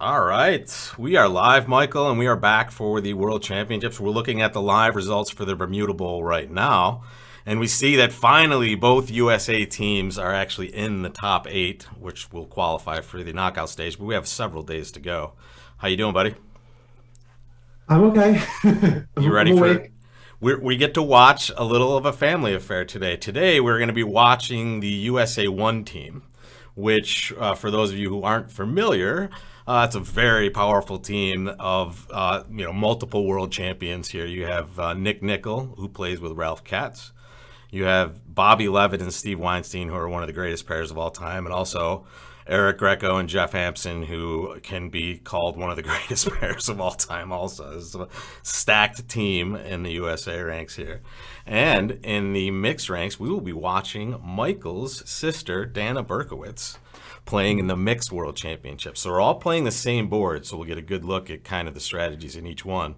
All right, we are live, Michael, and we are back for the World Championships. We're looking at the live results for the Bermuda Bowl right now, and we see that finally both USA teams are actually in the top 8, which will qualify for the knockout stage. But we have several days to go. How you doing, buddy? I'm okay. You I'm ready for? awake. We get to watch a little of a family affair today. Today, we're going to be watching the USA 1 team, which, for those of you who aren't familiar, it's a very powerful team of multiple world champions here. You have Nick Nickel, who plays with Ralph Katz. You have Bobby Levitt and Steve Weinstein, who are one of the greatest pairs of all time, and also Eric Greco and Jeff Hampson, who can be called one of the greatest pairs of all time. Also, it's a stacked team in the USA ranks here, and in the mixed ranks, we will be watching Michael's sister Dana Berkowitz playing in the mixed world championship. So we're all playing the same board, so we'll get a good look at kind of the strategies in each one.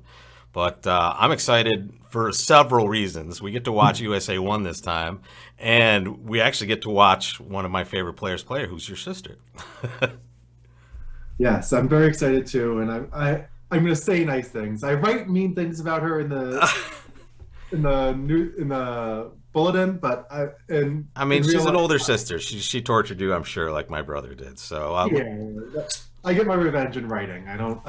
But I'm excited for several reasons. We get to watch USA 1 this time, and we actually get to watch one of my favorite players play, who's your sister. Yes, I'm very excited too, and I'm going to say nice things. I write mean things about her in the bulletin, but I mean, in real she's an life, older sister. She tortured you, I'm sure, like my brother did. So yeah, I get my revenge in writing. I don't.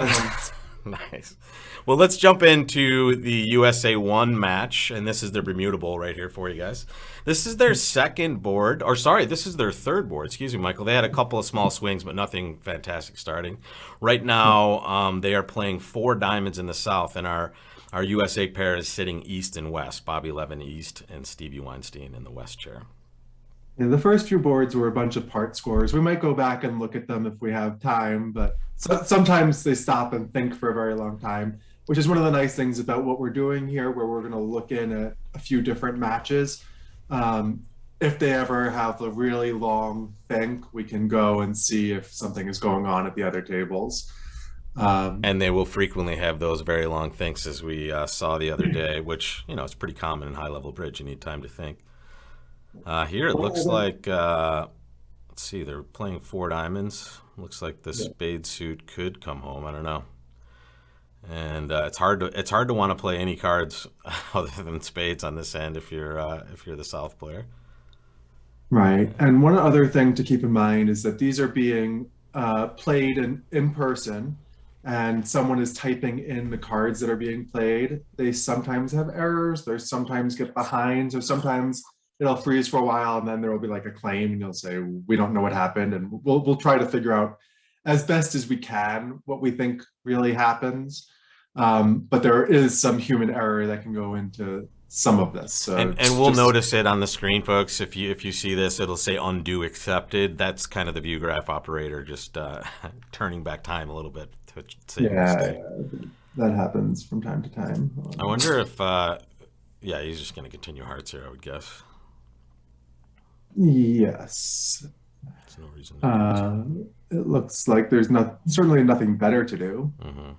nice. Well, let's jump into the USA 1 match, and this is their Bermuda Bowl right here for you guys. This is their second board, or sorry, this is their third board. Excuse me, Michael. They had a couple of small swings, but nothing fantastic starting. Right now, they are playing 4 diamonds in the south, and our USA pair is sitting east and west. Bobby Levin east and Stevie Weinstein in the west chair. Yeah, the first few boards were a bunch of part scores. We might go back and look at them if we have time, but sometimes they stop and think for a very long time, which is one of the nice things about what we're doing here, where we're going to look in at a few different matches. If they ever have a really long think, we can go and see if something is going on at the other tables. Um, And they will frequently have those very long thinks, as we saw the other day, which, it's pretty common in high level bridge. You need time to think. Here it looks like, let's see, they're playing 4 diamonds. Looks like the yeah. spade suit could come home. I don't know. And it's hard to want to play any cards other than spades on this end if you're the south player. Right. And one other thing to keep in mind is that these are being played in person, and someone is typing in the cards that are being played. They sometimes have errors, they sometimes get behind, or sometimes it'll freeze for a while and then there will be like a claim and you'll say, we don't know what happened. And we'll try to figure out as best as we can what we think really happens. But there is some human error that can go into some of this. So And we'll just notice it on the screen, folks. If you see this, it'll say undo accepted. That's kind of the view graph operator just turning back time a little bit to save a yeah, mistake. that happens from time to time. I wonder if yeah, he's just going to continue hearts here, I would guess. Yes. There's no reason to do this. Uh, it looks like there's not certainly nothing better to do. Hmm.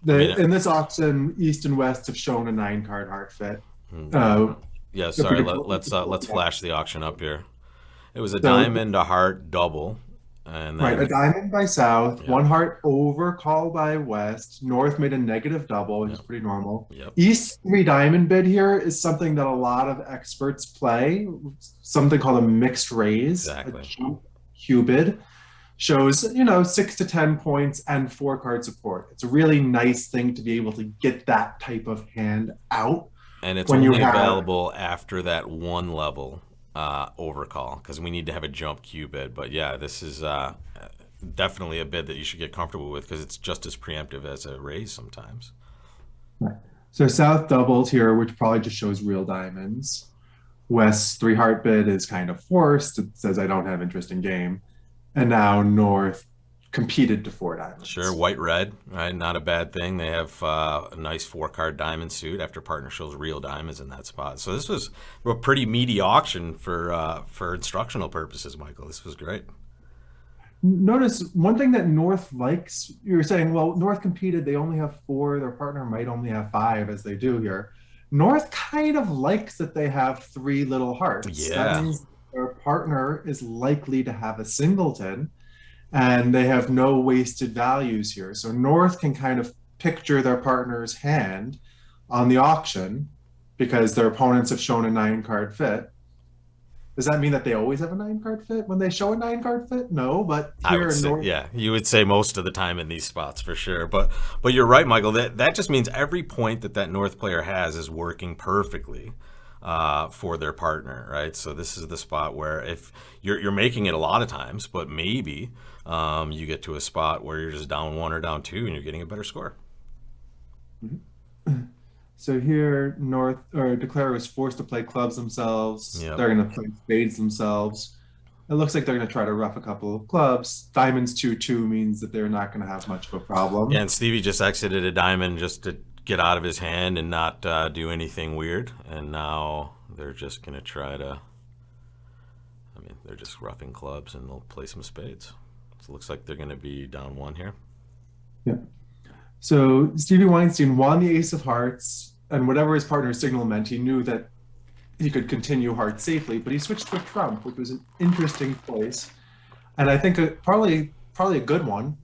I mean, In this auction, East and West have shown a 9 card heart fit. yeah, Uh, yeah. they're Sorry. pretty Let's cool. flash the auction up here. It was a So, diamond, a heart, double, and right, a then diamond by South, yep, 1 heart over call by West. North made a negative double, which is yep, pretty normal. yep. East 3 diamond bid here is something that a lot of experts play, something called a mixed raise, a Exactly. jump Q bid. Shows 6 to 10 points and 4 card support. It's a really nice thing to be able to get that type of hand out And it's when you only have. available after that one level overcall because we need to have a jump Q bid. But yeah, this is definitely a bid that you should get comfortable with because it's just as preemptive as a raise sometimes. Right. So South doubled here, which probably just shows real diamonds. West's 3 heart bid is kind of forced. It says I don't have interest in game. And now North competed to 4 diamonds. Sure, white red, right? Not a bad thing. They have a nice 4 card diamond suit after partner shows real diamonds in that spot. So this was a pretty meaty auction for instructional purposes, Michael. This was great. Notice one thing that North likes. You're saying, well, North competed, they only have 4, their partner might only have 5, as they do here. North kind of likes that they have 3 little hearts. That Yeah. means their partner is likely to have a singleton. and they have no wasted values here. So North can kind of picture their partner's hand on the auction because their opponents have shown a 9 card fit. Does that mean that they always have a 9 card fit when they show a 9 card fit? No, but I would here in say, North, yeah, you would say most of the time in these spots for sure. But you're right, Michael. That just means every point that North player has is working perfectly for their partner, right? So this is the spot where if you're making it a lot of times, but maybe you get to a spot where you're just down 1 or down 2 and you're getting a better score. so here North or Declare is forced to play clubs themselves. Yep. They're going to play spades themselves. It looks like they're going to try to rough a couple of clubs. Diamonds 2-2 means that they're not going to have much of a Yeah, problem. and Stevie just exited a diamond just to get out of his hand and not do anything weird. And now they're just going to try to. I mean, they're just roughing clubs and they'll play some spades. So it looks like they're going to be down 1 here. Yeah. So Stevie Weinstein won the Ace of Hearts, and whatever his partner's signal meant, he knew that he could continue hearts safely, but he switched to a trump, which was an interesting choice, and I think probably a good one.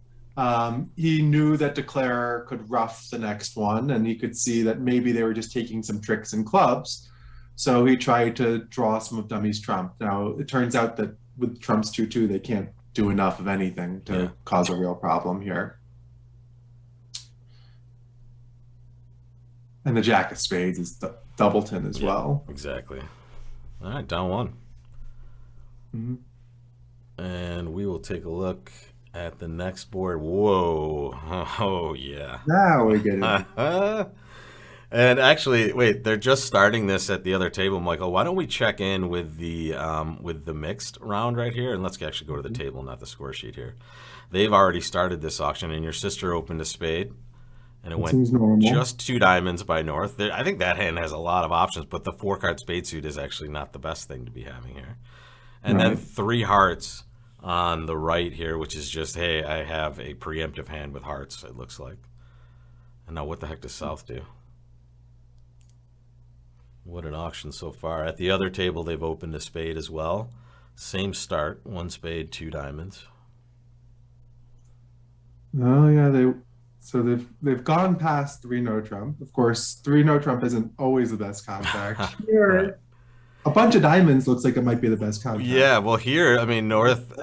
He knew that Declare could rough the next one, and he could see that maybe they were just taking some tricks in clubs. So he tried to draw some of Dummy's trump. Now it turns out that with trumps 2-2, they can't do enough of anything to Yeah. cause a real problem here. And the Jack of Spades is Doubleton as well. Exactly. All right, down 1. Mhm. And we will take a look at the next board. Whoa. Oh, yeah. Now we get it. And actually, wait, they're just starting this at the other table, Michael. Why don't we check in with the mixed round right here? And let's actually go to the table, not the score sheet here. They've already started this auction, and your sister opened a spade, and it That went seems normal. just 2 diamonds by North. I think that hand has a lot of options, but the 4-card spade suit is actually not the best thing to be having here. And then Right. 3 hearts on the right here, which is just, hey, I have a preemptive hand with hearts, it looks like. And now what the heck does South do? What an auction so far. At the other table, they've opened a spade as well. Same start, 1 spade, 2 diamonds. Oh yeah, they've gone past 3 no trump. Of course, 3 no trump isn't always the best contract. Right. Here, a bunch of diamonds looks like it might be the best contract. Yeah, well, here, I mean, North,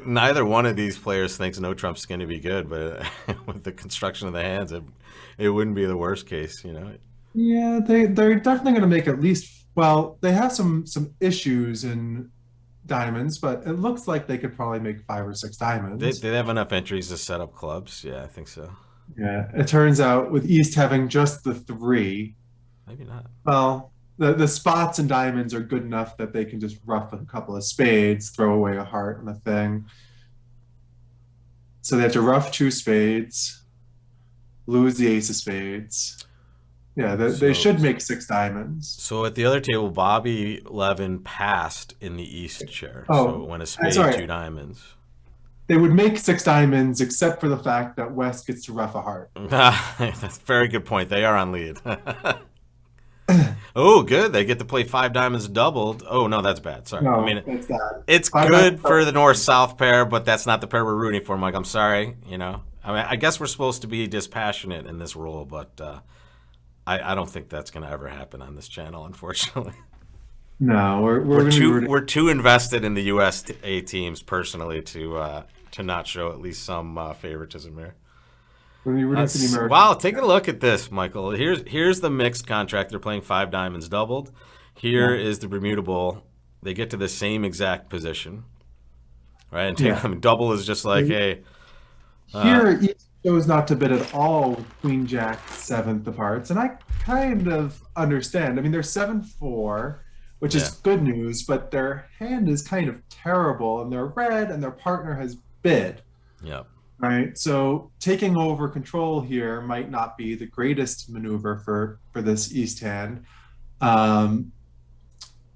neither one of these players thinks no trump's going to be good, but with the construction of the hands, it wouldn't be the worst case, you know? Yeah, they're definitely going to make at least. Well, they have some issues in diamonds, but it looks like they could probably make 5 or 6 diamonds. They have enough entries to set up clubs. Yeah, I think so. Yeah, it turns out with East having just the 3, Maybe not. well, the spots and diamonds are good enough that they can just rough a couple of spades, throw away a heart and a thing. So they have to rough 2 spades, lose the Ace of Spades. Yeah, they So, should make 6 diamonds. so at the other table, Bobby Levin passed in the East chair. So Oh, it went a spade, sorry. 2 diamonds. They would make 6 diamonds except for the fact that West gets to rough a heart. That's a very good point. They are on lead. Oh, good. They get to play 5 diamonds doubled. Oh, no, that's bad. Sorry. I No, mean, that's bad. it's 5 good diamonds for the North-South pair, but that's not the pair we're rooting for, Mike. I'm sorry. You know, I mean, I guess we're supposed to be dispassionate in this role, but I don't think that's going to ever happen on this channel, unfortunately. No, we're We're going to be too rooting. we're too invested in the USA teams personally to not show at least some favoritism here. We're going to be rooting for the Americans. Wow, take a look at this, Michael. Here's the mixed contract. They're playing 5 diamonds doubled. Here is the Bermuda Bowl. They get to the same exact position, right? And Yeah. I mean, double is just like, hey, Here, East chose not to bid at all with Queen Jack 7th of hearts, and I kind of understand. I mean, they're 7-4, which Yeah. is good news, but their hand is kind of terrible, and they're red, and their partner has bid. yeah. Right, so taking over control here might not be the greatest maneuver for this East hand,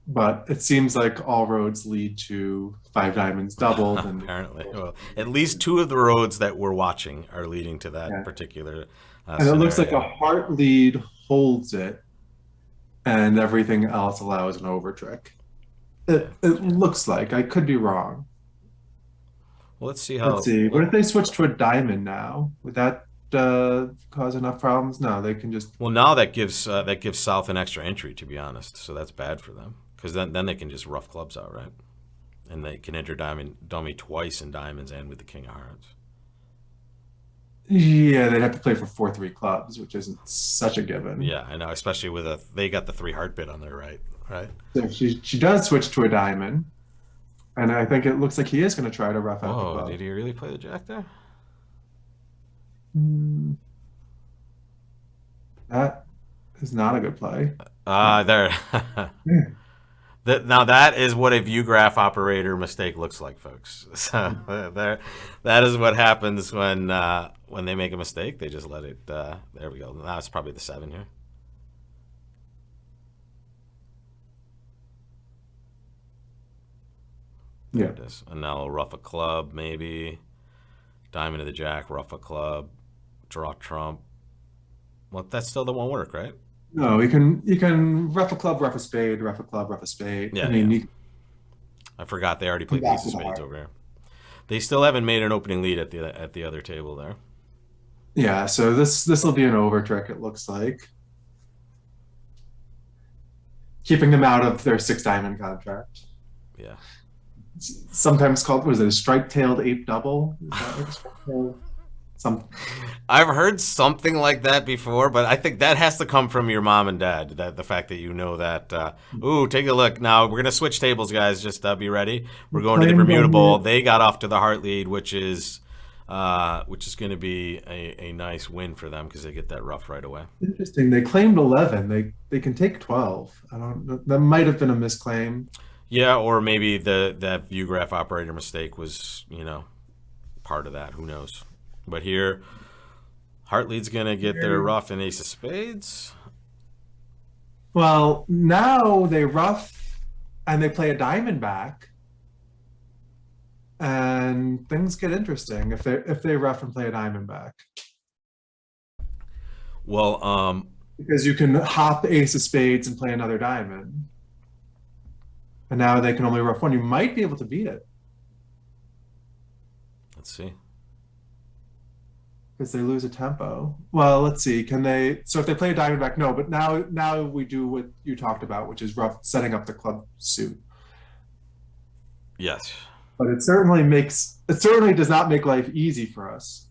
but it seems like all roads lead to 5 diamonds doubled, and Apparently, well, at least 2 of the roads that we're watching are leading to that Yeah. particular. and it looks like a scenario. heart lead holds it, and everything else allows an over trick. It looks like I could be wrong. Well, let's see Let's how. see. What if Well, they switch to a diamond now? Would that cause enough problems? No, they can just. well, now that gives South an extra entry, to be honest. So that's bad for them because then they can just rough clubs out, right? And they can enter dummy twice in diamonds and with the king of hearts. Yeah, they'd have to play for 4-3 clubs, which isn't such a given. Yeah, I know, especially with they got the three heart bit on their right, right? So she does switch to a diamond, and I think it looks like he is going to try to rough out the Whoa, club. did he really play the jack there? Hmm, that is not a good play. No. There. Yeah. Now that is what a view graph operator mistake looks like, folks. So there, that is what happens when they make a mistake. They just let it. There we go. Now it's probably the 7 here. There Yeah. it is. And now rough a club, maybe. Diamond to the jack, rough a club, draw trump. Well, that still won't work, right? No, you can rough a club, rough a spade, rough a club, rough a spade. I Yeah, mean, yeah. you I forgot they already can played the back ace of to the spades heart. over here. They still haven't made an opening lead at the other table there. Yeah, so this will be an over trick, it looks like. Keeping them out of their 6 diamond contract. Yeah. Sometimes called, what is it, a strike-tailed ape double? Is that like a strike-tailed? Some, I've heard something like that before, but I think that has to come from your mom and dad. That the fact that you know that. Ooh, take a look. Now we're gonna switch tables, guys. Just be ready. We're going to the Playing Bermuda Bermuda. Bowl. They got off to the heart lead, which is going to be a nice win for them because they get that rough right away. Interesting. They claimed 11. They can take 12. I don't. That might have been a misclaim. Yeah, or maybe that view graph operator mistake was part of that. Who knows? But here, Hartley's gonna get their rough and ace of spades. Well, now they rough and they play a diamond back, and things get interesting if they rough and play a diamond back Well, because you can hop ace of spades and play another diamond, and now they can only rough one. You might be able to beat it let's see. because they lose a tempo. Well, let's see. Can they? So if they play a diamond back, no. But now we do what you talked about, which is rough setting up the club suit. Yes. But it certainly does not make life easy for us.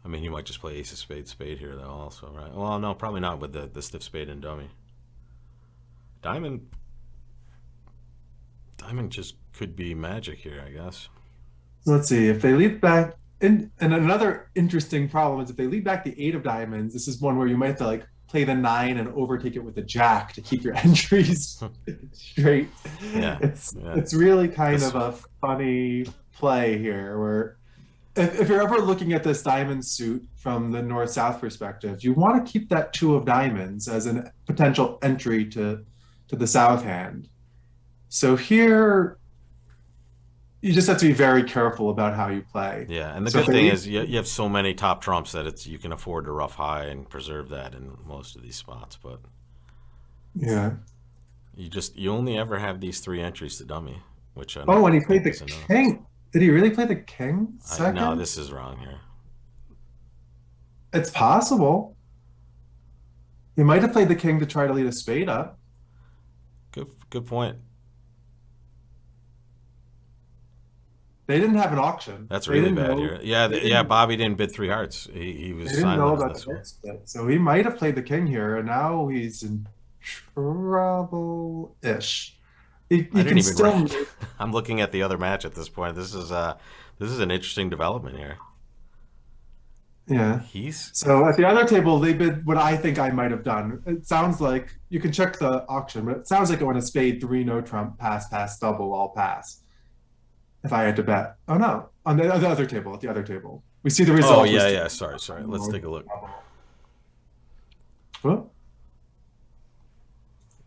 I mean, he might just play ace of spade, spade here, though, also, right? Well, no, probably not with the stiff spade and dummy. Diamond just could be magic here, I guess. So let's see if they lead back. And another interesting problem is if they lead back the 8 of diamonds. This is one where you might have to like play the 9 and overtake it with the jack to keep your entries straight. Yeah, It's really kind of a funny play here where if you're ever looking at this diamond suit from the north-south perspective, you want to keep that 2 of diamonds as a potential entry to the south hand. So here you just have to be very careful about how you play. Yeah, and the So good thing is you have so many top trumps that you can afford to rough high and preserve that in most of these spots. But yeah. you only ever have these 3 entries to dummy, which I Oh, and he played the is enough. king. Did he really play the king second? No, this is wrong here. It's possible. He might have played the king to try to lead a spade up. Good point. They didn't have an auction. That's They really didn't bad know- here. Yeah, they yeah. didn't- Bobby didn't bid 3 hearts. He was They didn't know silent on about this the one. bid split. So he might have played the king here, and now he's in trouble-ish. He I didn't can even still. write. I'm looking at the other match at this point. This is an interesting development here. Yeah. He's So at the other table, they bid what I think I might have done. It sounds like you can check the auction, but it sounds like it went a spade 3 no trump pass pass double all pass. If I had to bet, oh no, on the other table, at the other table, we see the result. Oh yeah, was- yeah. Sorry. Let's take a look. Well,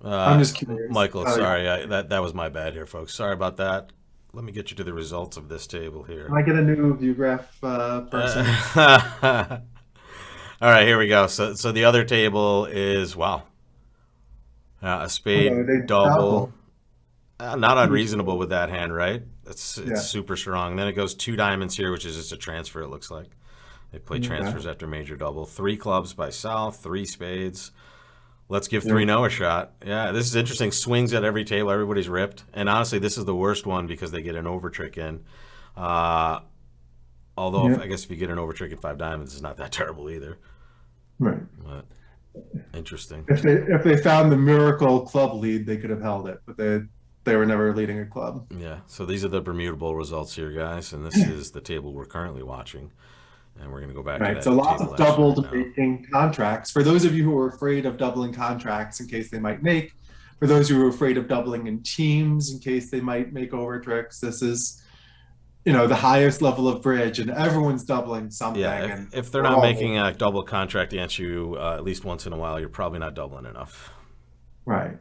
I'm just curious. Michael, Oh, sorry, that was my bad here, folks. Sorry about that. Let me get you to the results of this table here. Can I get a new view graph person? All right, here we go. So the other table is a spade Oh, they double. double. Not unreasonable with that hand, right? It's Yeah. super strong. Then it goes 2 diamonds here, which is just a transfer, it looks like. They play Okay. transfers after major double. 3 clubs by South, 3 spades. Let's give Yeah. 3-0 a shot. Yeah, this is interesting. Swings at every table. Everybody's ripped. And honestly, this is the worst one because they get an overtrick in. Uh, although, Yeah. I guess if you get an overtrick at 5 diamonds, it's not that terrible either. Right. But interesting. If they found the miracle club lead, they could have held it, but they were never leading a club. Yeah, so these are the Bermuda Bowl results here, guys. And this is the table we're currently watching. And we're going to go back to Right. So that lots table of action right doubled now. making contracts. For those of you who are afraid of doubling contracts in case they might make, for those who are afraid of doubling in teams in case they might make over tricks, this is, the highest level of bridge, and everyone's doubling something. Yeah, And if they're we're not all making a double contract against you at least once in a while, you're probably not doubling enough. right.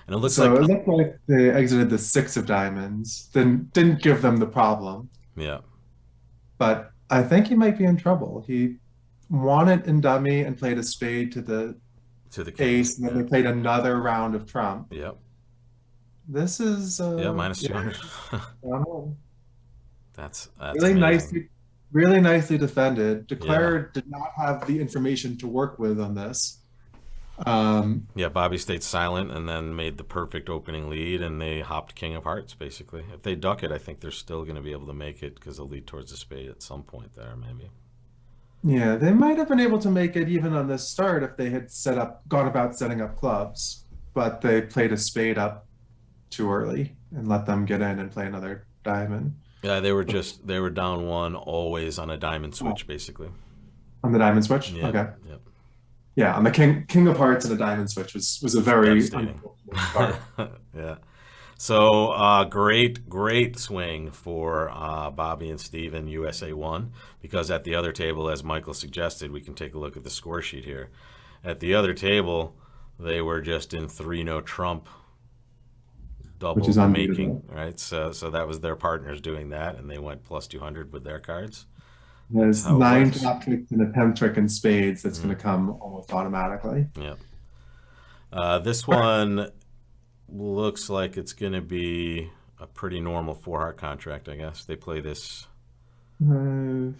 And it looks So like, it looked like they exited the 6 of diamonds, then didn't give them the problem. yeah, But I think he might be in trouble. He won it in dummy and played a spade to the to the king. ace, and then they played another round of trump. Yep. This is Yeah, minus 200. That's really amazing. really nicely defended. Declared did not have the information to work with on this. Yeah, Bobby stayed silent and then made the perfect opening lead, and they hopped king of hearts, basically. If they duck it, I think they're still going to be able to make it because they'll lead towards the spade at some point there, maybe. Yeah, they might have been able to make it even on this start if they had gone about setting up clubs, but they played a spade up too early and let them get in and play another diamond. Yeah, they were down 1 always on a diamond switch, basically. On the diamond switch? Yeah, Okay. yep. Yeah, on the king of hearts and a diamond switch was a very Devastating. unfortunate start. Yeah. So great swing for Bobby and Steven, USA won, because at the other table, as Michael suggested, we can take a look at the score sheet here. At the other table, they were just in 3-no trump, double Which is the unbeatable. making, right? So that was their partners doing that, and they went plus 200 with their cards. There's how it 9 works. top tricks and a 10 trick in spades that's going to come almost automatically. Yeah. This one looks like it's going to be a pretty normal 4-heart contract, I guess. They play this. 5,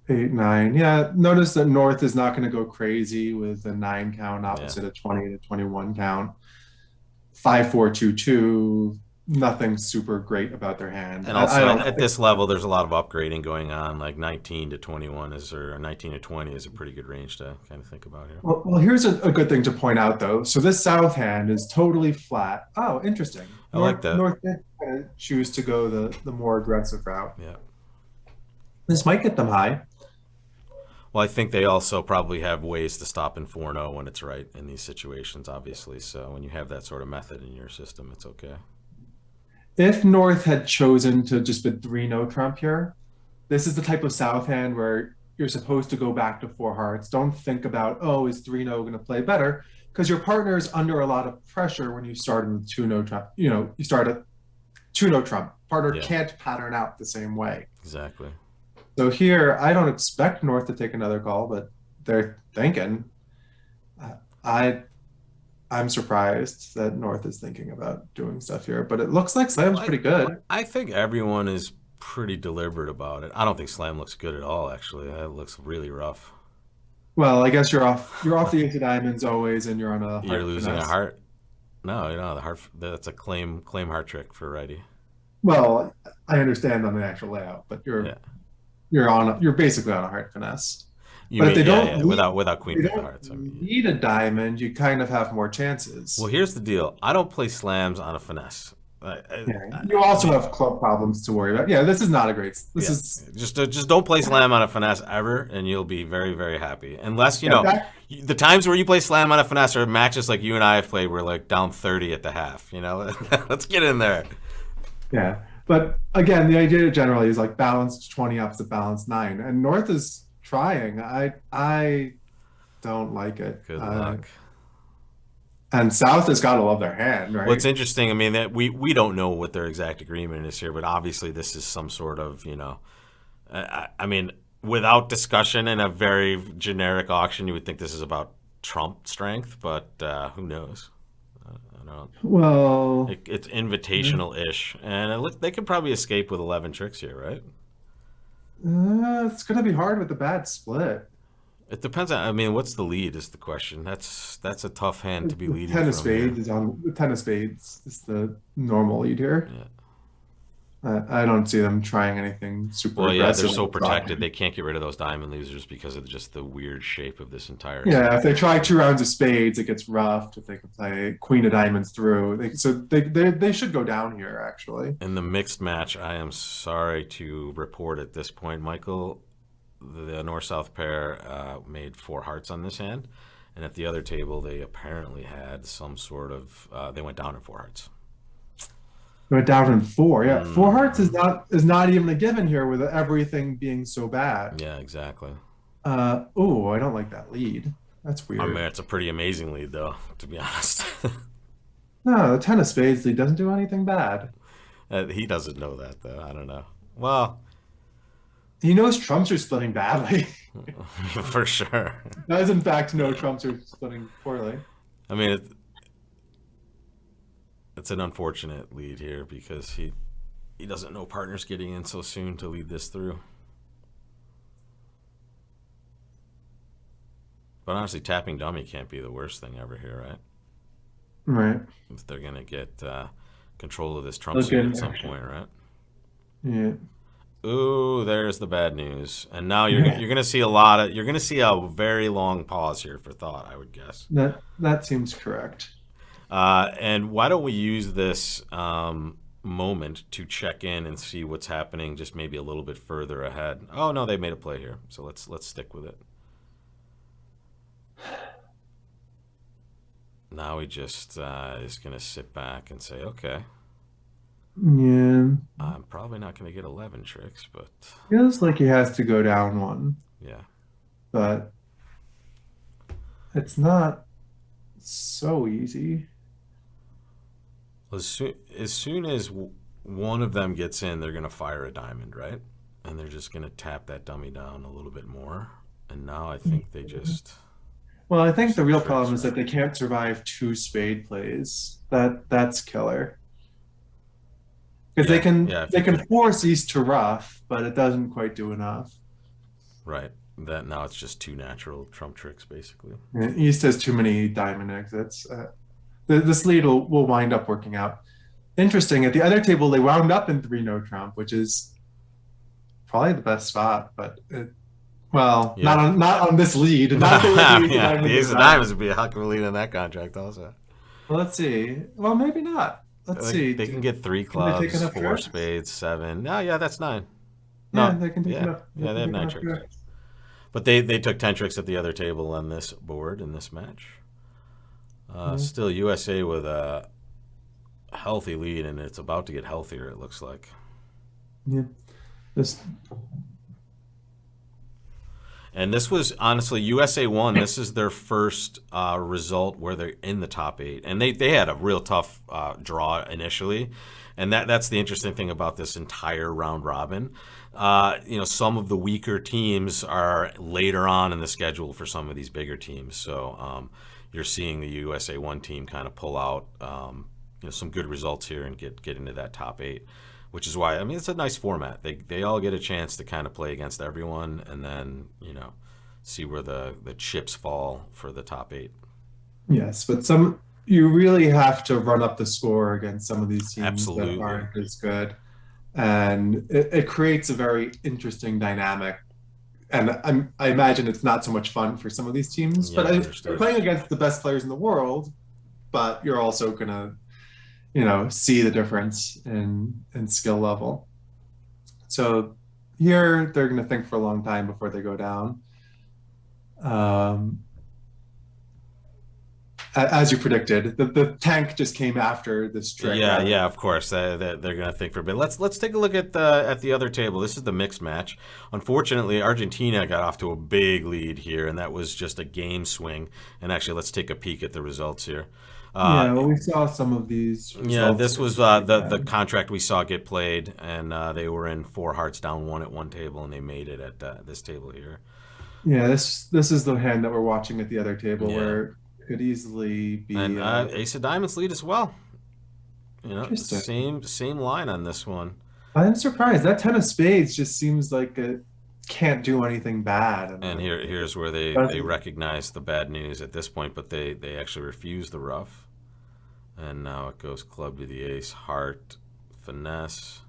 8, 9. Yeah, notice that North is not going to go crazy with a 9 count opposite a 20 to 21 count. 5, 4, 2, 2. Nothing super great about their hand. And also at this level, there's a lot of upgrading going on. Like 19 to 21 or 19 to 20 is a pretty good range to kind of think about here. Well, here's a good thing to point out, though. So this south hand is totally flat. Oh, interesting. I like that. North did kind of choose to go the more aggressive route. Yeah. This might get them high. Well, I think they also probably have ways to stop in 4-0 when it's right in these situations, obviously. So when you have that sort of method in your system, it's okay. If North had chosen to just bid 3-no trump here, this is the type of south hand where you're supposed to go back to 4 hearts. Don't think about, oh, is 3-no going to play better? Because your partner is under a lot of pressure when you start in the 2-no trump. You start at 2-no trump. Partner can't pattern out the same way. Exactly. So here, I don't expect North to take another call, but they're thinking. I'm surprised that North is thinking about doing stuff here, but it looks like Slam's pretty good. I think everyone is pretty deliberate about it. I don't think Slam looks good at all, actually. That looks really rough. Well, I guess you're off the ace of diamonds always, and you're on a heart. You're losing finesse. a heart. No, the heart. That's a claim heart trick for righty. Well, I understand on the actual layout, but you're basically on a heart finesse. You But if mean, they don't without queen If you of don't hearts. I mean, need a diamond, you kind of have more chances. well, here's the deal. I don't play slams on a finesse. You also have club problems to worry about. Yeah, this is not a great. This is just don't play slam on a finesse ever, and you'll be very, very happy. Unless that- the times where you play slam on a finesse are matches like you and I have played, we're like down 30 at the half. Let's get in there. Yeah, but again, the idea generally is like balanced 20 opposite balanced 9, and North is trying. I don't like it. Good luck. And South has got to love their hand, right? What's interesting, I mean, that we don't know what their exact agreement is here, but obviously this is some sort of, I mean, without discussion in a very generic auction, you would think this is about Trump strength, but who knows? I don't. Well, It's invitational-ish, and they could probably escape with 11 tricks here, right? it's going to be hard with a bad split. It depends on. I mean, what's the lead is the question. That's a tough hand to be The leading ten of from here. spades is on the ten of spades is the normal lead here. Yeah. I don't see them trying anything super Well, yeah, they're aggressive. so protected. They can't get rid of those diamond losers because of just the weird shape of this entire Yeah, if they situation. try 2 rounds of spades, it gets roughed. If they can play queen of diamonds through, they should go down here actually. In the mixed match, I am sorry to report at this point, Michael, the north-south pair made 4 hearts on this hand, and at the other table, they apparently had some sort of. They went down in 4 hearts. Went down in four. Yeah, 4 hearts Hmm. is not even a given here with everything being so bad. Yeah, exactly. Oh, I don't like that lead. That's I mean, weird. it's a pretty amazing lead, though, to be honest. No, the ten of spades lead doesn't do anything bad. He doesn't know that, though. I don't know. Well, He knows trumps are splitting badly. for sure. Does in fact know trumps are splitting poorly. I mean, it's an unfortunate lead here because he doesn't know partners getting in so soon to lead this through. But honestly, tapping dummy can't be the worst thing ever here, right? Right. If they're gonna get control of this trump suit Looking at some point, right? Yeah. Ooh, there's the bad news. And now you're gonna see a very long pause here for thought, I would guess. That seems correct. And why don't we use this moment to check in and see what's happening, just maybe a little bit further ahead. Oh no, they made a play here, so let's stick with it. Now he just is gonna sit back and say, okay, Yeah. I'm probably not gonna get 11 tricks, but Feels like he has to go down one, yeah. but it's not so easy. As soon as one of them gets in, they're gonna fire a diamond, right? And they're just gonna tap that dummy down a little bit more. And now I think they just Well, I think the real tricks, problem is that right? they can't survive 2 spade plays. That's killer. Because Yeah, yeah. If they you can could, force East to rough, but it doesn't quite do enough. right? That now it's just 2 natural trump tricks, basically. Yeah, East has too many diamond exits. This lead will wind up working out. Interesting. At the other table, they wound up in 3 no trump, which is probably the best spot, but well, Yeah. not on this lead, not the lead. Yeah, the ace of diamonds would be a heck of a lead in that contract, also. Well, let's see. Well, maybe not. Let's see. They can get 3 Can they take clubs, enough 4 tricks? spades, 7. No, yeah, that's 9. Yeah, No, they can take yeah, enough. They yeah, they can have take 9 enough tricks. tricks. But they took 10 tricks at the other table on this board in this match. Yeah. Still USA with a healthy lead, and it's about to get healthier, it looks like. Yeah. This. And this was honestly USA won. This is their first result where they're in the top 8, and they had a real tough draw initially, and that's the interesting thing about this entire round robin. Some of the weaker teams are later on in the schedule for some of these bigger teams, so you're seeing the USA one team kind of pull out some good results here and get into that top 8. Which is why, I mean, it's a nice format. They all get a chance to kind of play against everyone and then, see where the chips fall for the top 8. Yes, but you really have to run up the score against some of these teams that Absolutely. aren't as good, and it creates a very interesting dynamic. And I imagine it's not so much fun for some of these teams, Yeah, but you're understood. playing against the best players in the world, but you're also gonna see the difference in skill level. So here they're going to think for a long time before they go down. As you predicted, the tank just came after this trick. Yeah, of course. They're going to think for a bit. Let's take a look at the other table. This is the mixed match. Unfortunately, Argentina got off to a big lead here, and that was just a game swing. And actually, let's take a peek at the results here. Yeah, well, we saw some of these. Yeah, this was the contract we saw get played, and they were in 4 hearts down 1 at one table, and they made it at this table here. Yeah, this is the hand that we're watching at the other table Yeah. where could easily be And Ace of Diamonds lead as well. You know, interesting. same line on this one. I'm surprised. That 10 of spades just seems like it can't do anything bad. And And here's where they doesn't. recognize the bad news at this point, but they actually refuse the ruff. And now it goes club to the ace, heart, finesse.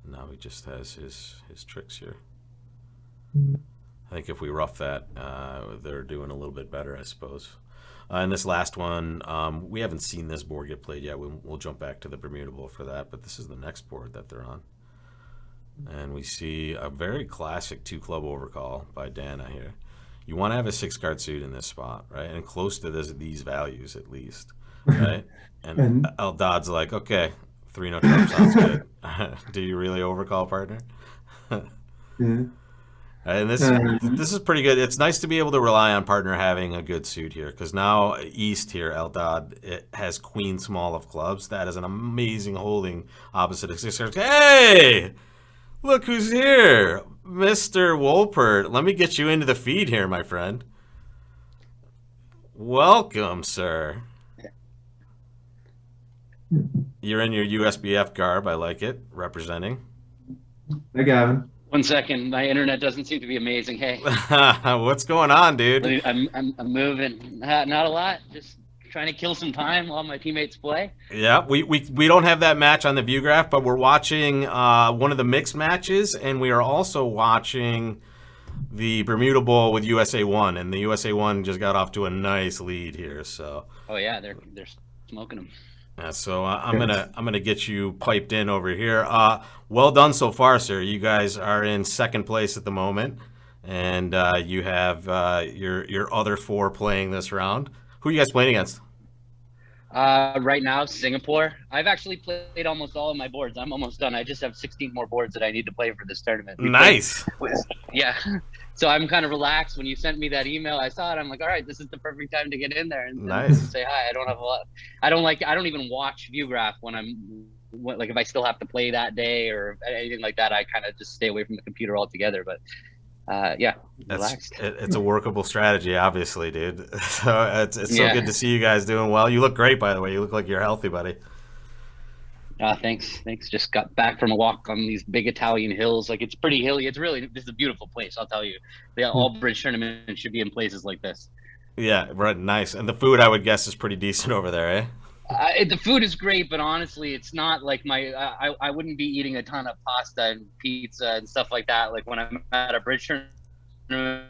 Now he just has his tricks here. I think if we rough that, they're doing a little bit better, I suppose. And this last one, we haven't seen this board get played yet. We'll jump back to the Bermuda Bowl for that, but this is the next board that they're on. And we see a very classic 2-club overcall by Dana here. You want to have a 6-card suit in this spot, right? And close to these values at least, right? And Eldad's like, okay, 3 no trump sounds good. Do you really overcall, partner? Yeah. And this is pretty good. It's nice to be able to rely on partner having a good suit here, because now East here, Eldad, it has queen small of clubs. That is an amazing holding opposite of 6 cards. Hey, look who's here, Mr. Wolpert. Let me get you into the feed here, my friend. Welcome, sir. You're in your USBF garb. I like it, representing. Hey, Gavin. 1 second, my internet doesn't seem to be amazing. Hey, What's going on, dude? I'm moving. Not a lot. Just trying to kill some time while my teammates play. Yeah, we don't have that match on the view graph, but we're watching one of the mixed matches, and we are also watching the Bermuda Bowl with USA 1, and the USA 1 just got off to a nice lead here. So. Oh yeah, they're smoking them. So I'm gonna get you piped in over here. Well done so far, sir. You guys are in second place at the moment, and you have your other 4 playing this round. Who are you guys playing against? Right now, Singapore. I've actually played almost all of my boards. I'm almost done. I just have 16 more boards that I need to play for this tournament. Nice. Yeah. So I'm kind of relaxed. When you sent me that email, I saw it. I'm like, all right, this is the perfect time to get in there and say hi. I don't have a lot. I don't even watch ViewGraph like if I still have to play that day or anything like that. I kind of just stay away from the computer altogether. But yeah, relaxed. It's a workable strategy, obviously, dude. So it's so good to see you guys doing well. You look great, by the way. You look like you're healthy, buddy. Thanks. Just got back from a walk on these big Italian hills. Like, it's pretty hilly. This is a beautiful place, I'll tell you. All bridge tournaments should be in places like this. Yeah, right. Nice. And the food, I would guess, is pretty decent over there, eh? The food is great, but honestly, it's not like I wouldn't be eating a ton of pasta and pizza and stuff like that. Like when I'm at a bridge tournament,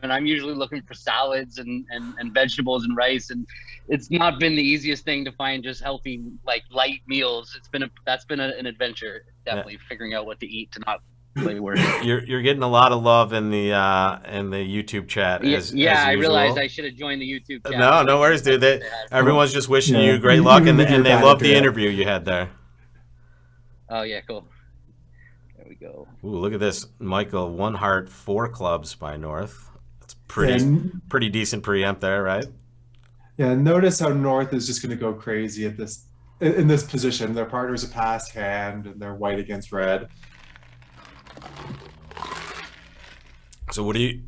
I'm usually looking for salads and vegetables and rice, and it's not been the easiest thing to find just healthy, like light meals. That's been an adventure, definitely figuring out what to eat to not play worse. You're getting a lot of love in the YouTube chat. As I usual. realized I should have joined the YouTube chat. No worries, dude. Everyone's just wishing you great luck, and they love the interview you had there. Oh yeah, cool. There we go. Ooh, look at this, Michael. 1 heart, 4 clubs by North. That's pretty decent preempt there, right? Yeah. Notice how North is just going to go crazy in this position. Their partner's a passed hand, and they're white against red. So what do you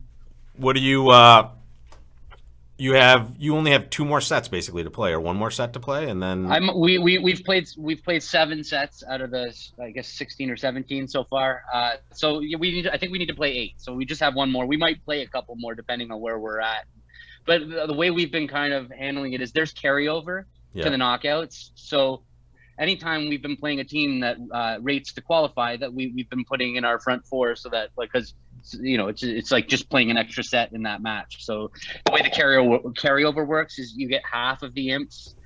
you only have 2 more sets basically to play, or 1 more set to play, and then we've played 7 sets out of the, I guess, 16 or 17 so far. So I think we need to play 8. So we just have 1 more. We might play a couple more depending on where we're at. But the way we've been kind of handling it is there's carryover to the knockouts. So anytime we've been playing a team that rates to qualify, that we've been putting in our front 4, so that, like, because it's like just playing an extra set in that match. So the way the carryover works is you get half of the imps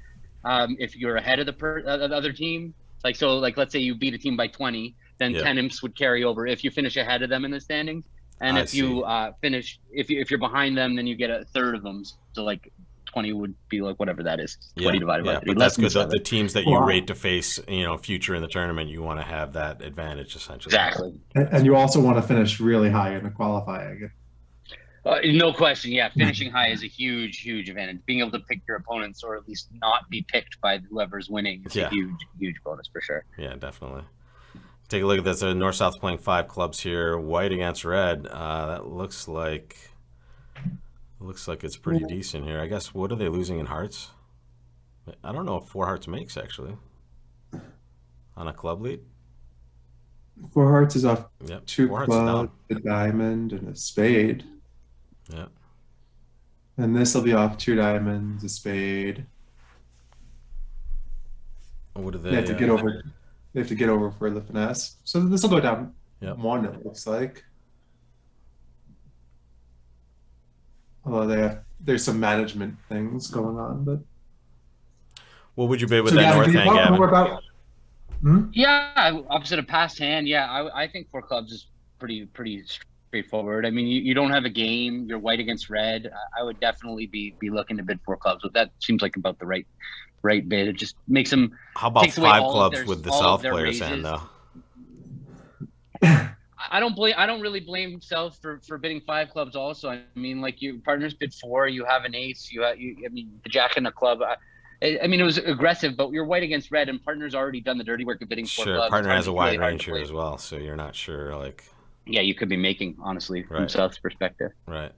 if you're ahead of the other team. Like let's say you beat a team by 20, then 10 imps would carry over if you finish ahead of them in the standings. And if you finish, if you're behind them, then you get a third of them. So like 20 would be like whatever that is. 20 divided by 3. But that's good. The teams that you rate to face, future in the tournament, you want to have that advantage essentially. Exactly. And you also want to finish really high in the qualifying. No question. Yeah, finishing high is a huge advantage. Being able to pick your opponents, or at least not be picked by whoever's winning, is a huge bonus for sure. Yeah, definitely. Take a look at this. North-South's playing 5 clubs here. White against red. That looks like It looks like it's pretty decent here. I guess, what are they losing in hearts? I don't know if 4 hearts makes, actually, on a club lead. 4 hearts is off Yep, 2 4 hearts is down. clubs, a diamond, and a spade. Yeah. And this will be off 2 diamonds, a spade. What are They they? have to get over. They have to get over for the finesse. So this will go down Yep. 1. It looks like. Although there's some management things going on, but. What would you bid with So that Gavin, north can you hand, talk Gavin? more about? Yeah, opposite of past hand. Yeah, I think 4 clubs is pretty straightforward. I mean, you don't have a game. You're white against red. I would definitely be looking to bid 4 clubs. But that seems like about the right bid. It just makes them. How about takes away 5 all of clubs their- with the all of South their player's raises. hand, though? I don't really blame South for bidding 5 clubs. Also, I mean, like, your partners bid 4. You have an ace. I mean, the jack in the club. I mean, it was aggressive, but you're white against red, and partner's already done the dirty work of bidding 4 Sure, clubs. partner has a wide Really hard range to here play. as well, so you're not sure, like, Yeah, you could be making, honestly, from Right. South's perspective. right.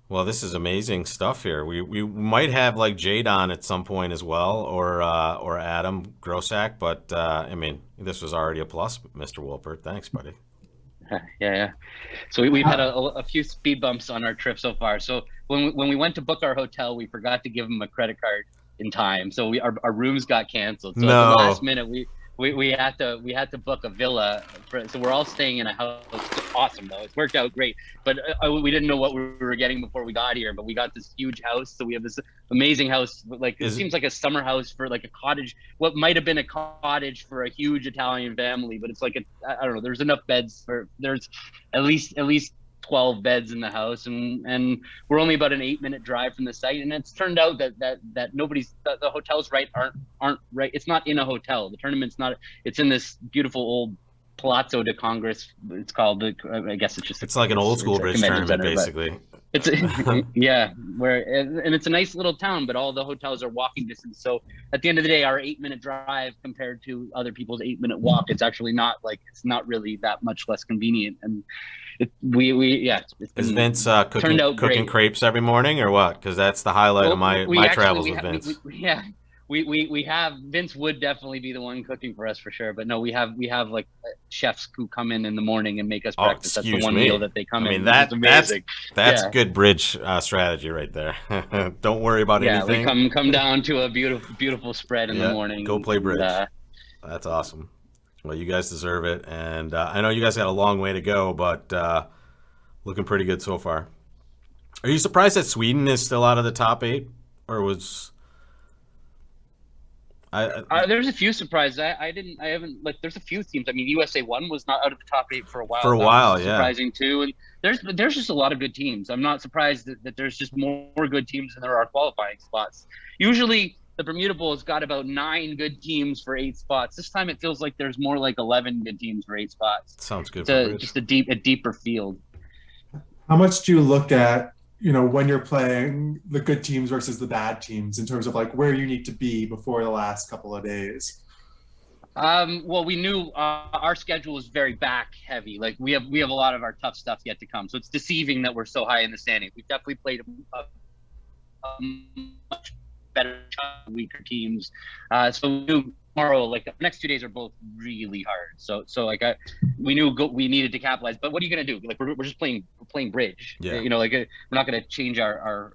Well, this is amazing stuff here. We might have like Jade on at some point as well, or Adam Grossack, but I mean, this was already a plus, Mr. Wolpert. Thanks, buddy. Yeah. So we've had a few speed bumps on our trip so far. So when we went to book our hotel, we forgot to give them a credit card in time. So our rooms got canceled. So No. at the last minute, we had to book a villa. So we're all staying in a house. It's awesome though. It's worked out great. But we didn't know what we were getting before we got here. But we got this huge house. So we have this amazing house. Like, it seems like a summer house for like a cottage. What might have been a cottage for a huge Italian family, but it's like I don't know. There's enough beds there's at least 12 beds in the house, and we're only about an 8-minute drive from the site. And it's turned out that nobody's the hotels aren't right. It's not in a hotel. The tournament's not. It's in this beautiful old Palazzo de Congress. It's called. I guess it's like an old school it's a bridge convention tournament, center, but basically. It's and it's a nice little town, but all the hotels are walking distance. So at the end of the day, our 8-minute drive compared to other people's 8-minute walk, it's actually not really that much less convenient. And it's Is Vince cooking great. crepes every morning or what? Because that's the highlight of my travels with Vince. We have Vince would definitely be the one cooking for us for sure, but no, we have like chefs who come in the morning and make us breakfast. That's the one meal that they come in. That's amazing. That's good bridge strategy right there. Don't worry about anything. Yeah, we come down to a beautiful spread in the morning. Go play bridge. That's awesome. Well, you guys deserve it, and I know you guys got a long way to go, but looking pretty good so far. Are you surprised that Sweden is still out of the top 8, or was? There's a few surprises. I haven't there's a few teams. I mean, USA 1 was not out of the top 8 for a while. Surprising too. And there's just a lot of good teams. I'm not surprised that there's just more good teams than there are qualifying spots. Usually the Bermuda Bowl has got about 9 good teams for 8 spots. This time it feels like there's more like 11 good teams for 8 spots. Sounds good. Just a deeper field. How much do you look at, when you're playing the good teams versus the bad teams in terms of like where you need to be before the last couple of days? Well, we knew our schedule was very back heavy. Like we have a lot of our tough stuff yet to come. So it's deceiving that we're so high in the standings. We've definitely played a much better, weaker teams. So we knew tomorrow, like the next 2 days are both really hard. So like we knew we needed to capitalize. But what are you gonna do? Like we're just playing bridge. Yeah. We're not gonna change our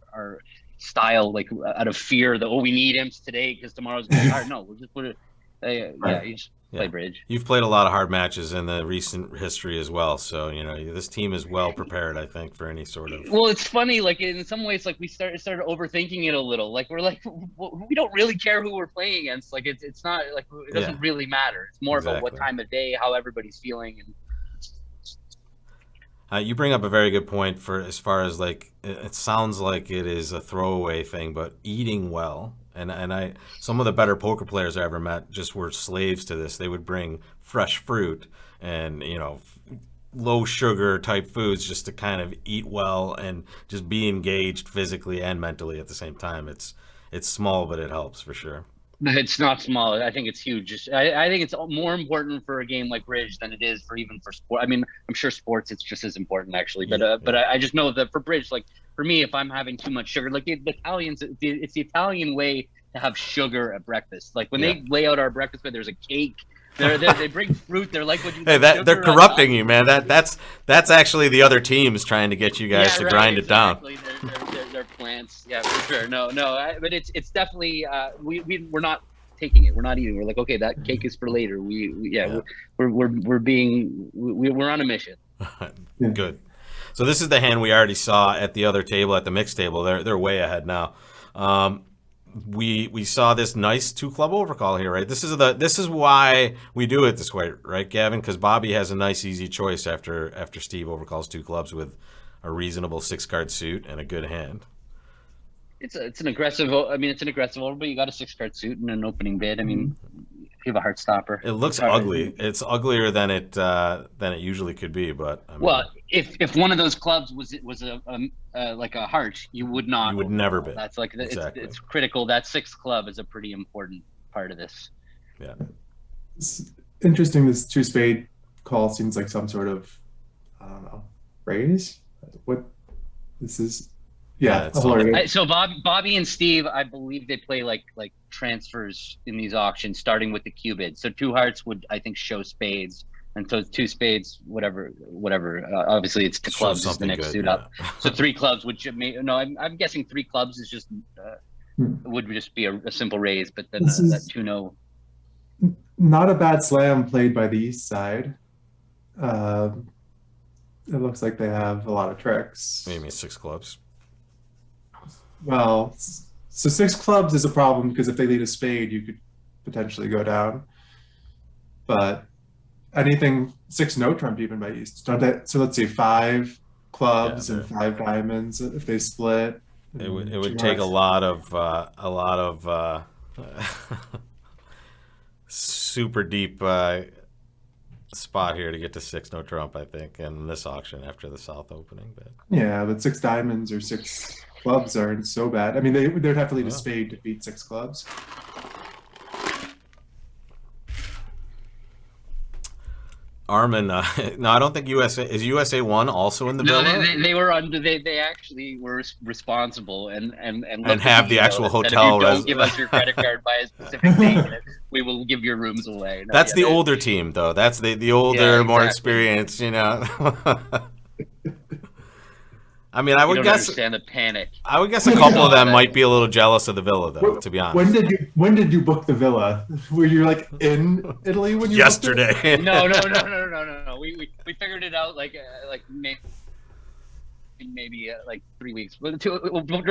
style like out of fear that we need imps today because tomorrow's gonna be hard. No, we'll just put it. You just play bridge. You've played a lot of hard matches in the recent history as well, so this team is well prepared, I think, for any sort of. Well, it's funny, like in some ways, like we started overthinking it a little. Like we're like, we don't really care who we're playing against. Like it's not like it doesn't really matter. It's more about what time of day, how everybody's feeling, and. You bring up a very good point for as far as like it sounds like it is a throwaway thing, but eating well. And some of the better poker players I ever met just were slaves to this. They would bring fresh fruit and low sugar type foods just to kind of eat well and just be engaged physically and mentally at the same time. It's small, but it helps for sure. It's not small. I think it's huge. I think it's more important for a game like bridge than it is for even for sport. I mean, I'm sure sports it's just as important actually, but I just know that for bridge, like for me, if I'm having too much sugar, like the Italians, it's the Italian way to have sugar at breakfast. Like when they lay out our breakfast, there's a cake. They bring fruit. They're like, what you hey, they're corrupting you, man. That's actually the other teams trying to get you guys to grind it down. They're plants. Yeah, for sure. No. But it's definitely we're not taking it. We're not eating. We're like, okay, that cake is for later. We're on a mission. Good. So this is the hand we already saw at the other table, at the mixed table. They're way ahead now. We saw this nice 2-club overcall here, right? This is why we do it this way, right, Gavin? Because Bobby has a nice easy choice after Steve overcalls 2 clubs with a reasonable 6-card suit and a good hand. It's an aggressive. I mean, it's an aggressive over, but you got a 6-card suit and an opening bid. I mean, you have a heart stopper. It looks ugly. It's uglier than it usually could be. But I mean, well, if one of those clubs was like a heart, you would not. You would never bid. That's like exactly. It's critical. That 6th club is a pretty important part of this. Yeah. It's interesting. This 2-spade call seems like some sort of, I don't know, raise. What this is? Yeah. So Bobby and Steve, I believe they play like transfers in these auctions, starting with the Q bid. So 2 hearts would, I think, show spades, and so 2 spades, whatever. Obviously, it's 2 clubs is the next suit up. So 3 clubs would I'm guessing 3 clubs is just would just be a simple raise, but then that 2-0. Not a bad slam played by the East side. It looks like they have a lot of tricks. Maybe 6 clubs. Well, so 6 clubs is a problem because if they lead a spade, you could potentially go down. But anything 6 no trump even by East. So let's see, 5 clubs and 5 diamonds if they split. It would take a lot of super deep spot here to get to 6 no trump, I think, in this auction after the South opening. But yeah, but 6 diamonds or 6 clubs aren't so bad. I mean, they'd have to lead a spade to beat 6 clubs. Armin, no, I don't think USA 1 also in the villa? No, they were under. They actually were responsible and have the actual hotel. If you don't give us your credit card by a specific date, we will give your rooms away. No, that's the older team, though. That's the older, more experienced. You know. I mean, I would guess. Understand the panic. I would guess a couple of them might be a little jealous of the villa, though. To be honest. When did you book the villa? Were you like in Italy when you yesterday? Booked it? No. We figured it out like maybe like 3 weeks,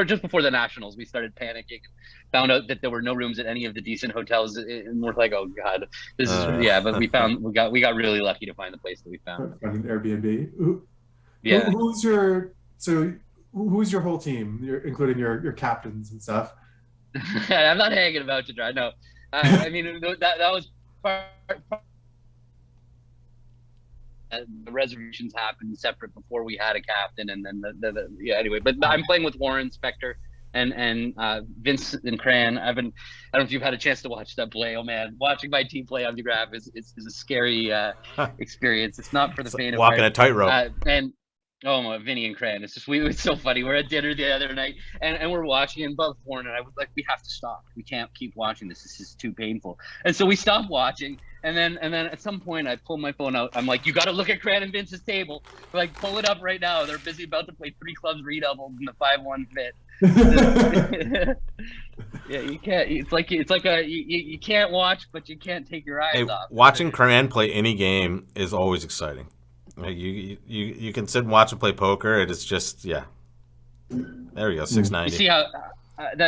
just before the Nationals. We started panicking, found out that there were no rooms at any of the decent hotels, and we're like, oh god, this is But we got really lucky to find the place that we found. An Airbnb. Yeah. Who's your whole team, including your captains and stuff? I'm not hanging about to dry. No, I mean that was part. The reservations happened separate before we had a captain, and then anyway. But I'm playing with Warren Spector and Vince and Cran. I don't know if you've had a chance to watch that play. Oh man, watching my team play on the graph is a scary experience. It's not for the faint of heart. Walking a tightrope. Vinny and Cran. It's just it's so funny. We're at dinner the other night and we're watching and above Warren, and I was like, we have to stop. We can't keep watching this. This is too painful. And so we stopped watching. And then at some point I pull my phone out. I'm like, you got to look at Cran and Vince's table. We're like, pull it up right now. They're busy about to play 3 clubs redoubled in the 5-1 fit. Yeah, you can't. It's like you can't watch, but you can't take your eyes off. Watching Cran play any game is always exciting. Like you can sit and watch him play poker, and it's just There we go, 690.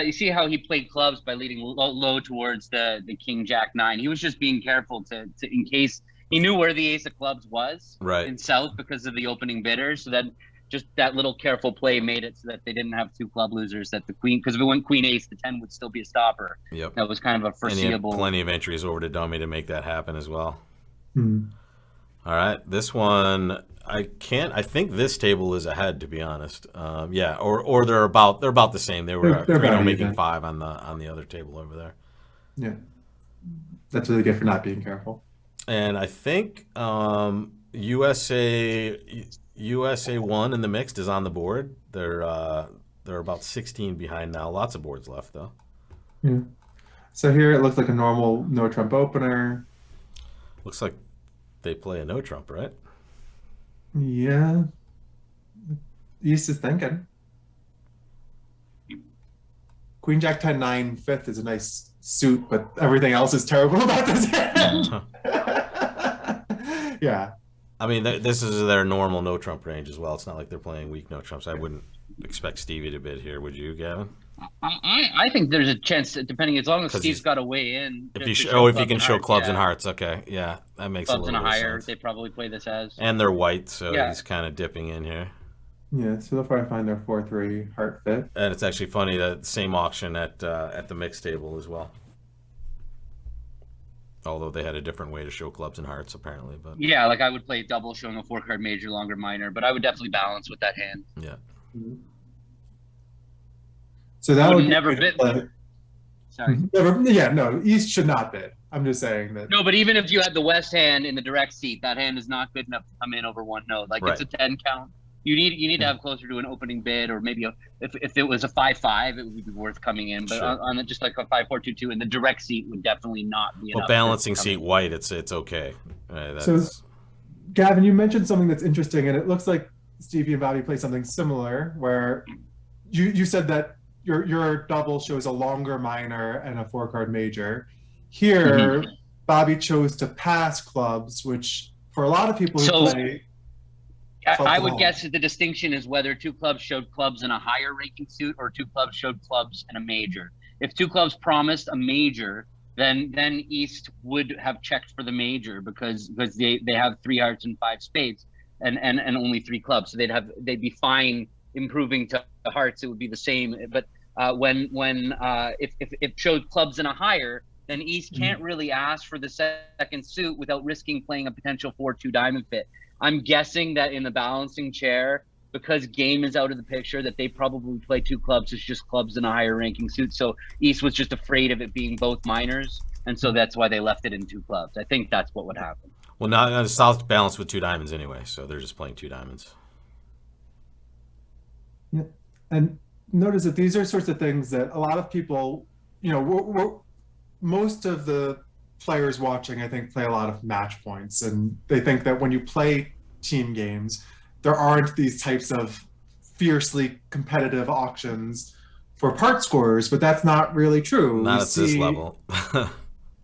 You see how he played clubs by leading low towards the King Jack 9. He was just being careful to in case he knew where the Ace of Clubs was in South because of the opening bidders. So that just that little careful play made it so that they didn't have 2 club losers. That the Queen, because if it went Queen Ace, the 10 would still be a stopper. Yep, that was kind of a foreseeable. And he had plenty of entries over to dummy to make that happen as well. Hmm. All right, this one I think this table is ahead, to be honest. Or they're about the same. They were making 5 on the other table over there. Yeah, that's what they get for not being careful. And I think USA one in the mixed is on the board. They're about 16 behind now. Lots of boards left though. Yeah. So here it looks like a normal no trump opener. Looks like they play a no trump, right? Yeah, East is thinking. Queen Jack 10 9 fifth is a nice suit, but everything else is terrible about this hand. Yeah. I mean, this is their normal no trump range as well. It's not like they're playing weak no trumps. I wouldn't expect Stevie to bid here, would you, Gavin? I think there's a chance, depending, as long as Steve's got a way in. If he can show clubs and hearts, okay, yeah, that makes clubs a little and a higher. sense. They probably play this as. And they're white, so he's kind of dipping in here. Yeah, so they'll probably find their 4-3 heart fifth. And it's actually funny that same auction at the mixed table as well. Although they had a different way to show clubs and hearts, apparently. But yeah, like I would play double showing a 4-card major, longer minor, but I would definitely balance with that hand. Yeah. Mm-hmm. So that would never bid. Sorry. No, East should not bid. I'm just saying that. No, but even if you had the West hand in the direct seat, that hand is not good enough to come in over 1-0. Like it's a 10 count. You need to have closer to an opening bid, or maybe if it was a 5-5, it would be worth coming in. But on just like a 5-4-2-2 in the direct seat would definitely not be enough. Well, balancing seat white, it's okay. So, Gavin, you mentioned something that's interesting, and it looks like Stevie and Bobby play something similar, where you said that your double shows a longer minor and a 4-card major. Here, Bobby chose to pass clubs, which for a lot of people who play. I would guess that the distinction is whether 2 clubs showed clubs in a higher ranking suit or 2 clubs showed clubs in a major. If 2 clubs promised a major, then East would have checked for the major because they have 3 hearts and 5 spades and only 3 clubs. So they'd be fine improving to hearts. It would be the same. But if it showed clubs in a higher, then East can't really ask for the second suit without risking playing a potential 4-2 diamond fit. I'm guessing that in the balancing chair, because game is out of the picture, that they probably play 2 clubs. It's just clubs in a higher ranking suit. So East was just afraid of it being both minors, and so that's why they left it in 2 clubs. I think that's what would happen. Well, now the South balanced with 2 diamonds anyway, so they're just playing 2 diamonds. Yeah, and notice that these are sorts of things that a lot of people, most of the players watching, I think, play a lot of match points, and they think that when you play team games, there aren't these types of fiercely competitive auctions for part scorers, but that's not really true. Not at this level.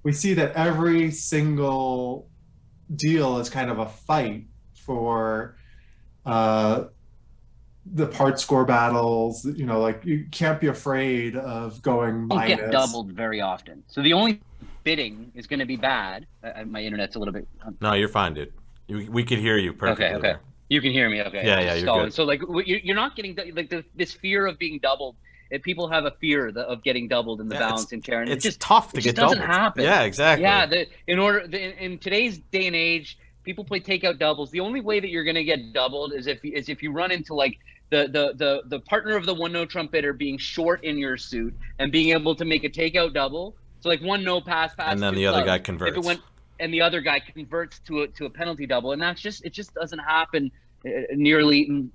We see that every single deal is kind of a fight for the part score battles. Like you can't be afraid of going minus. Don't get doubled very often. So the only bidding is going to be bad. My internet's a little bit. No, you're fine, dude. We could hear you perfectly. Okay. There. You can hear me. Okay. Yeah, you're good. So like you're not getting like this fear of being doubled. People have a fear of getting doubled in the balancing chair, and it's just tough to get doubled. It doesn't happen. Yeah, exactly. Yeah, in today's day and age, people play takeout doubles. The only way that you're going to get doubled is if you run into like the partner of the 1-no trump bidder being short in your suit and being able to make a takeout double. So like 1-no pass, and then the other guy converts. And the other guy converts to a penalty double, and it just doesn't happen nearly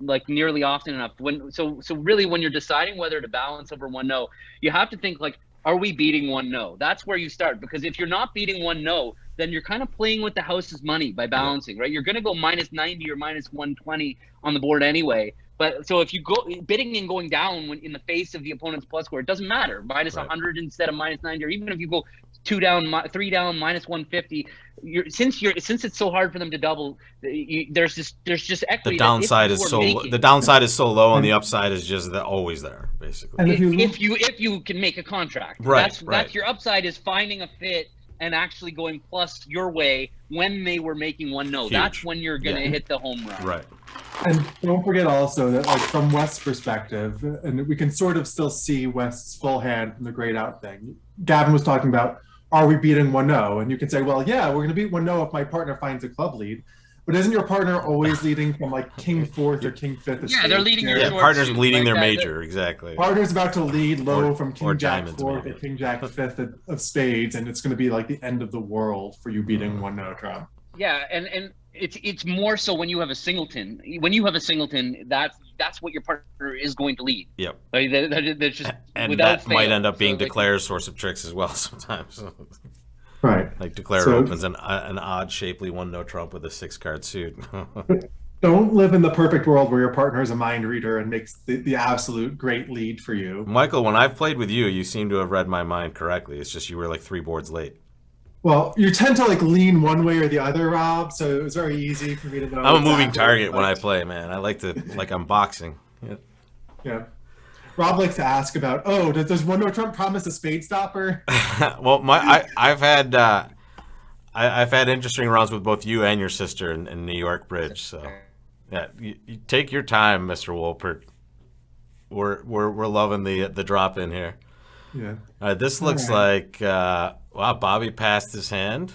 often enough. So really, when you're deciding whether to balance over 1-no, you have to think like, are we beating 1-no? That's where you start, because if you're not beating 1-no, then you're kind of playing with the house's money by balancing, right? You're going to go minus 90 or minus 120 on the board anyway. But so if you go bidding and going down when in the face of the opponent's plus score, it doesn't matter. Minus 100 instead of minus 90, or even if you go 2 down, 3 down, minus 150. Since it's so hard for them to double, there's just equity. The downside is so low, and the upside is just always there, basically. And if you can make a contract, right, that's your upside, is finding a fit and actually going plus your way when they were making 1-no. Huge. That's when you're going to hit the home run. Right. And don't forget also that, like, from West's perspective, and we can sort of still see West's full hand from the grayed out thing. Gavin was talking about, are we beating 1-no? And you can say, well, yeah, we're going to beat 1-no if my partner finds a club lead. But isn't your partner always leading from like king fourth or king fifth of Yeah, spades? they're leading your Yeah, short partners suit, leading like their that. major, exactly. Partner's about to lead low from or king jack diamonds, fourth maybe. or king jack fifth of spades, and it's going to be like the end of the world for you beating one no trump. Yeah, and it's more so when you have a singleton. When you have a singleton, that's what your partner is going to lead. Yep. Like that's just And without that might fail. end up being So, like, Declare's source of tricks as well sometimes. Right. Like Declare So- opens an odd, shapely one no trump with a 6-card suit. Don't live in the perfect world where your partner is a mind reader and makes the absolute great lead for you. Michael, when I've played with you, you seem to have read my mind correctly. It's just you were like 3 boards late. Well, you tend to like lean one way or the other, Rob, so it was very easy for me to know. I'm a moving exactly target what when I play, man. I like to, like I'm boxing. Yeah. Yeah. Rob likes to ask about, oh, does one no trump promise a spade stopper? Well, I've had I've had interesting runs with both you and your sister in New York Bridge. So, yeah, you take your time, Mr. Wolpert. We're loving the drop in here. Yeah. This looks like wow. Bobby passed his hand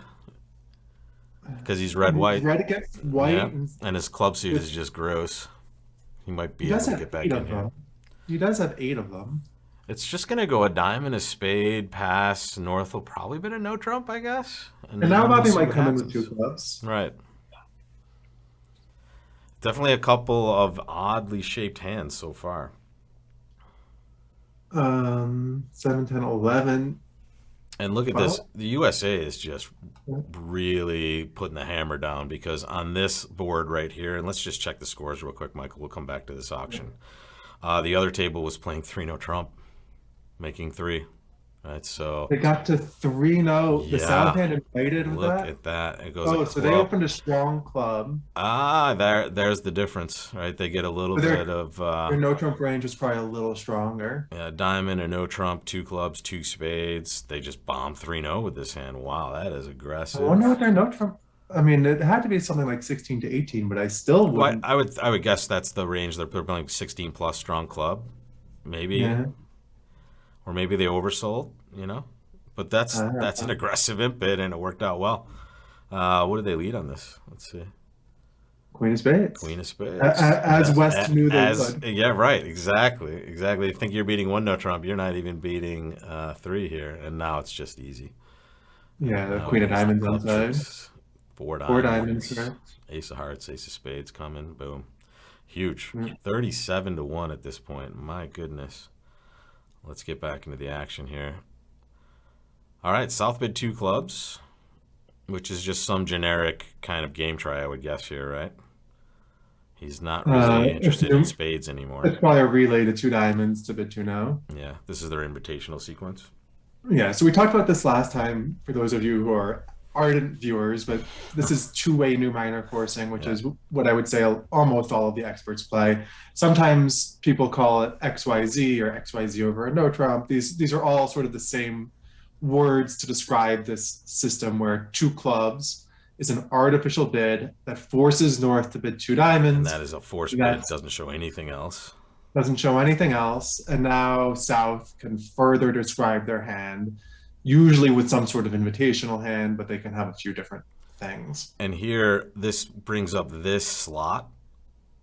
because he's red white. Red against white. Yeah. And his club suit is just gross. He might be He able does to have get back 8 in of here. them. He does have 8 of them. It's just gonna go a diamond, a spade, pass. North will probably been a no trump, I guess. And now then we'll Bobby see might what come in with happens. 2 clubs. Right. Definitely a couple of oddly shaped hands so far. 7, 10, 11. And look at Well- this. The USA is just really putting the hammer down because on this board right here, and let's just check the scores real quick, Michael. We'll come back to this auction. The other table was playing 3 no trump, making 3. Right, so They got to 3-0. The Yeah. south hand invited with look that. at that. It goes. Oh, a so they club. opened a strong club. There's the difference, right? They get a little But their- bit of Their no trump range was probably a little stronger. diamond, a no trump, 2 clubs, 2 spades. They just bombed 3-0 with this hand. Wow, that is I aggressive. wonder what their no trump. I mean, it had to be something like 16 to 18, but I still Well, wouldn't. I would guess that's the range. They're playing 16 plus strong club, maybe, Yeah. or maybe they oversold. You know, but that's an aggressive imp bid, and it worked out well. What did they lead on this? Let's see. Queen of spades. Queen of spades. As West knew they would. Yeah, right. Exactly. You think you're beating 1 no trump. You're not even beating 3 here, and now it's just easy. Yeah, the Now Queen of here's the Diamonds club inside. tricks. 4 diamonds. 4 diamonds, right? Ace of hearts, ace of spades coming. Boom. Huge. Yeah. 37 to 1 at this point. My goodness. Let's get back into the action here. All right, South bid 2 clubs, which is just some generic kind of game try, I would guess here, right? He's not really interested in spades anymore. It's probably a relay to 2 diamonds to bid 2 now. Yeah, this is their invitational sequence. Yeah, so we talked about this last time for those of you who are ardent viewers, but this is 2-way new minor forcing, which is what I would say almost all of the experts play. Sometimes people call it XYZ or XYZ over a no trump. These are all sort of the same words to describe this system where 2 clubs is an artificial bid that forces North to bid 2 diamonds. And that is a force bid. It doesn't show anything else. Doesn't show anything else. And now South can further describe their hand, usually with some sort of invitational hand, but they can have a few different things. And here, this brings up this slot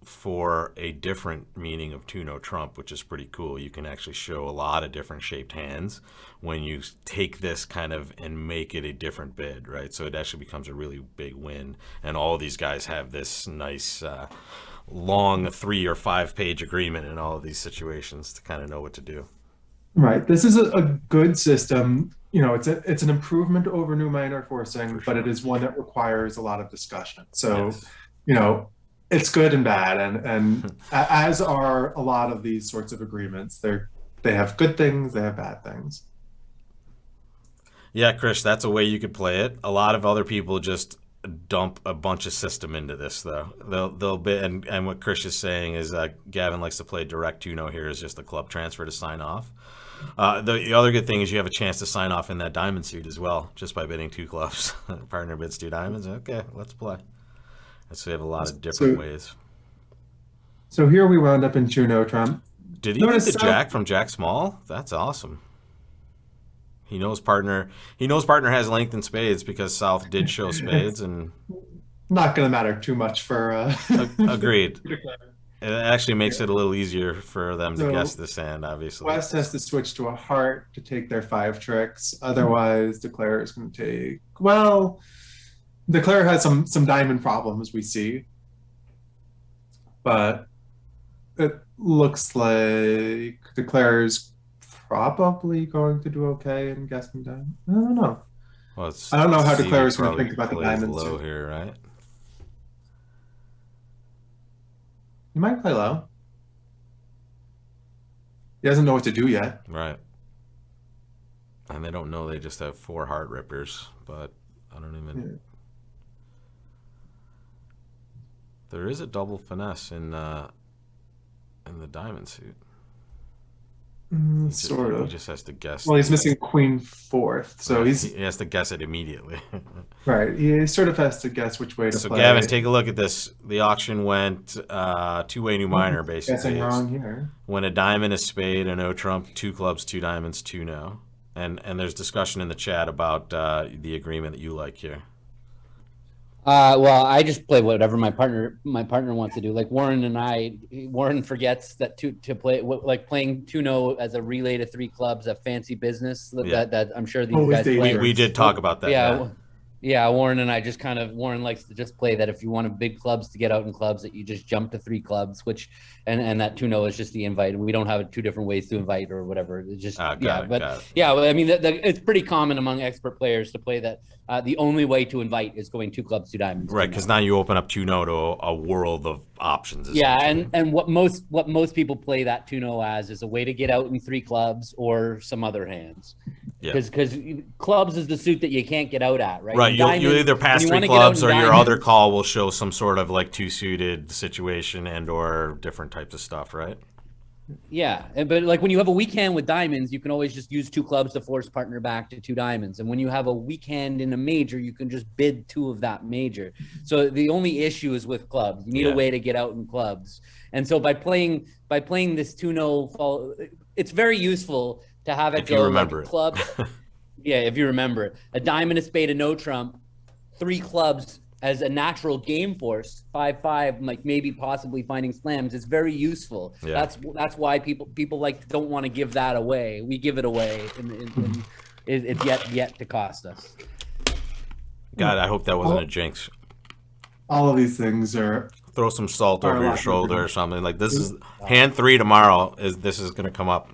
for a different meaning of 2 no trump, which is pretty cool. You can actually show a lot of different shaped hands when you take this kind of and make it a different bid, right? So it actually becomes a really big win. And all these guys have this nice long 3 or 5 page agreement in all of these situations to kind of know what to do. Right. This is a good system. You know, it's an improvement over new minor forcing, but it is one that requires a lot of discussion. So, Yes. you know, it's good and bad, and as are a lot of these sorts of agreements. They have good things, they have bad things. Yeah, Chris, that's a way you could play it. A lot of other people just dump a bunch of system into this, though. They'll be, and what Chris is saying is Gavin likes to play direct 2-0 here is just a club transfer to sign off. The other good thing is you have a chance to sign off in that diamond suit as well, just by bidding 2 clubs. Partner bids 2 diamonds. Okay, let's play. So we have a lot of different ways. So here we wound up in 2 no trump. Did he get the jack from Jack Small? That's awesome. He knows partner has length in spades because South did show spades, and not going to matter too much for. Agreed. It actually makes it a little easier for them to guess So this hand, obviously. West has to switch to a heart to take their 5 tricks. Otherwise, Declare is going to take. Well, Declare has some diamond problems we see, but it looks like Declare's probably going to do okay in guessing diamond. I don't know. Well, I don't know how Stevie Declare is going to probably think about the plays diamond low suit. here, right? He might play low. He doesn't know what to do yet. Right. And they don't know they just have 4 heart rippers, but I don't even. Yeah. There is a double finesse in the diamond suit. Sort of. He just has to guess. Well, he's missing queen 4th, so Right. he He has to guess it immediately. right. He sort of has to guess which way to So play. Gavin, take a look at this. The auction went 2-way new minor, basically. Guessing wrong here. When a diamond, a spade, a no trump, 2 clubs, 2 diamonds, 2 no. And there's discussion in the chat about the agreement that you like here. Well, I just play whatever my partner wants to do. Like Warren forgets that to play like playing 2-0 as a relay to 3 clubs, a fancy business that I'm sure these Always guys dangerous. play. We did talk about that. Yeah, Warren and I just Warren likes to just play that if you want big clubs to get out in clubs that you just jump to 3 clubs, which and that 2-0 is just the invite. We don't have 2 different ways to invite or whatever. It's just Got it. yeah. I mean, it's pretty common among expert players to play that. The only way to invite is going 2 clubs, 2 diamonds. Right, because now you open up 2-0 to a world of options. Yeah, and what most people play that 2-0 as is a way to get out in 3 clubs or some other hands. Yeah. Because clubs is the suit that you can't get out at, right? Right, you either pass 3 clubs or your other call will show some sort of like 2-suited situation and or different types of stuff, right? Yeah, but like when you have a weak hand with diamonds, you can always just use 2 clubs to force partner back to 2 diamonds. And when you have a weak hand in a major, you can just bid 2 of that major. So the only issue is with clubs. You need a way to get out in clubs. And so by playing this 2-0, it's very useful to have it if you remember like clubs. Yeah, if you remember it. A diamond, a spade, a no trump, 3 clubs as a natural game force, 5-5, like maybe possibly finding slams. It's very useful. Yeah. That's why people like don't want to give that away. We give it away, and it's yet to cost us. God, I hope that wasn't a jinx. All of these things are. Throw some salt over your shoulder or something. Like this is hand 3 tomorrow. This is going to come up.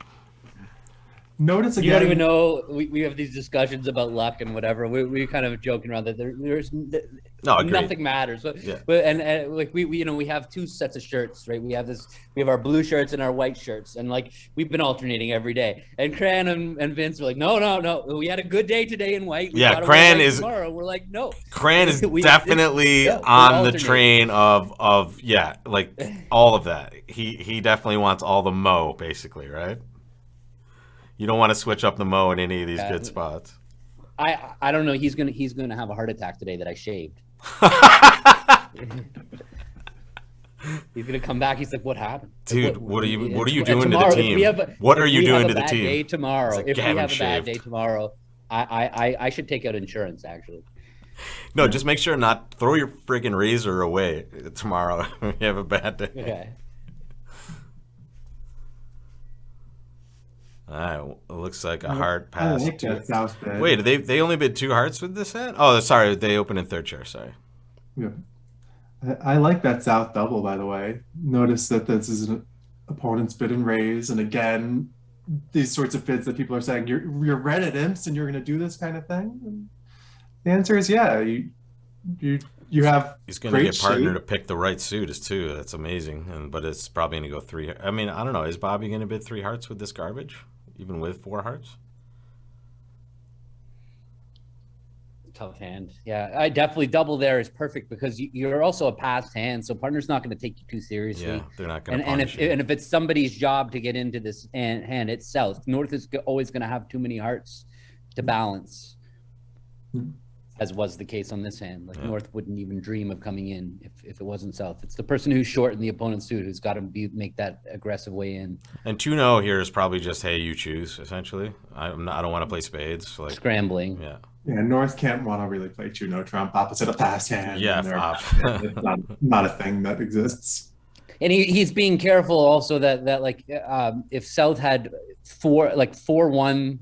Notice again. You don't even know. We have these discussions about luck and whatever. We kind of joking around that there's nothing matters. But, yeah. But like we have 2 sets of shirts, right? We have our blue shirts and our white shirts, and like we've been alternating every day. And Cran and Vince are like, no, we had a good day today in white. Cran is tomorrow. We're like, no. Cran is definitely on the train of like all of that. He definitely wants all the mo, basically, right? You don't want to switch up the mo in any of these good spots. I don't know. He's gonna have a heart attack today that I shaved. He's gonna come back. He's like, "What happened, dude? What are you doing to the team? What are you doing to the team?" Day tomorrow. Like, if we have a shaved. bad day tomorrow, I should take out insurance actually. No, just make sure not throw your friggin' razor away tomorrow if you have a bad day. Okay. All right, it looks like a hard pass. I like that south bid. Wait, they only bid 2 hearts with this hand? Oh, sorry, they opened in 3rd chair. Sorry. Yeah. I like that south double, by the way. Notice that this is an opponent's bid and raise, and again, these sorts of bids that people are saying you're Reddit imps and you're going to do this kind of thing. And the answer is yeah. You have. He's going to get partner to pick the right suit too. That's amazing. But it's probably going to go 3. I mean, I don't know. Is Bobby going to bid 3 hearts with this garbage, even with 4 hearts? Tough hand. Yeah, I definitely double there is perfect because you're also a passed hand, so partner's not going to take you too seriously. Yeah, they're not going to. And if it's somebody's job to get into this hand itself, North is always going to have too many hearts to balance, as was the case on this hand. Like North wouldn't even dream of coming in if it wasn't South. It's the person who's short in the opponent's suit who's got to make that aggressive way in. And 2-0 here is probably just, hey, you choose, essentially. I don't want to play spades. Like scrambling. Yeah. Yeah, North can't want to really play two no trump opposite a passed hand. Yeah, and they're- flop. it's not a thing that exists. And he's being careful also that like if South had 4-1-5-3,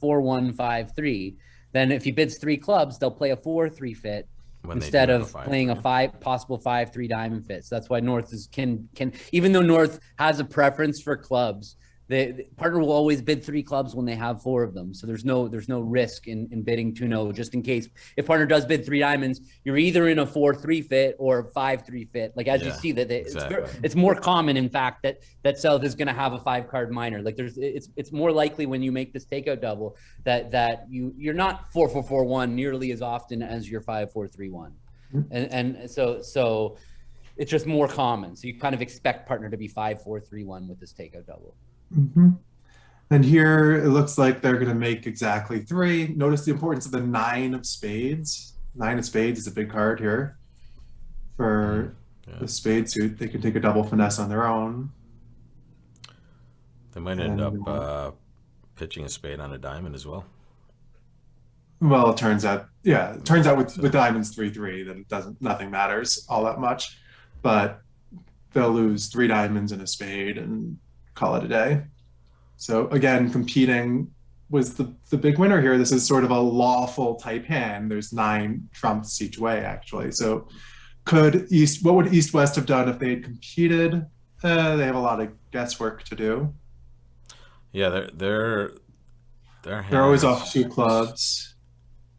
4-1-5-3, then if he bids 3 clubs, they'll play a 4-3 fit When they instead do have of a 5-3. playing a possible 5-3 diamond fit. So that's why North can even though North has a preference for clubs, the partner will always bid 3 clubs when they have 4 of them. So there's no risk in bidding 2 no, just in case if partner does bid 3 diamonds, you're either in a 4-3 fit or a 5-3 fit. Like as you see that exactly. it's more common in fact that South is going to have a 5-card minor. Like it's more likely when you make this takeout double that you're not 4-4-4-1 nearly as often as your 5-4-3-1. And so it's just more common. So you kind of expect partner to be 5-4-3-1 with this takeout double. Mm-hmm. And here it looks like they're going to make exactly 3. Notice the importance of the 9 of spades. 9 of spades is a big card here. For the spade suit, they can take a double finesse on their own. They might end up pitching a spade on a diamond as well. Well, it turns out with diamonds 3-3 that nothing matters all that much, but they'll lose 3 diamonds and a spade and call it a day. So again, competing was the big winner here. This is sort of a lawful type hand. There's 9 trumps each way actually. So what would East West have done if they had competed? They have a lot of guesswork to do. Yeah, they're always off 2 clubs.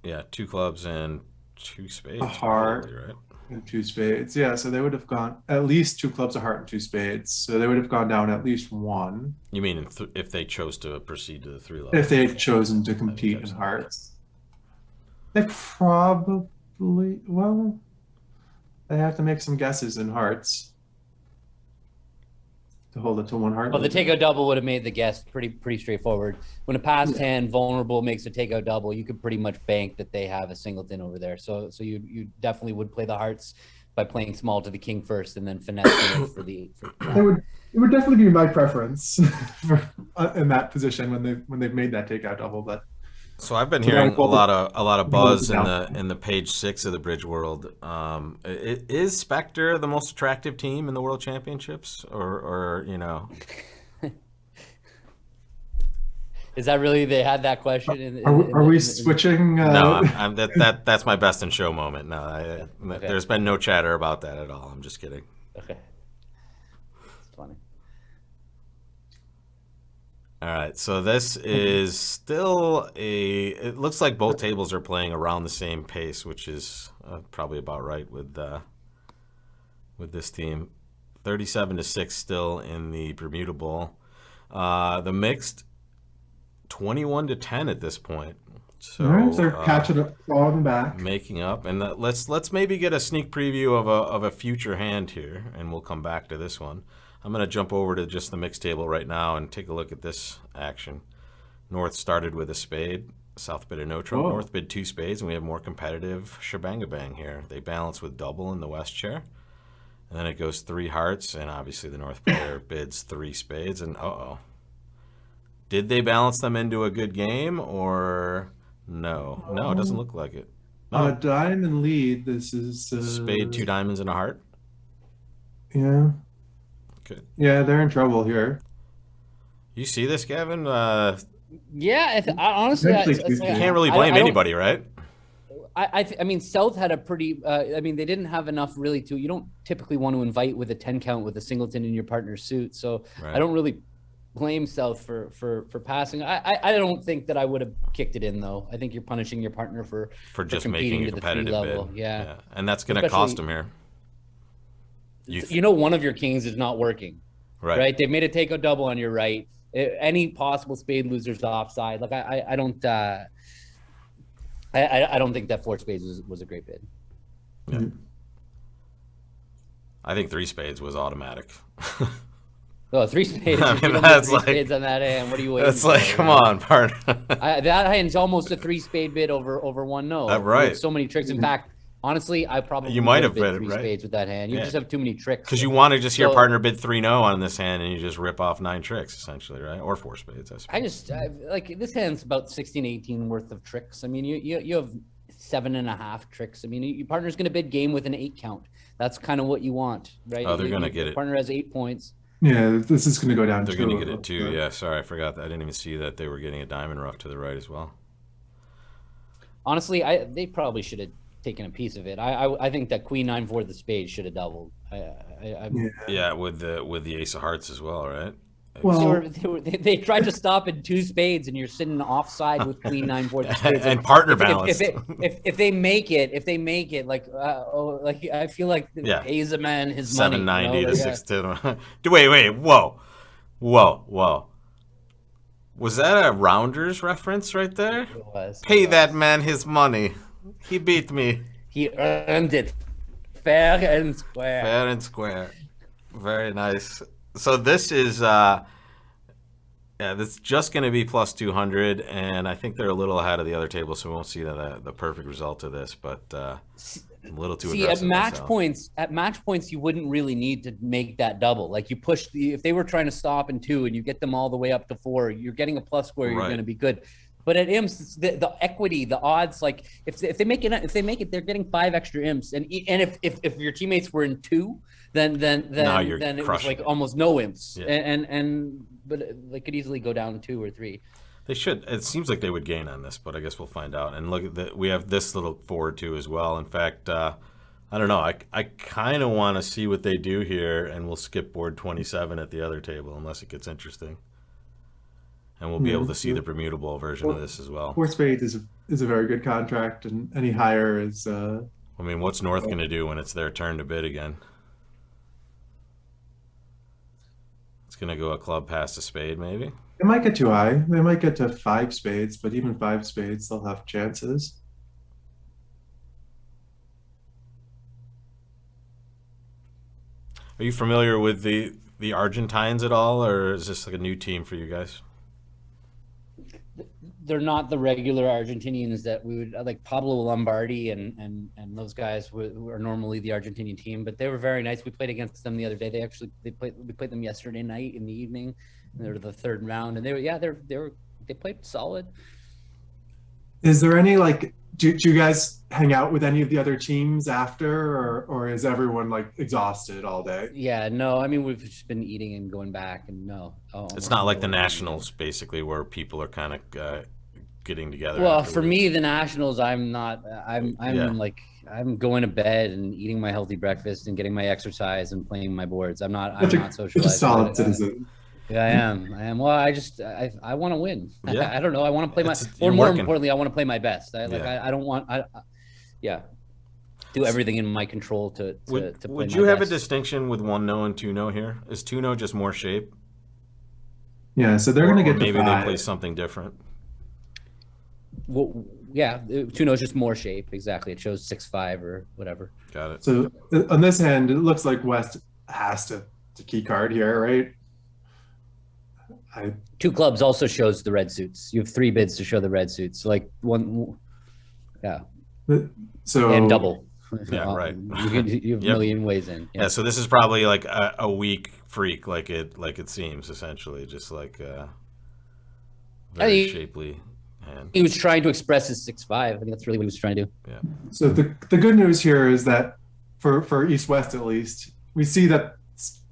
Yeah, 2 clubs and 2 spades. A heart. Probably, right? And 2 spades. Yeah, so they would have gone at least 2 clubs, a heart, and 2 spades. So they would have gone down at least 1. You mean if they chose to proceed to the 3 level? If they had chosen to compete in hearts. They probably, well, they have to make some guesses in hearts to hold it to 1 heart. Well, the takeout double would have made the guess pretty straightforward. When a passed hand vulnerable makes a takeout double, you could pretty much bank that they have a singleton over there. So you definitely would play the hearts by playing small to the king first and then finessing it for the. It would definitely be my preference in that position when they've made that takeout double, but. So I've been hearing a lot of buzz in the page 6 of the Bridge World. Is Spectre the most attractive team in the World Championships, or you know? Is that really they had that question? Are we switching? No, that's my best in show moment. No, okay. There's been no chatter about that at all. I'm just kidding. Okay, it's funny. All right, so this is still it looks like both tables are playing around the same pace, which is probably about right with this team. 37-6 still in the Bermuda Bowl. The mixed 21-10 at this point. So they're catching up, falling back, making up, and let's maybe get a sneak preview of a future hand here, and we'll come back to this one. I'm going to jump over to just the mixed table right now and take a look at this action. North started with a spade. South bid a no trump. North bid 2 spades, and we have more competitive shebang-a-bang here. They balance with double in the West chair. And then it goes 3 hearts, and obviously the North player bids 3 spades, and uh-oh. Did they balance them into a good game, or no? No, it doesn't look like it. No. Diamond lead, this is... Spade, 2 diamonds, and a heart? Yeah. Okay. Yeah, they're in trouble here. You see this, Gavin? Yeah, honestly, you can't really blame anybody, right? I mean, South had a pretty. I mean, they didn't have enough really to. You don't typically want to invite with a 10 count with a singleton in your partner's suit, so right. I don't really blame South for passing. I don't think that I would have kicked it in though. I think you're punishing your partner for just making a competitive bid. Yeah, and that's going to cost him here. You know, one of your kings is not working. Right. They've made a takeout double on your right. Any possible spade losers offside. Like I don't think that 4 spades was a great bid. Yeah. I think 3 spades was automatic. Oh, 3 spades. I mean, that's like spades on that hand. What are you waiting? That's like, come on, partner. That hand's almost a 3 spade bid over 1 no. Right. With so many tricks. In fact, Honestly, I probably You might would have bid bid it, three right? spades with that hand. You Yeah. just have too many tricks. Because you want to just hear So- partner bid 3-0 on this hand, and you just rip off 9 tricks, essentially, right? Or 4 spades, I suppose. Like this hand's about 16, 18 worth of tricks. I mean, you have 7.5 tricks. I mean, your partner's going to bid game with an 8 count. That's kind of what you want, right? Oh, they're going to get it. Partner has 8 points. Yeah, this is going to go down. They're going to get it too. Yeah, sorry, I forgot that. I didn't even see that they were getting a diamond rough to the right as well. Honestly, they probably should have taken a piece of it. I think that Queen 9-4 the spade should have doubled. Yeah, with the ace of hearts as well, right? Well, they tried to stop in 2 spades, and you're sitting offside with Queen 9-4 the spades. And partner balance. If they make it, like I feel like Yeah. pays a man his 790 money. to 610. Wait, whoa. Was that a Rounders reference right there? It was. Pay that man his money. He beat me. He earned it, fair and square. Fair and square. Very nice. So this is this is just going to be plus 200, and I think they're a little ahead of the other table, so we won't see the perfect result of this, but a little too aggressive. At match points, you wouldn't really need to make that double. Like you push if they were trying to stop in 2 and you get them all the way up to 4, you're getting a plus square. You're going to be good. But at imps, it's the equity, the odds, like if they make it, they're getting 5 extra imps, and if your teammates were in 2, then it was like almost no imps, yeah. But they could easily go down 2 or 3. They should. It seems like they would gain on this, but I guess we'll find out. And look at that, we have this little forward too as well. In fact, I don't know. I kind of want to see what they do here, and we'll skip board 27 at the other table unless it gets interesting. And we'll be able to see the Bermuda Bowl version of this as well. 4 spades is a very good contract, and any higher is. I mean, what's North going to do when it's their turn to bid again? It's going to go a club past a spade, maybe. They might get too high. They might get to 5 spades, but even 5 spades, they'll have chances. Are you familiar with the Argentines at all, or is this like a new team for you guys? They're not the regular Argentinians that we would like. Pablo Lombardi and those guys were normally the Argentinian team, but they were very nice. We played against them the other day. We played them yesterday night in the evening. And they were the 3rd round, and they played solid. Is there any do you guys hang out with any of the other teams after, or is everyone like exhausted all day? Yeah, no, I mean we've just been eating and going back, and no. It's not like the Nationals, basically, where people are kind of getting together. Well, afterwards. for me, the Nationals, I'm going to bed and eating my healthy breakfast and getting my exercise and playing my boards. I'm not socialized. Such a solid citizen. Yeah, I am. Well, I want to win. Yeah. I don't know. I want to play more importantly, I want to play my best. I don't want. Do everything in my control to play Would my you have best. a distinction with 1-0 and 2-0 here? Is 2-0 just more shape? Yeah, so they're going to get to maybe 5. they play something different. Well, yeah, 2-0 is just more shape. Exactly. It shows 6-5 or whatever. Got it. So on this hand, it looks like West has to key card here, right? 2 clubs also shows the red suits. You have 3 bids to show the red suits. Like one, yeah. So And double. Yeah, right. You have a million ways in. Yeah, so this is probably like a weak freak, like it seems, essentially, just like very shapely hand. He was trying to express his 6-5. I think that's really what he was trying to do. Yeah. So the good news here is that for East-West at least, we see that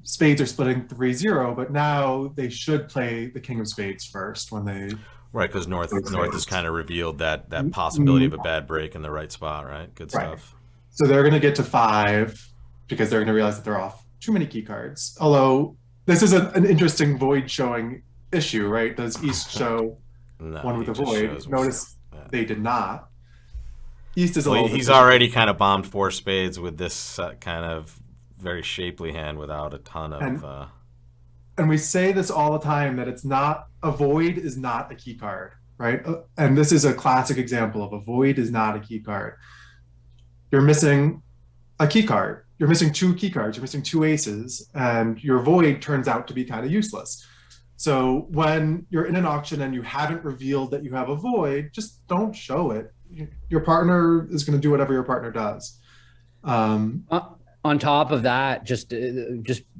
spades are splitting 3-0, but now they should play the king of spades first when they. Right, because North has kind of revealed that possibility of a bad break in the right spot, right? Good stuff. So they're going to get to 5 because they're going to realize that they're off too many key cards. Although this is an interesting void showing issue, right? Does East show one with a void? Notice they did not. East is a little. He's already kind of bombed 4 spades with this kind of very shapely hand without a ton of. And we say this all the time that it's not a void is not a key card, right? And this is a classic example of a void is not a key card. You're missing a key card. You're missing 2 key cards. You're missing 2 aces, and your void turns out to be kind of useless. So when you're in an auction and you haven't revealed that you have a void, just don't show it. your partner is going to do whatever your partner does. On top of that, just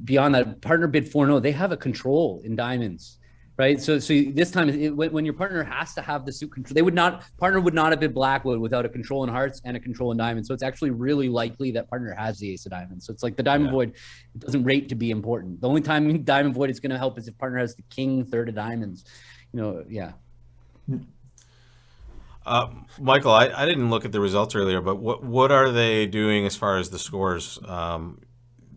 beyond that, partner bid 4-0, they have a control in diamonds, right? So this time, when your partner has to have the suit control, partner would not have bid Blackwood without a control in hearts and a control in diamonds. So it's actually really likely that partner has the ace of diamonds. So it's like the diamond void doesn't rate to be important. The only time diamond void is going to help is if partner has the king, third of diamonds. Michael, I didn't look at the results earlier, but what are they doing as far as the scores?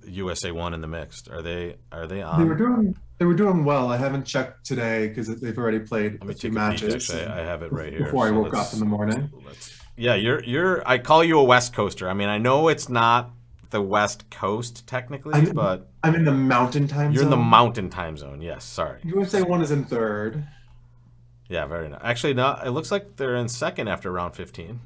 USA won in the mixed. Are they on? They were doing well. I haven't checked today because they've already played a few matches. Actually, I have it right here before I woke up in the morning. You're. I call you a West Coaster. I mean, I know it's not the West Coast technically, but I'm in the Mountain Time Zone. You're in the Mountain Time Zone. Yes, sorry. USA 1 is in third. Yeah, very nice. Actually, no. It looks like they're in second after round 15.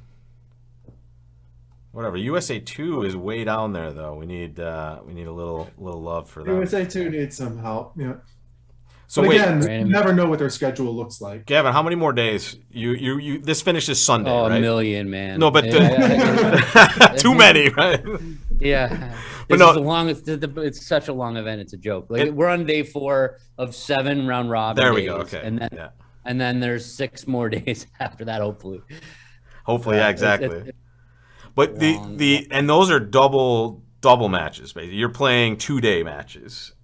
Whatever. USA 2 is way down there, though. We need a little love for them. USA 2 needs some help. Yeah. So but wait, again, you never know what their schedule looks like. Gavin, how many more days? You this finishes Sunday, right? A million, man. No, but too many, right? Yeah. But it's such a long event. It's a joke. Like we're on day 4 of 7 round robin. There we days, go. Okay. And then there's 6 more days after that, hopefully. Yeah, exactly. But and those are double matches, basically. You're playing 2-day matches.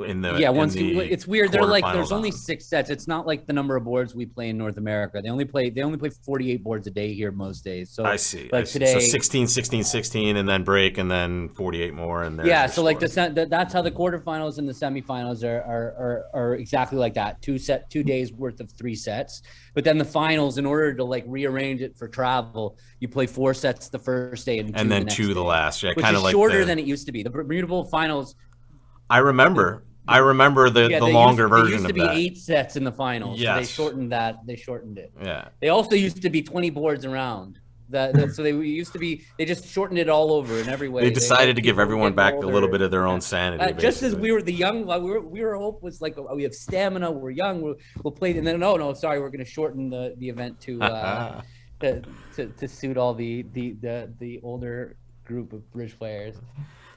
It's weird. They're like there's only 6 sets. It's not like the number of boards we play in North America. They only play 48 boards a day here most days. So I see. Today, so 16, 16, 16, and then break, and then 48 more, and so like that's how the quarterfinals and the semifinals are exactly like that. 2 days worth of 3 sets. But then the finals, in order to like rearrange it for travel, you play 4 sets the first day and then 2 the last. Yeah, kind of like shorter than it used to be. The Bermuda Bowl finals. I remember the longer version of that. It used to be 8 sets in the finals. Yes. So they shortened that. They shortened it. Yeah. They also used to be 20 boards around. So they used to be. They just shortened it all over in every way. They decided to give everyone back a little bit of their own sanity. Just as we were the young, we were hope was like we have stamina. We're young. We'll play. And then no, sorry, we're going to shorten the event to suit all the older group of bridge players.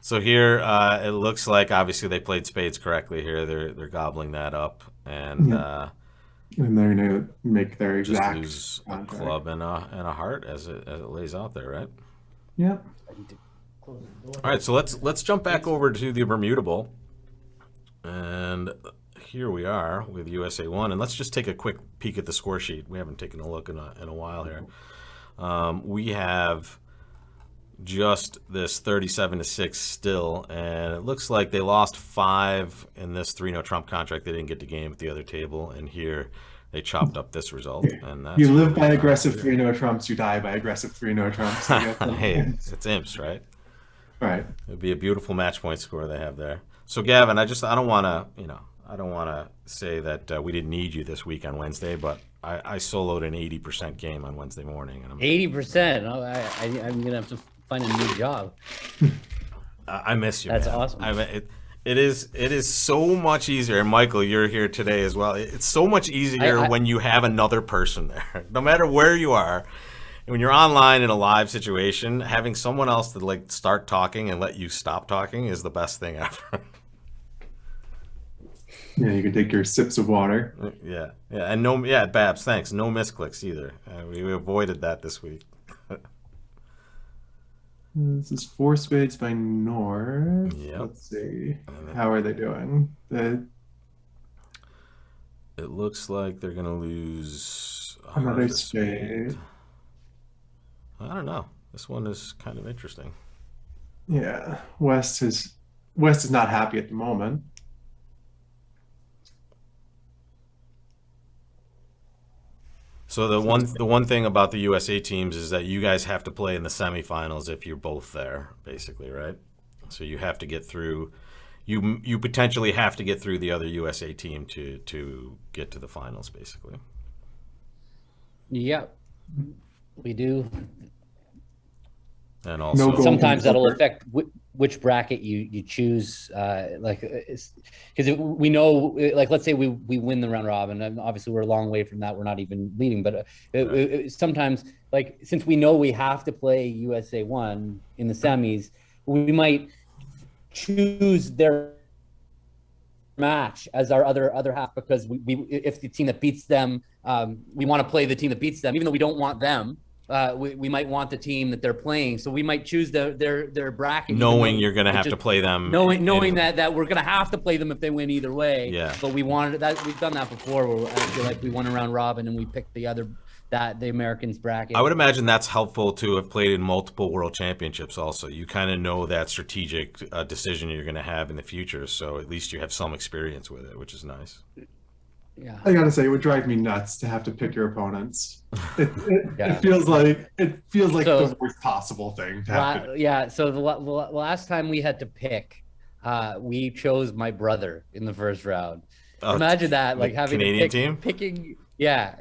So here, it looks like obviously they played spades correctly here. They're gobbling that up, and they're gonna make their exact just lose a club and a heart as it lays out there, right? Yeah. All right, so let's jump back over to the Bermuda Bowl, and here we are with USA 1, and let's just take a quick peek at the score sheet. We haven't taken a look in a while here. We have just this 37-6 still, and it looks like they lost 5 in this 3-0 trump contract. They didn't get the game at the other table, and here they chopped up this result. And that's you live by aggressive 3-0 trumps, you die by aggressive 3-0 trumps. Hey, it's imps, right? Right. It would be a beautiful match point score they have there. So Gavin, I don't want to say that we didn't need you this week on Wednesday, but I soloed an 80% game on Wednesday morning. And 80%. I'm gonna have to find a new job. I miss you. That's man. awesome. It is so much easier. And Michael, you're here today as well. It's so much easier when you have another person there, no matter where you are. When you're online in a live situation, having someone else to like start talking and let you stop talking is the best thing ever. Yeah, you can take your sips of water. Yeah, and Babs, thanks. No misclicks either. We avoided that this week. This is 4 spades by North. Yep. Let's see. How are they doing? It looks like they're going to lose another spade. I don't know. This one is kind of interesting. Yeah. West is not happy at the moment. So the one thing about the USA teams is that you guys have to play in the semifinals if you're both there, basically, right? So you have to get through. You potentially have to get through the other USA team to get to the finals, basically. Yeah, we do. And also, gold. Sometimes that'll Silver. affect which bracket you choose. Because we know, like, let's say we win the round robin, and obviously we're a long way from that. We're not even leading, but sometimes, like, since we know we have to play USA 1 in the semis, we might choose their match as our other half, because we if the team that beats them, we want to play the team that beats them, even though we don't want them. We might want the team that they're playing, so we might choose their bracket, knowing you're going to have to play them, knowing that we're going to have to play them if they win either way. Yeah. But we wanted that. We've done that before, where I feel like we won a round robin and we picked the Americans bracket. I would imagine that's helpful to have played in multiple world championships also. You kind of know that strategic decision you're going to have in the future, so at least you have some experience with it, which is nice. Yeah. I gotta say, it would drive me nuts to have to pick your opponents. It feels like So, the worst possible thing to have to do. Yeah. So the last time we had to pick, we chose my brother in the first round. Imagine that, like, having Canadian to pick, team. picking. Yeah.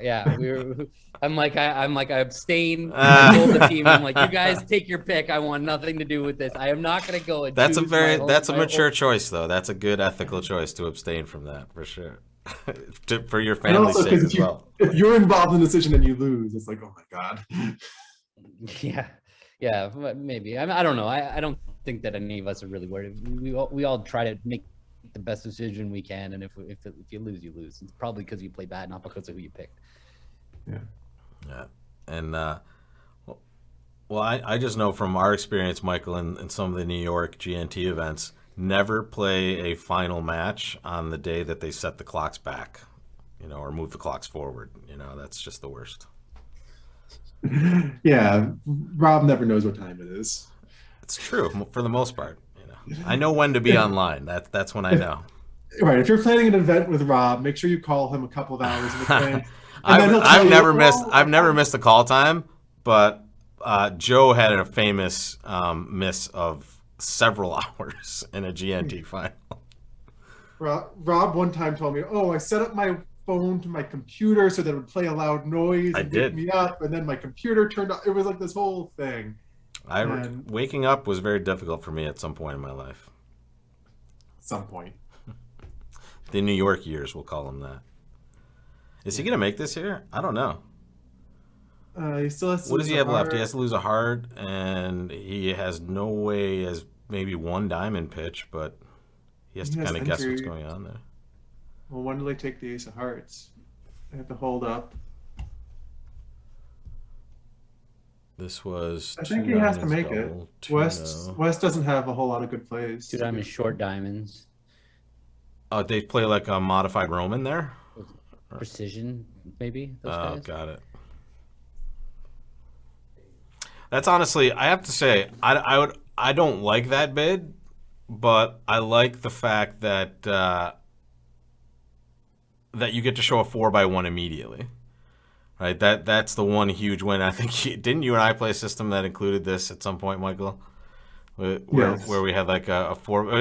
I'm like I abstain. I told the team, I'm like, you guys take your pick. I want nothing to do with this. I am not going to go. And That's choose a mature choice, though. That's a good ethical choice to abstain from that, for sure. For your family's sake as well. If you're involved in the decision and you lose, it's like, oh my god. Yeah, maybe. I don't know. I don't think that any of us are really worried. We all try to make the best decision we can, and if you lose, you lose. It's probably because you play bad, not because of who you picked. Yeah, and well, I just know from our experience, Michael, in some of the New York GNT events, never play a final match on the day that they set the clocks back, or move the clocks forward. That's just the worst. Yeah, Rob never knows what time it is. It's true for the most part. I know when to be online. That's when I know. Right. If you're planning an event with Rob, make sure you call him a couple of hours in advance. I've never missed a call time, but Joe had a famous miss of several hours in a GNT final. Rob one time told me, I set up my phone to my computer so that it would play a loud noise and wake me up, and then my computer turned on. It was like this whole thing. Waking up was very difficult for me at some point in my life. Some point. The New York years, we'll call them that. Is he going to make this year? I don't know. He still has to what does he have left? He has to lose a heart, and he has no way as maybe one diamond pitch, but he has to kind of guess what's going on there. Well, when do they take the ace of hearts? They have to hold up. This was. I think he has to make it. West doesn't have a whole lot of good plays. 2 diamonds, short diamonds. Oh, they play like a modified Roman there? Precision, maybe? Those guys? Got it. That's honestly, I have to say, I don't like that bid, but I like the fact that that you get to show a 4x1 immediately. Right? That's the one huge win. I think didn't you and I play a system that included this at some point, Michael? Where we had like a 4.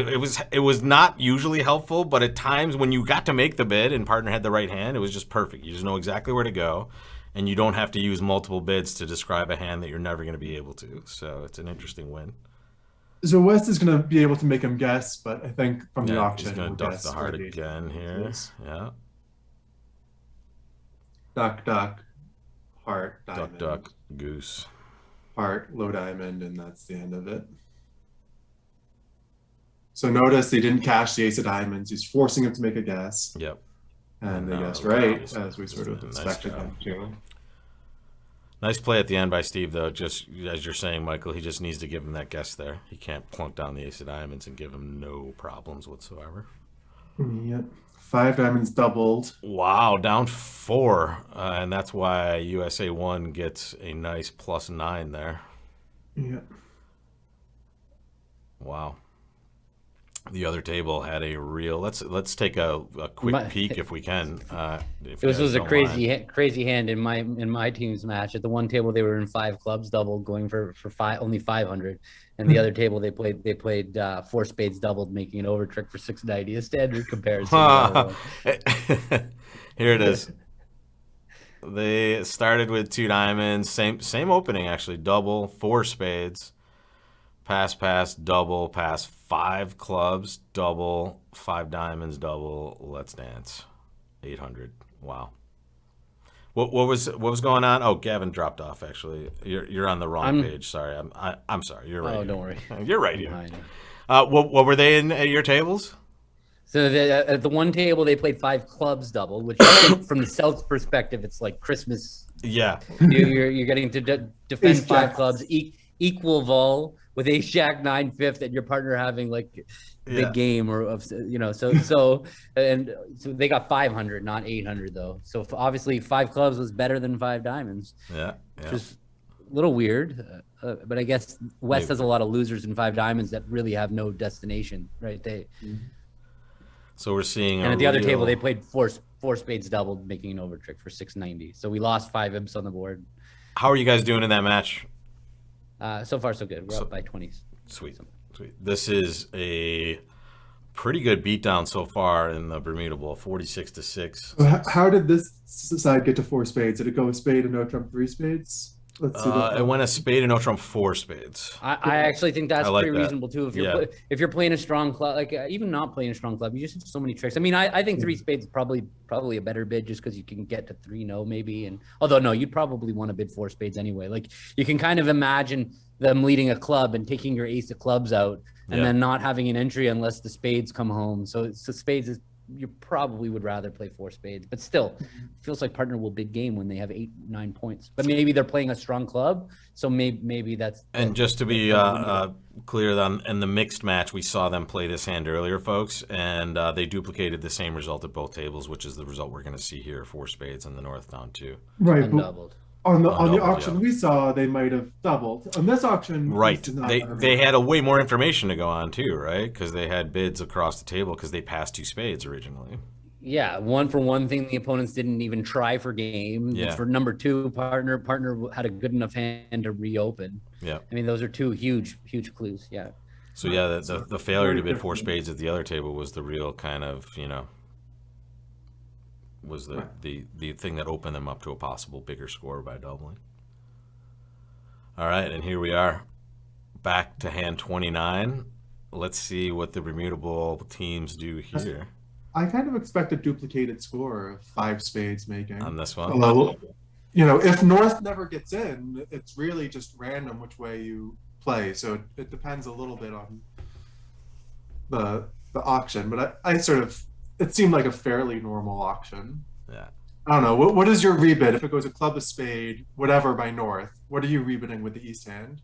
It was not usually helpful, but at times when you got to make the bid and partner had the right hand, it was just perfect. You just know exactly where to go, and you don't have to use multiple bids to describe a hand that you're never going to be able to. So it's an interesting win. So West is going to be able to make him guess, but I think from the auction, he's going to duck the heart again here. Yeah. Duck, duck, heart, diamond. Duck, duck, goose. Heart, low diamond, and that's the end of it. So notice they didn't cash the ace of diamonds. He's forcing him to make a guess. Yep. And they guessed right, as we sort of expected them to. Nice play at the end by Steve, though. Just as you're saying, Michael, he just needs to give him that guess there. He can't plunk down the ace of diamonds and give him no problems whatsoever. Yep. 5 diamonds doubled. Wow, down 4. And that's why USA 1 gets a nice +9 there. Yep. Wow. The other table had a real. Let's take a quick peek if we can. This was a crazy hand in my team's match. At the one table they were in 5 clubs doubled, going for only 500, and the other table they played 4 spades doubled, making an over trick for 690, a standard comparison. Here it is. They started with 2 diamonds, same opening actually, double, 4 spades. pass, double, pass 5 clubs, double, 5 diamonds, double, let's dance. 800. Wow. What was going on? Oh, Gavin dropped off. Actually, you're on the wrong page. Sorry, I'm sorry. You're right. Oh, here. don't worry. You're right here. What were they in at your tables? So at the one table, they played 5 clubs double, which from the South's perspective, it's like Christmas. Yeah. You're getting to defend Ace 5 Jack. clubs, equal vol with Ace Jack 9 fifth, and your partner having like big game so they got 500, not 800 though. So obviously 5 clubs was better than 5 diamonds. Yeah. Which is a little weird, but I guess West has a lot of losers in 5 diamonds that really have no destination, right? So we're seeing. And at the other table, they played four spades doubled, making an over trick for 690. So we lost 5 imps on the board. How are you guys doing in that match? So far, so good. We're up by 20s. Sweet. This is a pretty good beatdown so far in the Bermuda Bowl, 46-6. So how did this side get to 4 spades? Did it go a spade and no trump 3 spades? Let's see. It went a spade and no trump 4 spades. I actually think that's like pretty that. reasonable too. If you're playing a strong club, like even not playing a strong club, you just have so many tricks. I mean, I think 3 spades is probably a better bid just because you can get to 3-0 maybe. And although no, you'd probably want to bid 4 spades anyway. Like you can kind of imagine them leading a club and taking your ace of clubs out and then not having an entry unless the spades come home. So spades is, you probably would rather play 4 spades, but still feels like partner will big game when they have 8-9 points, but maybe they're playing a strong club. So maybe that's. And just to be clear, in the mixed match, we saw them play this hand earlier, folks, and they duplicated the same result at both tables, which is the result we're going to see here: 4 spades and the north down 2. Right. Doubled. On the auction we saw, they might have doubled. On this auction, Right. this did not They had a way more information to go on too, right? Because they had bids across the table because they passed 2 spades originally. Yeah, 1 for 1 thing the opponents didn't even try for game. Yeah. For number 2, partner had a good enough hand to reopen. Yeah. I mean, those are 2 huge clues. Yeah. So yeah, the failure to bid 4 spades at the other table was the real kind of, was the thing that opened them up to a possible bigger score by doubling. All right, and here we are, back to hand 29. Let's see what the Bermuda Bowl teams do here. I kind of expect a duplicated score of 5 spades making. On this one? Although, if North never gets in, it's really just random which way you play. So it depends a little bit on the auction. But it seemed like a fairly normal auction. Yeah. I don't know. What is your rebid? If it goes a club, a spade, whatever by North, what are you rebidding with the East hand?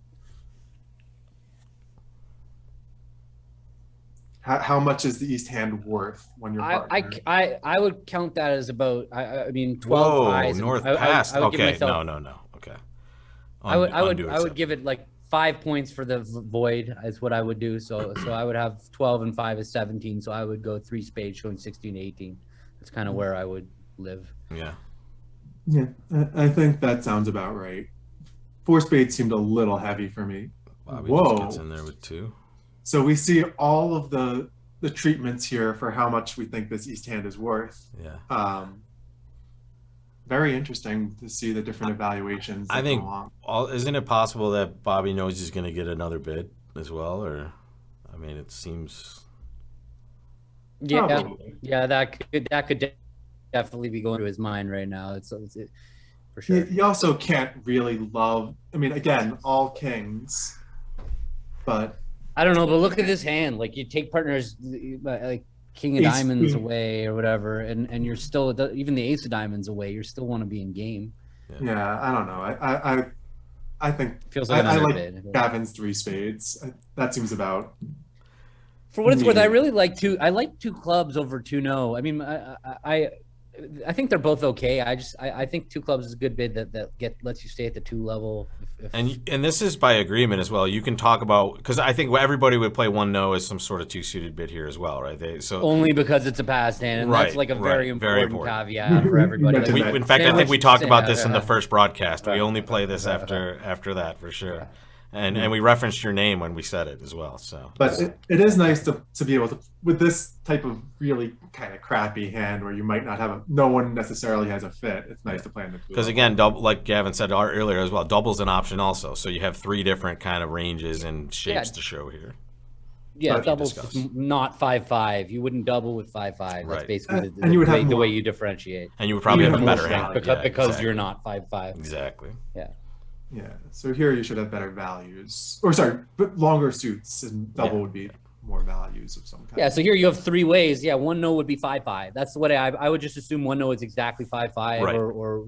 How much is the East hand worth when you're I would count that as about I mean 12 Whoa, eyes. North I passed. would give Okay, myself- no. Okay. I would give it like 5 points for the void is what I would do. So I would have 12 and 5 is 17. So I would go 3 spades showing 16, 18. That's kind of where I would live. Yeah. Yeah, I think that sounds about right. 4 spades seemed a little heavy for me. Bobby Whoa. just gets in there with 2. So we see all of the treatments here for how much we think this East hand is worth. Yeah. Very interesting to see the different evaluations. I that think go along. isn't it possible that Bobby knows he's going to get another bid as well? Or, I mean, it seems. Yeah, Probably. yeah, that could definitely be going to his mind right now. It's for sure. He also can't really love. I mean, again, all kings, but I don't know, but look at this hand. Like you take partners like king of Ace diamonds queen. away or whatever, and you're still even the ace of diamonds away. You still want to be in game. yeah, I don't know. I think Feels like I another like bid. Gavin's 3 spades. That seems about. For what it's worth, I Maybe. really like I like 2 clubs over 2 no. I mean, I think they're both okay. I think 2 clubs is a good bid that lets you stay at the 2 level. If And this is by agreement as well. You can talk about, because I think everybody would play 1 no as some sort of 2 suited bid here as well, right? only because it's a past hand, and that's like a very important caveat for everybody. Mentioned Like, that. In fact, I think we talked about this in the Yeah. first broadcast. We Right. only play this after that for sure. And we referenced your name when we said it as well. So, But it is nice to be able to, with this type of really kind of crappy hand where you might not have no one necessarily has a fit. It's nice to play in the because again, double, like Gavin said earlier as well, double's an option also. So you have 3 different kind of ranges and shapes to show here. Yeah, But double's just not 5-5. You wouldn't double with 5-5. That's Right. basically And you would have the more- way you differentiate. And you would probably You have a have better more hand. strength Yeah, because exactly. you're not 5-5. Exactly. Yeah. So here you should have better values. Or sorry, but longer suits, and double Yeah. would be more values of some kind. Yeah, so here you have 3 ways. Yeah, one no would be 5-5. That's the way I would just assume one no is exactly 5-5, Right. or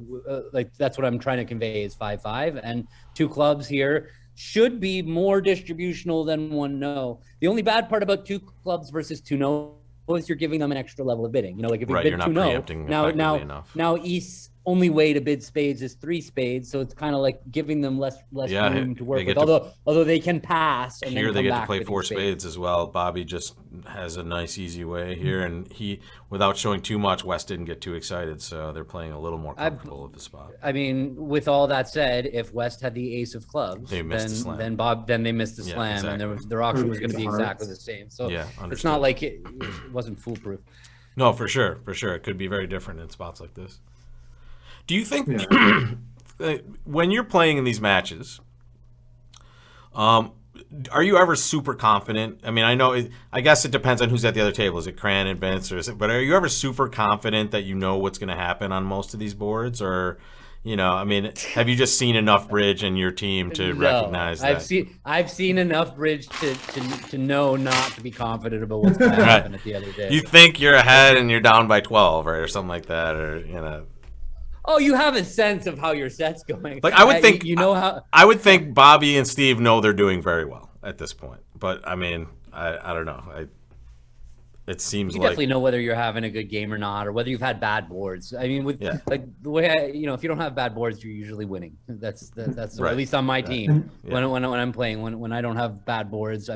like that's what I'm trying to convey is 5-5. And 2 clubs here should be more distributional than one no. The only bad part about 2 clubs versus 2 no is you're giving them an extra level of bidding. You know, like if you Right, bid you're not 2 no, preempting now effectively enough. now East's only way to bid spades is 3 spades, so it's kind of like giving them less Yeah, room to work they with. get to- Although they can pass and Here then they come get to back play bidding 4 spades as well. Bobby just has a nice, easy way here, and he, without showing too much, West didn't get too excited, so they're playing a little more comfortable with the spot. I mean, with all that said, if West had the ace of clubs, They missed the slam. then they missed the Yeah, slam, and exactly. their auction Or was going to be ace of exactly hearts. the same. So Yeah, it's understood. not like it wasn't foolproof. No, for sure. It could be very different in spots like this. Do you think when you're playing in these matches, are you ever super confident? I mean, I guess it depends on who's at the other table. Is it Cran and Vince, or is it? But are you ever super confident that you know what's going to happen on most of these boards, or? You know, I mean, have you just seen enough bridge in your team to recognize that? I've seen enough bridge to know not to be confident about what's going to happen at the other day. You think you're ahead and you're down by 12 or something like that, or you know. Oh, you have a sense of how your set's going. Like I would think, you know how. I would think Bobby and Steve know they're doing very well at this point. But I mean, I don't know. It seems You like definitely know whether you're having a good game or not, or whether you've had bad boards. I mean, like the way if you don't have bad boards, you're usually winning. That's Right. at least on my team. Yeah. When I'm playing, when I don't have bad boards,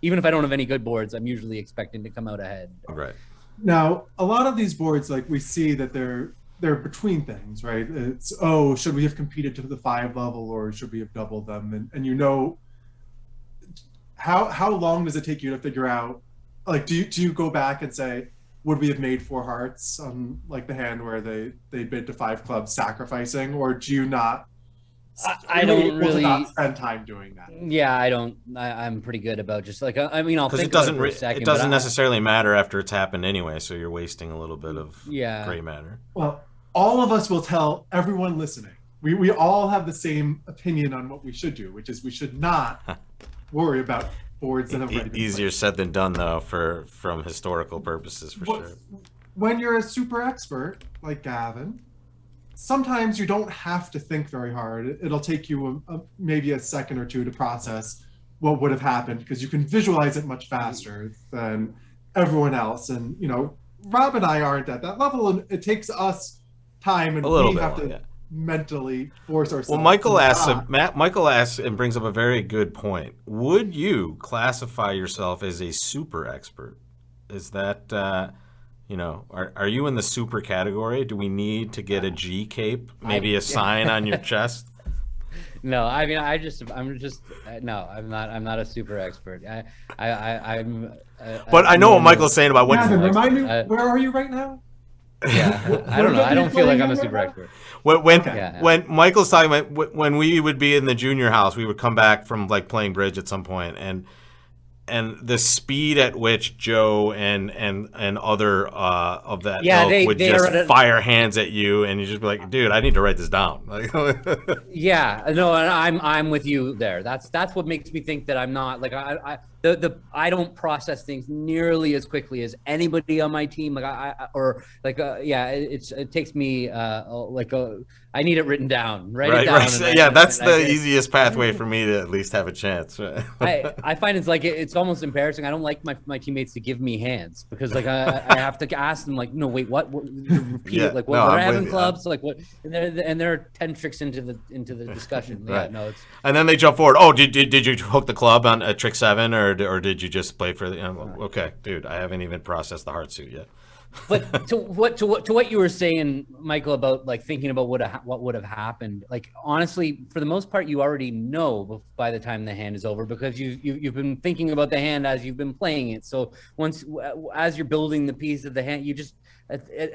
even if I don't have any good boards, I'm usually expecting to come out ahead. right. Now, a lot of these boards, like we see that they're between things, right? It's, should we have competed to the 5 level or should we have doubled them? And you know, how long does it take you to figure out, like, do you go back and say, would we have made 4 hearts on like the hand where they bid to 5 clubs sacrificing, or do you not? I don't able to really not spend time doing that. Yeah, I don't. I'm pretty good about just like I'll Because think it doesn't about it for a second. it but doesn't necessarily matter after it's happened anyway, so you're wasting a little bit of gray matter. Well, all of us will tell everyone listening. We all have the same opinion on what we should do, which is we should not worry about boards that have already been Easier played. said than done, though, from historical purposes, for sure. When you're a super expert like Gavin, sometimes you don't have to think very hard. It'll take you maybe a second or two to process what would have happened because you can visualize it much faster than everyone else. And, you know, Rob and I aren't at that level, and it takes us time, and A little we bit have to more, yeah. mentally force ourselves. Well, Michael to asks, not. Michael asks and brings up a very good point. Would you classify yourself as a super expert? Is that, are you in the super category? Do we need to get a G cape, maybe a sign on your chest? No, I mean, no, I'm not a super expert. I'm. But I know what Michael's saying about what. Gavin, remind me, where are you right now? Yeah, I don't know. I don't feel like I'm a super expert. When Michael's talking about when we would be in the junior house, we would come back from like playing bridge at some point, and the speed at which Joe and other of that ilk would just fire hands at you, and you just be like, dude, I need to write this down. Yeah, no, I'm with you there. That's what makes me think that I'm not like I don't process things nearly as quickly as anybody on my team. Like it takes me I need it written down. Write it down. Right. That's the easiest pathway for me to at least have a chance. I find it's like it's almost embarrassing. I don't like my teammates to give me hands because like I have to ask them like, no, wait, what repeat it, like what we're having clubs, like what, and there are 10 tricks into the discussion. Right. Yeah, no, it's. And then they jump forward. Oh, did you hook the club on trick 7 or did you just play for the? Okay, dude, I haven't even processed the heart suit yet. But to what you were saying, Michael, about like thinking about what would have happened, like honestly, for the most part, you already know by the time the hand is over, because you've been thinking about the hand as you've been playing it. So as you're building the piece of the hand, you just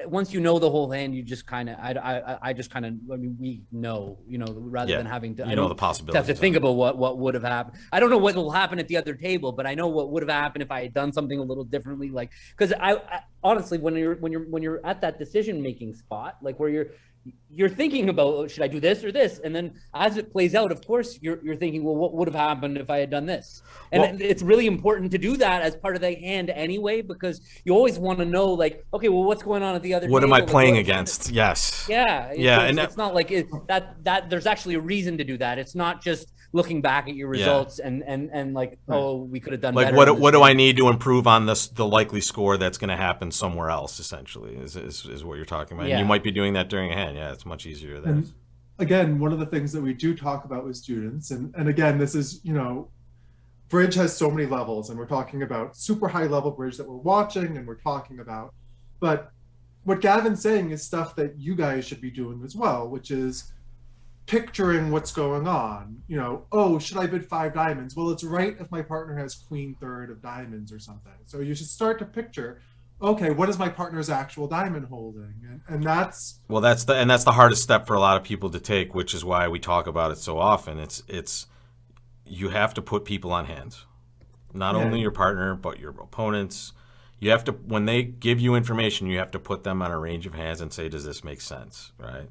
once you know the whole hand, you just kind of I mean, we know, rather than having to the possibilities. Have to think about what would have happened. I don't know what will happen at the other table, but I know what would have happened if I had done something a little differently. Like, because I honestly, when you're at that decision making spot, like where you're thinking about, should I do this or this? And then as it plays out, of course, you're thinking, well, what would have happened if I had done this? And it's really important to do that as part of the hand anyway, because you always want to know, like, okay, well, what's going on at the other What table? am I playing against? Yes. Yeah. Yeah. And it's not like that there's actually a reason to do that. It's not just looking back at your results and like, oh, we could have done like better. What do I need to improve on the likely score that's going to happen somewhere else, essentially, is what you're talking about. Yeah. And you might be doing that during a hand. Yeah, it's much easier there. And again, one of the things that we do talk about with students, and again, this is, bridge has so many levels, and we're talking about super high level bridge that we're watching and we're talking about, but what Gavin's saying is stuff that you guys should be doing as well, which is picturing what's going on. Oh, should I bid 5 diamonds? Well, it's right if my partner has queen third of diamonds or something. So you should start to picture, okay, what is my partner's actual diamond holding? And that's the hardest step for a lot of people to take, which is why we talk about it so often. It's you have to put people on hands, not only your partner but your opponents. You have to, when they give you information, you have to put them on a range of hands and say, does this make sense, right?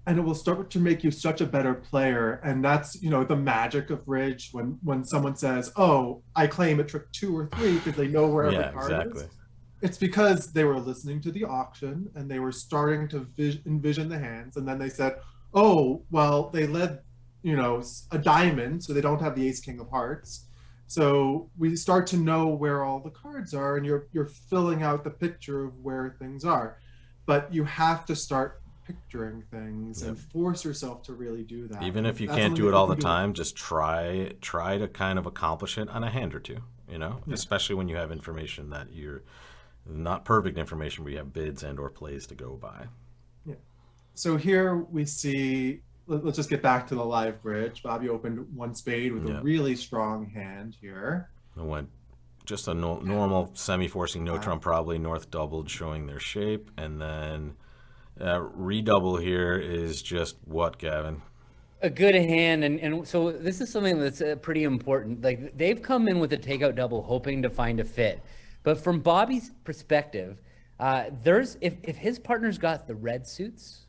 And it will start to make you such a better player. And that's, the magic of bridge, when someone says, oh, I claim at trick 2 or 3 because they know where every card is. It's because they were listening to the auction and they were starting to envision the hands. And then they said, oh, well, they led, a diamond, so they don't have the ace king of hearts. So we start to know where all the cards are, and you're filling out the picture of where things are. But you have to start picturing things and force yourself to really do that. Even if you can't do it all the time, just try to kind of accomplish it on a hand or two, especially when you have information that you're not perfect information, where you have bids and or plays to go by. Yeah. So here we see, let's just get back to the live bridge. Bobby opened 1 spade with a really strong hand here. It went just a normal semi-forcing no trump, probably north doubled, showing their shape, and then redouble here is just what, Gavin? A good hand, and so this is something that's pretty important. Like, they've come in with a takeout double hoping to find a fit, but from Bobby's perspective, if his partner's got the red suits,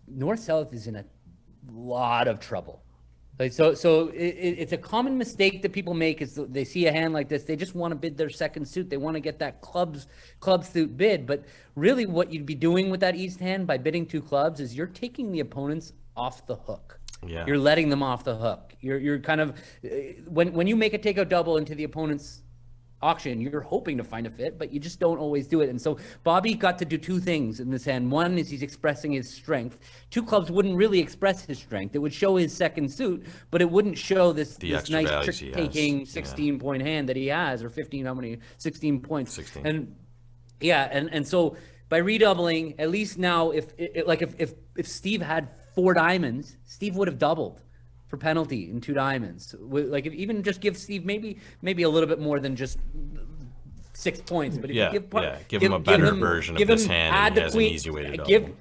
north south is in a lot of trouble. Like, so it's a common mistake that people make, is they see a hand like this, they just want to bid their second suit, they want to get that club suit bid. But really what you'd be doing with that east hand by bidding 2 clubs is you're taking the opponents off the hook. Yeah. You're letting them off the hook. You're kind of, when you make a takeout double into the opponent's auction, you're hoping to find a fit, but you just don't always do it. And so Bobby got to do 2 things in this hand. One is he's expressing his strength. 2 clubs wouldn't really express his strength. It would show his second suit, but it wouldn't show this nice trick-taking 16-point hand that he has, or 16 points. 16. And so by redoubling, at least now, if Steve had 4 diamonds, Steve would have doubled for penalty in 2 diamonds. Like, if even just give Steve maybe a little bit more than just 6 points, but if you give him a better version of this hand, and he has an easy way to double.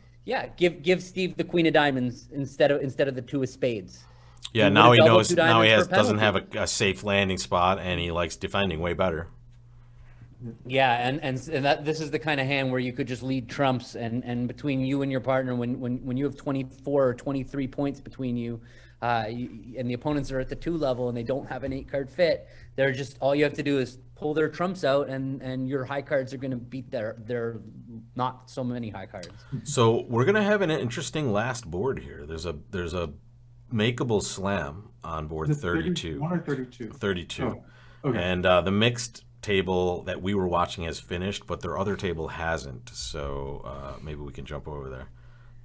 Give Steve the queen of diamonds instead of the 2 of spades. Yeah, now he knows. Now he doesn't have a safe landing spot, and he likes defending way better. Yeah, and that this is the kind of hand where you could just lead trumps, and between you and your partner, when you have 24 or 23 points between you, and the opponents are at the 2 level and they don't have an 8-card fit, they're just, all you have to do is pull their trumps out, and your high cards are going to beat their not so many high cards. So we're going to have an interesting last board here. There's a makeable slam on board 32. 1 or 32? 32. Oh, okay. And the mixed table that we were watching has finished, but their other table hasn't. So maybe we can jump over there.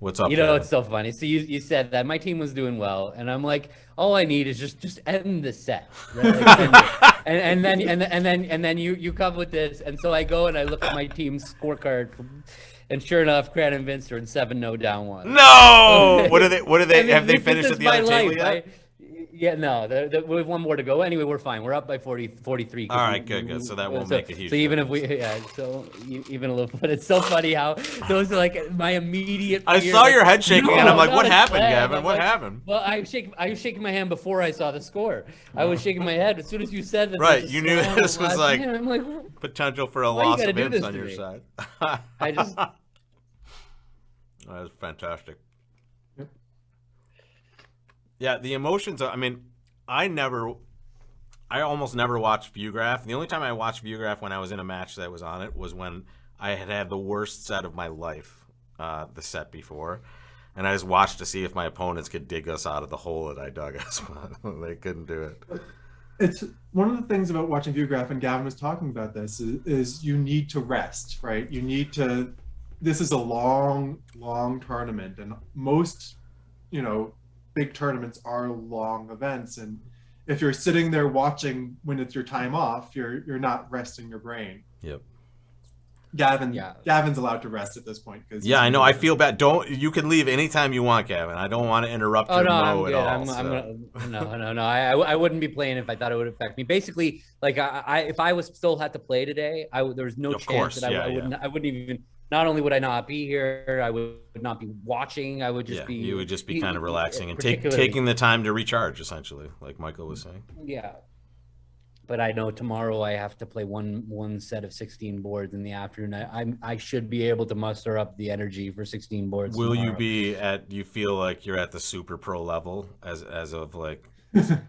What's up, You know, Gavin? it's so funny. So you said that my team was doing well, and I'm like, all I need is just end the set, right? Like, end it. And then you come with this, and so I go and I look at my team's scorecard, and sure enough, Cran and Vince are in 7-0 down one. No! What are they? I mean, have they this finished is at the my other table life, yet? right? Yeah, no, we have one more to go. Anyway, we're fine. We're up by 43. All right, good. So that won't make a huge So even difference. if we, yeah, so even a little, but it's so funny how those are like my immediate. I fear, saw like, your head shaking, no, and I'm like, not what a happened, slam. Gavin? I'm What like, happened? Well, I was shaking my hand before I saw the score. I was shaking my head as soon as you said that. Right, there's a you knew slam this on was last like man. I'm like, potential for a Why you loss gotta of do imps this on to your me? side. I just. That was fantastic. Yeah, the emotions. I mean, I almost never watched Viewgraph. The only time I watched Viewgraph when I was in a match that was on it was when I had the worst set of my life, the set before, and I just watched to see if my opponents could dig us out of the hole that I dug us. They couldn't do it. It's one of the things about watching Viewgraph, and Gavin was talking about this, is you need to rest, right? You need to. This is a long tournament, and most, big tournaments are long events, and if you're sitting there watching when it's your time off, you're not resting your brain. Yep. Gavin's allowed to rest at this point because I know. I feel bad. You can leave anytime you want, Gavin. I don't want to interrupt your mo at all. No. I wouldn't be playing if I thought it would affect me. Basically, like if I was still had to play today, there's no chance that I wouldn't even. Not only would I not be here, I would not be watching. I would just be. You would just be kind of relaxing and taking the time to recharge, essentially, like Michael was saying. Yeah. But I know tomorrow I have to play one set of 16 boards in the afternoon. I should be able to muster up the energy for 16 boards. Will tomorrow. you be at? You feel like you're at the super pro level as of like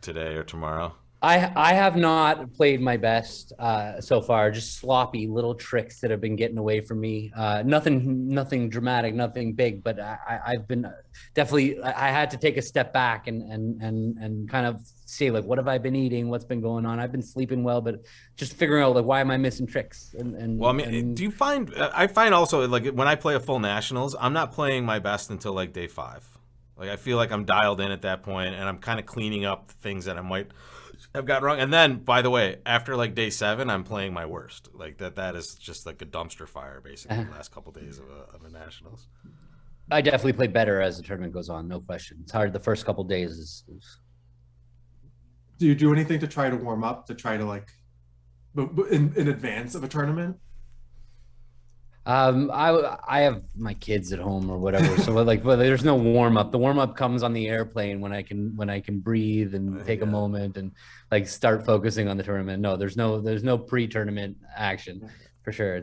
today or tomorrow? I have not played my best so far. Just sloppy little tricks that have been getting away from me. Nothing dramatic, nothing big. But I've been definitely. I had to take a step back and kind of see like what have I been eating, what's been going on. I've been sleeping well, but just figuring out like why am I missing tricks? Well, I mean, do you find? I find also like when I play a full nationals, I'm not playing my best until like day 5. Like I feel like I'm dialed in at that point, and I'm kind of cleaning up things that I might have got wrong. And then, by the way, after like day 7, I'm playing my worst. Like that is just like a dumpster fire, basically, the last couple days of a nationals. I definitely play better as the tournament goes on, no question. It's hard. The first couple days is... Do you do anything to try to warm up, to try to like, in advance of a tournament? I have my kids at home or whatever, so like, but there's no warm up. The warm up comes on the airplane when I can breathe and take a moment and like start focusing on the tournament. No, there's no pre-tournament action for sure.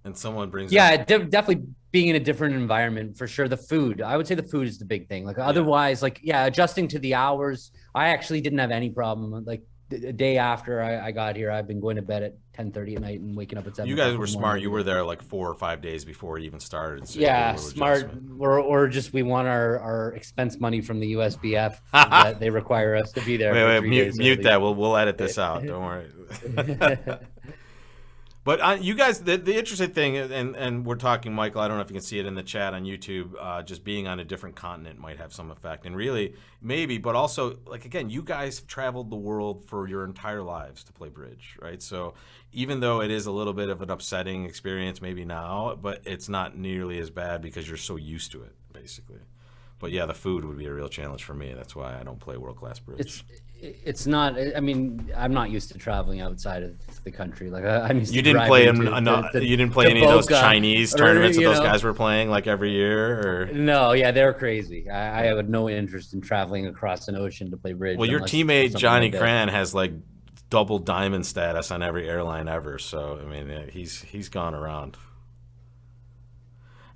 And someone brings definitely being in a different environment for sure. The food, I would say the food is the big thing. Like otherwise, like adjusting to the hours. I actually didn't have any problem. Like the day after I got here, I've been going to bed at 10:30 at night and waking up at 7. You guys were smart. You were there like 4 or 5 days before it even started. So smart. Or just we want our expense money from the USBF that they require us to be there. Wait, mute that. We'll edit this out. Don't worry. But you guys, the interesting thing, and we're talking, Michael, I don't know if you can see it in the chat on YouTube, just being on a different continent might have some effect. And really, maybe, but also, like, again, you guys have traveled the world for your entire lives to play bridge, right? So even though it is a little bit of an upsetting experience maybe now, but it's not nearly as bad because you're so used to it, basically. But yeah, the food would be a real challenge for me. That's why I don't play world-class bridge. It's not. I mean, I'm not used to traveling outside of the country. Like I'm used. You to didn't play driving you didn't play any of those Chinese tournaments that those know. guys were playing like every year, or no? Yeah, they're crazy. I have no interest in traveling across an ocean to play bridge. Well, your teammate Johnny Cran has like double diamond status on every airline ever. So I mean, he's gone around.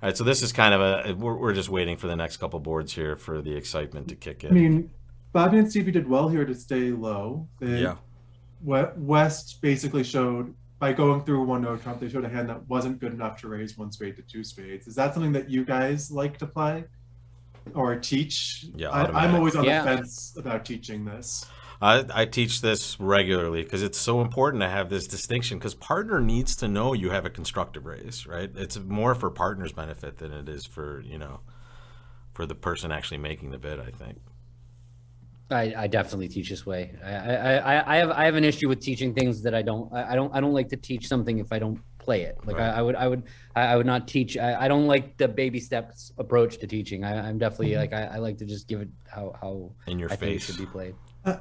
All right, so this is kind of we're just waiting for the next couple boards here for the excitement to kick in. I mean, Bobby and Stevie did well here to stay low. West basically showed, by going through one no trump, they showed a hand that wasn't good enough to raise 1 spade to 2 spades. Is that something that you guys like to play or teach? Yeah, I'm always on the fence about teaching this. I teach this regularly because it's so important to have this distinction, because partner needs to know you have a constructive raise, right? It's more for partner's benefit than it is for, for the person actually making the bid, I think. I definitely teach this way. I have an issue with teaching things that I don't like to teach something if I don't play it. Like right. I would not teach. I don't like the baby steps approach to teaching. I'm definitely like I like to just give it how in your I face think it should be played.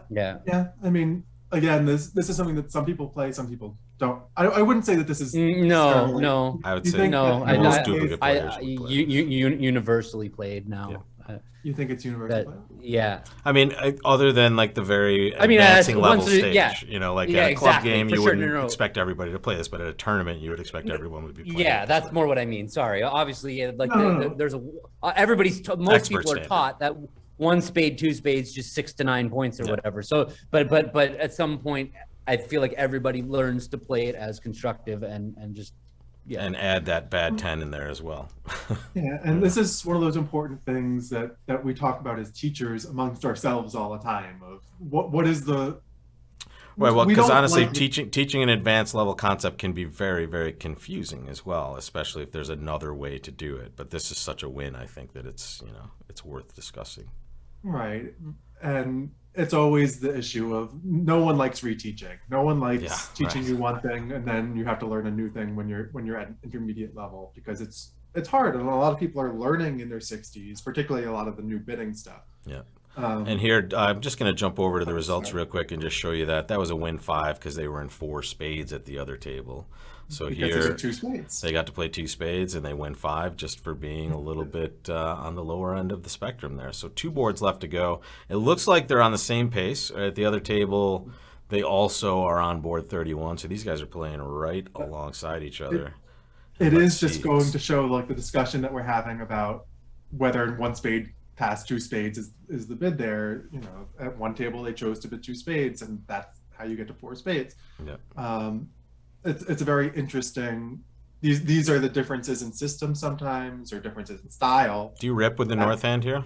Yeah. I mean, again, this is something that some people play, some people don't. I wouldn't say that this is no. I would say no. Most duplicate players would play. Universally played now. Yeah. You think it's universal? Yeah. I mean, other than like the very advancing level stage, like at a club game, you wouldn't expect everybody to play this, but at a tournament, you would expect everyone would be playing. Yeah, that's more what I mean. Sorry. Obviously, like there's most Expert people are taught that 1 spade, 2 spades, just 6 to 9 points or whatever. So, but at some point, I feel like everybody learns to play it as constructive and just. Yeah. And add that bad 10 in there as well. Yeah, and this is one of those important things that we talk about as teachers amongst ourselves all the time. Of what is the right? Well, because honestly, teaching an advanced level concept can be very, very confusing as well, especially if there's another way to do it. But this is such a win, I think, that it's it's worth discussing. Right, and it's always the issue of no one likes reteaching. No one likes teaching you one thing and then you have to learn a new thing when you're at an intermediate level, because it's hard, and a lot of people are learning in their 60s, particularly a lot of the new bidding stuff. Yeah. And here, I'm just going to jump over to the results real quick and just show you that was a win 5 because they were in 4 spades at the other table. So because here, 2 spades. They got to play 2 spades and they win 5 just for being a little bit on the lower end of the spectrum there. So 2 boards left to go. It looks like they're on the same pace. At the other table, they also are on board 31. So these guys are playing right alongside each other. It is just going to show like the discussion that we're having about whether 1 spade past 2 spades is the bid there. At one table they chose to bid 2 spades, and that's how you get to 4 spades. Yeah. It's a very interesting. These are the differences in system sometimes, or differences in style. Do you rip with the north hand here?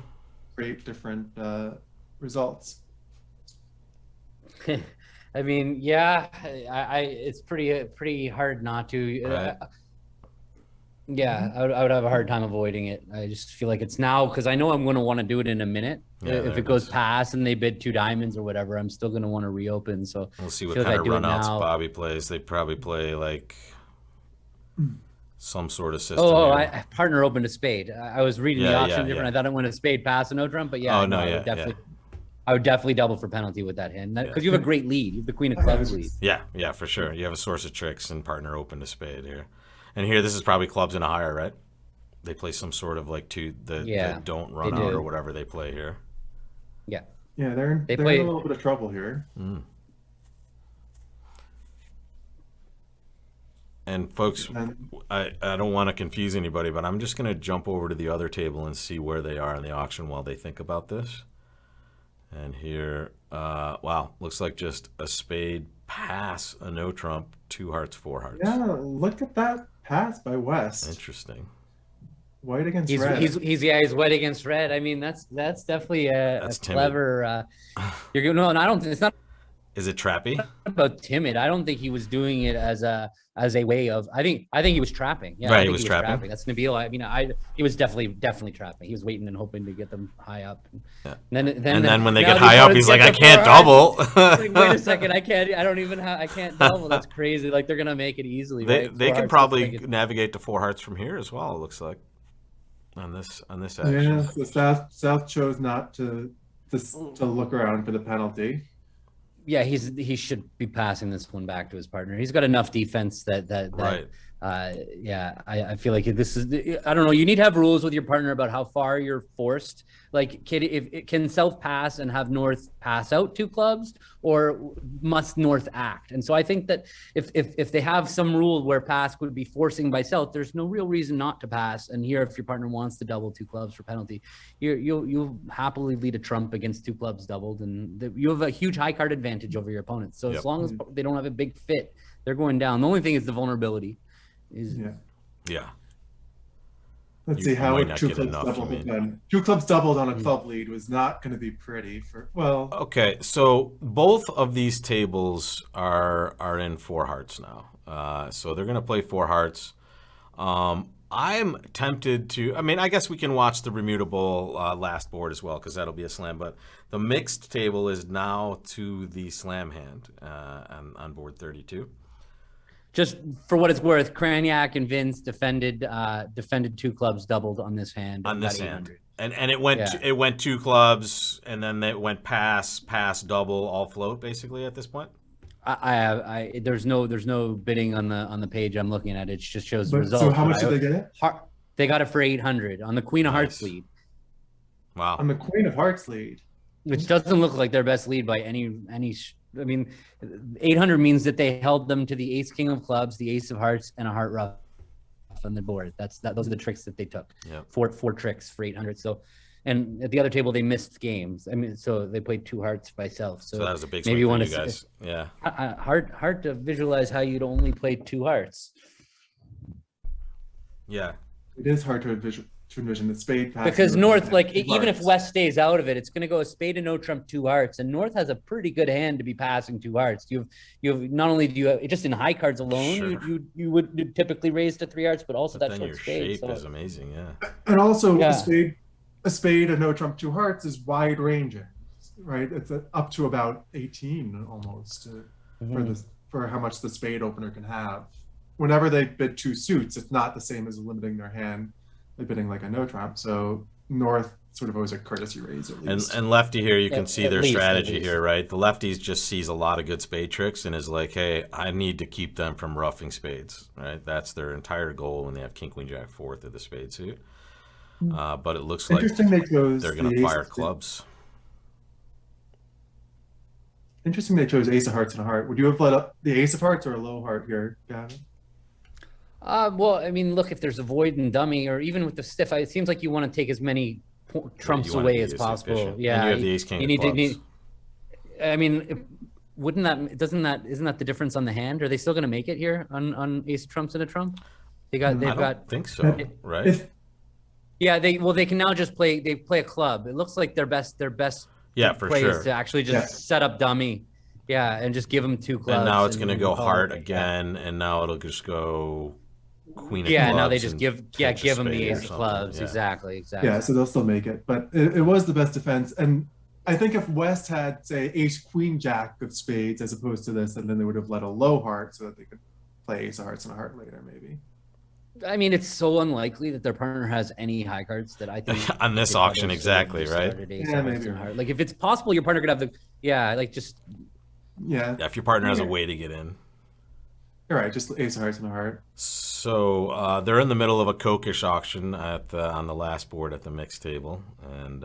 Create different results. I mean, yeah, it's pretty hard not to. Right. Yeah, I would have a hard time avoiding it. I just feel like it's now, because I know I'm going to want to do it in a minute. Yeah, if it goes past and they bid 2 diamonds or whatever, I'm still going to want to reopen. So we'll see what kind of runouts Bobby plays. They probably play like some sort of system. I partner opened a spade. I was reading the option different. I thought it went a spade pass and no trump, but I would definitely double for penalty with that hand, because you have a great lead. You have the queen of clubs lead. Yeah, for sure. You have a source of tricks and partner opened a spade here. And here, this is probably clubs and a higher, right? They play some sort of like the don't run out or whatever they play here. Yeah. Yeah, they're in a little bit of trouble here. Mm. And folks, I don't want to confuse anybody, but I'm just going to jump over to the other table and see where they are in the auction while they think about this. And here, wow, looks like just a spade pass, a no trump, 2 hearts, 4 hearts. Yeah, look at that pass by West. Interesting. White against red. He's white against red. I mean, that's definitely a clever. You're going. No, and I don't. It's not. Is it trappy? About timid. I don't think he was doing it as a way of. I think he was trapping. Yeah, right, he was trapping. That's Nabil. I mean, he was definitely trapping. He was waiting and hoping to get them high up. Yeah. And then when they get high up, he's like, I can't double. Like, wait a second, I can't double. That's crazy. Like, they're gonna make it easily. They can probably navigate to 4 hearts from here as well. It looks like on this action. Yeah, the South chose not to look around for the penalty. Yeah, he should be passing this one back to his partner. He's got enough defense that right. I feel like this is, I don't know. You need to have rules with your partner about how far you're forced. Like, if it can South pass and have North pass out 2 clubs, or must North act? And so I think that if they have some rule where pass would be forcing by South, there's no real reason not to pass. And here, if your partner wants to double 2 clubs for penalty, you'll happily lead a trump against 2 clubs doubled, and you have a huge high card advantage over your opponents. So as long as they don't have a big fit, they're going down. The only thing is the vulnerability. Yeah. Let's You see how might would not two get clubs enough, doubled you have mean. done. Two clubs doubled on a club lead was not going to be pretty for well. Okay, so both of these tables are in four hearts now. So they're going to play four hearts. I'm tempted to. I mean, I guess we can watch the Bermuda Bowl last board as well because that'll be a slam. But the mixed table is now to the slam hand on board 32. Just for what it's worth, Craniac and Vince defended two clubs doubled on this hand. On this about hand. 800. And it went Yeah. it went two clubs, and then it went pass, double, all float basically at this point. There's no bidding on the page I'm looking at. It just shows the But results. so how but much did they get it? They got it for 800 on the Queen of Hearts Nice. lead, Wow. On the Queen of Hearts lead. which doesn't look like their best lead by any. I mean, 800 means that they held them to the Ace King of Clubs, the Ace of Hearts, and a Heart Ruff on the board. Those are the tricks that they took. Yeah. Four tricks for 800. So, and at the other table they missed games. I mean, so they played two hearts by self. So that was a big maybe swing you for want you to guys. Yeah. hard to visualize how you'd only play two hearts. Yeah. It is hard to envision the spade pass. Because North, like, even if Hearts. West stays out of it, it's going to go a spade and no trump, two hearts, and North has a pretty good hand to be passing two hearts. You have not only do you have just in high cards alone, Sure. you would typically raise to three hearts, but also But that then short your spade. shape So is amazing. Yeah. And also Yeah. a spade and no trump two hearts is wide ranging, right? It's up to about 18 almost for how much the spade opener can have. Whenever they bid two suits, it's not the same as limiting their hand by bidding like a no trump. So North sort of owes a courtesy raise at least. And lefty here, you can At- see at their least, at strategy least. here, right? The lefties just sees a lot of good spade tricks and is like, hey, I need to keep them from roughing spades, right? That's their entire goal when they have king, queen, jack, fourth of the spade suit. But it looks like Interesting they chose they're going the to ace fire of- clubs. Interesting they chose ace of hearts and a heart. Would you have let up the ace of hearts or a low heart here, Gavin? well, I mean, look, if there's a void and dummy, or even with the stiff, it seems like you want to take as many trumps You wanna away be as possible. efficient. Yeah, And you have the ace, king you of need to. clubs. I mean, isn't that the difference on the hand? Are they still going to make it here on ace of trumps and a trump? They've I don't got. think so, right? If Yeah, they can now just play. They play a club. It looks like their best Yeah, for play sure. is to actually just Yeah. set up dummy. Yeah, and just give them two clubs. And now it's going to go call heart it. again, and now it'll just go queen of Yeah, clubs. now they just and give pitch a them the spade or ace of something. clubs. Yeah. Exactly. yeah, so they'll still make it. But it was the best defense. And I think if West had, say, ace, queen, jack of spades as opposed to this, and then they would have let a low heart so that they could play ace of hearts and a heart later, maybe. I mean, it's so unlikely that their partner has any high cards that I think On this they probably auction, should have exactly, just right? started ace Yeah, of hearts maybe and you're heart. Like if it's possible, your partner could have just Yeah, Yeah, if your partner has a way to get in. you're right. Just ace of hearts and a heart. So they're in the middle of a Kokish auction on the last board at the mixed table, and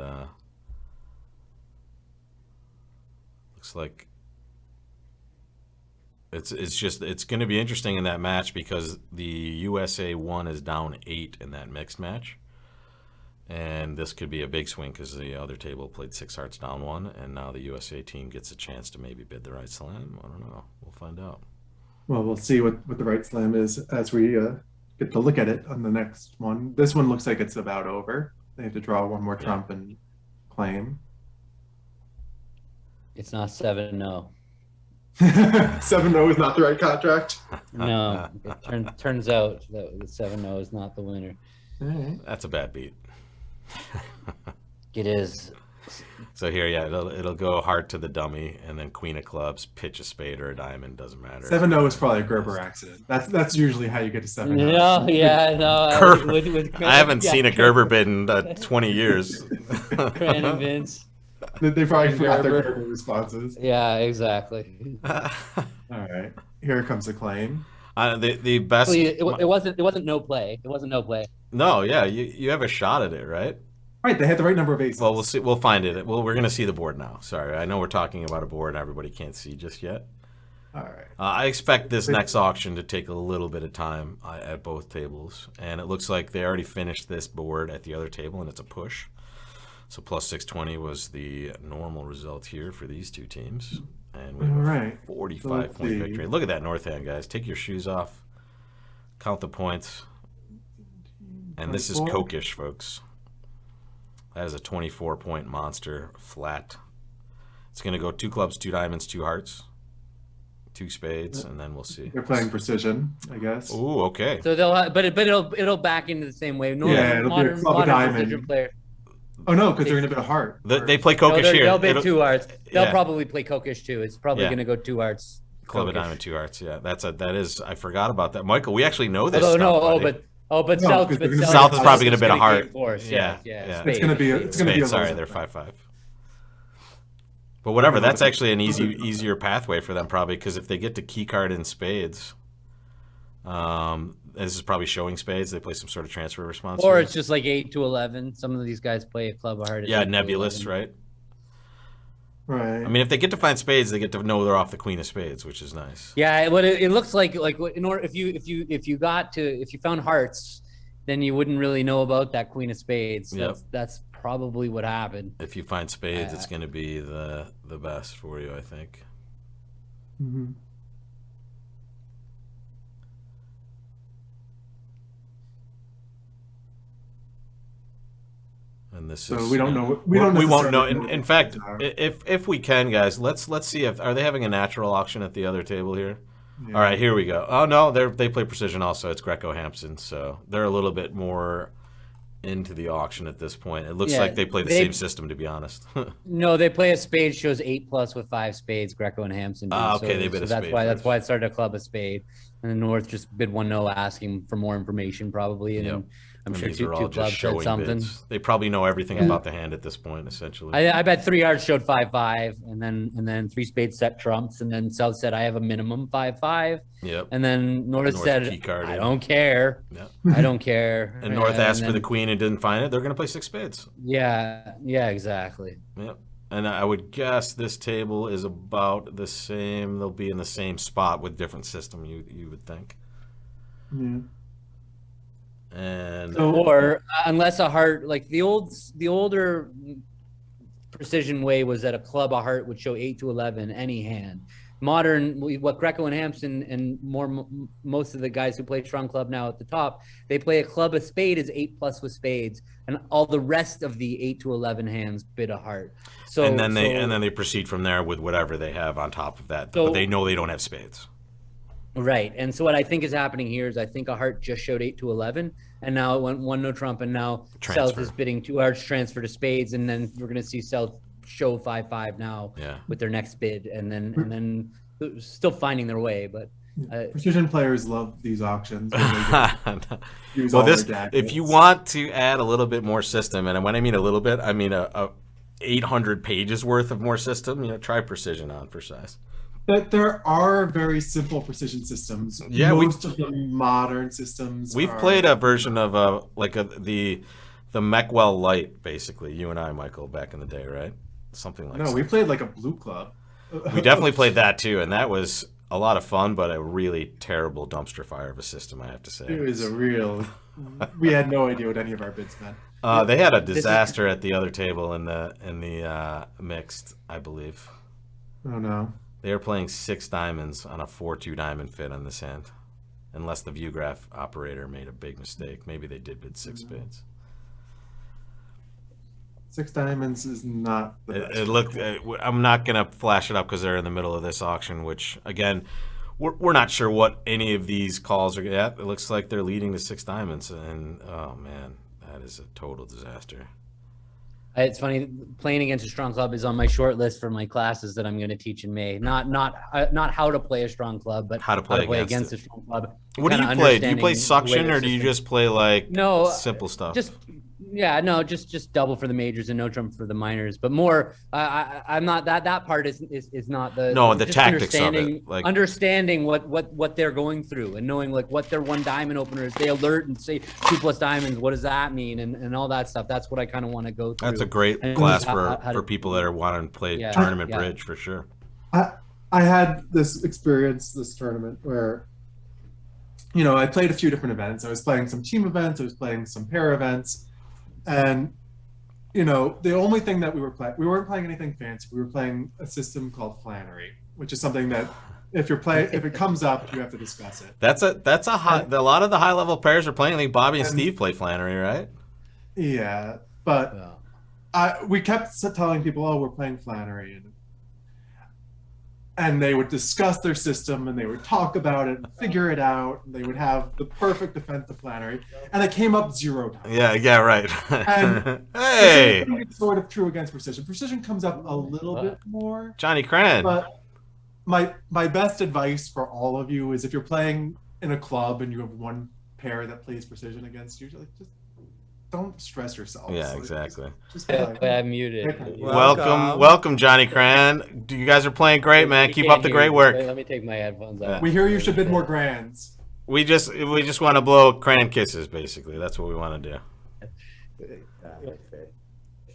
looks like it's going to be interesting in that match because the USA 1 is down 8 in that mixed match, and this could be a big swing because the other table played 6 hearts down 1, and now the USA team gets a chance to maybe bid the right slam. I don't know. We'll find out. Well, we'll see what the right slam is as we get to look at it on the next one. This one looks like it's about over. They have to draw one more trump and claim. it's not 7-0. 7-0 is not the right contract. No, it turns out that the 7-0 is not the winner. All right. That's a bad beat. It is. So here, yeah, it'll go heart to the dummy, and then queen of clubs, pitch a spade or a diamond, doesn't matter. 7-0 is probably a Gerber accident. That's usually how you get to 7-0. No, yeah, no. Gerber. with I haven't seen a Gerber bid in 20 years. Cran and Vince. They probably forgot their Gerber. Gerber responses. Yeah, exactly. All right, here comes the claim. The best. Actually, it wasn't no play. It wasn't no play. No, yeah, you have a shot at it, right? Right, they had the right number of aces. Well, we'll see. We'll find it. Well, we're gonna see the board now. Sorry, I know we're talking about a board and everybody can't see just yet. All right. I expect this next auction to take a little bit of time at both tables, and it looks like they already finished this board at the other table, and it's a push. So plus 620 was the normal result here for these two teams, and we have All a right. 45-point see. victory. Look at that north hand, guys. Take your shoes off, count the points, And this is 24? Kokish, folks. That is a 24-point monster flat. It's going to go 2 clubs, 2 diamonds, 2 hearts, 2 spades, and then we'll see. They're playing precision, I guess. Ooh, okay. So they'll, but it'll back into the same way. Yeah, it'll be a club of diamond. Player. Oh no, because they're going to bid a heart. They play Kokish here. They'll bid 2 hearts. They'll yeah. probably play Kokish too. It's probably Yeah. going to go 2 hearts. Club of Kokish. diamond, 2 hearts. Yeah, that is. I forgot about that, Michael. We actually know this. Although stuff, no, buddy. but No, South, because they're but gonna- South is probably going to bid a gonna heart. get force. Yeah. Yeah. It's going to be a Spades, sorry, low they're zip. 5-5. But whatever, that's actually an easier pathway for them probably, because if they get to key card in spades, this is probably showing spades. They play some sort of transfer response. Or here. it's just like 8 to 11. Some of these guys play a club of heart. Yeah, nebulous, right? Right. I mean, if they get to find spades, they get to know they're off the queen of spades, which is nice. Yeah, what it looks like in order if you found hearts, then you wouldn't really know about that queen of spades. Yep. That's probably what happened. If you find spades, it's going to be the best for you, I think. Mhm. And this So is we don't know. We don't. we won't know. necessarily In what fact, the odds if we can, guys, let's see if are they having a natural auction at the other table here. are. All right, here we go. Oh no, they play precision also. It's Greco Hampson, so they're a little bit more into the auction at this point. It looks Yeah, like they play the same system, to be honest. No, they play a spade shows 8+ with 5 spades. Greco and Hampson. Do. Ah, okay, so, they bid so a that's spade why first. that's why it started a club of spade, and the North just bid 1-0 asking for more information probably, and Yep. then I'm And sure these two are all clubs just said showing something. bids. They probably know everything Yeah. about the hand at this point, essentially. I bet 3 yards showed 5-5, and then 3 spades set trumps, and then South said I have a minimum 5-5, Yep. and then North North said key card I in. don't care, Yep. I don't care. And North asked for the then- queen and didn't find it. They're going to play 6 spades. Yeah, exactly. Yep. And I would guess this table is about the same. They'll be in the same spot with different system, you would think. Yeah. And So- Or unless a heart, like the older precision way was that a club of heart would show 8 to 11 any hand. Modern, what Greco and Hampson and most of the guys who play strong club now at the top, they play a club of spade is 8+ with spades, and all the rest of the 8 to 11 hands bid a heart. So and then they proceed from there with whatever they have on top of that. So- But they know they don't have spades. Right. And so what I think is happening here is I think a heart just showed 8 to 11, and now it went 1-0 trump, and now Transfer. South is bidding 2 hearts transfer to spades, and then we're going to see South show 5-5 now Yeah. with their next bid, and then still finding their way. But Precision players love these auctions. Where they just use Well, all this their if you gadgets. want to add a little bit more system, and when I mean a little bit, I mean a 800 pages worth of more system. Try precision on for size. But there are very simple precision systems. Yeah, most of the modern systems. We've are- played a version of the Meckwell Light, basically. You and I, Michael, back in the day, right? Something like No, that. we played like a blue club. We definitely played that too, and that was a lot of fun, but a really terrible dumpster fire of a system, I have to say. It was a real. We had no idea what any of our bids meant. They had a disaster at the other table in the mixed, I believe. Oh no. They were playing 6 diamonds on a 4-2 diamond fit on this hand, unless the view graph operator made a big mistake. Maybe they did bid 6 spades. 6 diamonds is not the best. It looked. I'm not gonna flash it up because they're in the middle of this auction, which again, we're not sure what any of these calls are at. It looks like they're leading to 6 diamonds, and oh man, that is a total disaster. it's funny, playing against a strong club is on my short list for my classes that I'm going to teach in May. Not how to play a strong club, but How to play against against a strong club. What do Kinda you play? Do you understanding play the way suction the or do you system- just play like No, simple stuff? just double for the majors and no trump for the minors. But more, I'm not that part is not the the just tactics of it, understanding- like- understanding what they're going through and knowing like what their 1 diamond opener is. They alert and say 2+ diamonds. What does that mean? And all that stuff. That's what I kind of want to go through. That's a great And class how for to- people that are wanting to play Yeah, tournament yeah. bridge for sure. I had this experience, this tournament, where, I played a few different events. I was playing some team events, I was playing some pair events, and, the only thing that we weren't playing anything fancy. We were playing a system called Flannery, which is something that if it comes up, you have to discuss it. That's a high. A lot of the high level pairs are playing. Like Bobby and Steve play Flannery, right? Yeah, but we kept telling people, "Oh, we're playing Flannery," and they would discuss their system and they would talk about it and figure it out. And they would have the perfect defense of Flannery, and it came up 0 times. Yeah, right. And hey, it's sort of true against precision. Precision comes up a little bit more. Johnny Cran. But my best advice for all of you is if you're playing in a club and you have one pair that plays precision against you, like, just don't stress yourself. Yeah, exactly. Just play. I'm muted. Welcome, Johnny Cran. You guys are playing great, man. Keep up the great work. Let me take my headphones off. We hear you should bid more grands. We just want to blow Cran kisses, basically. That's what we want to do.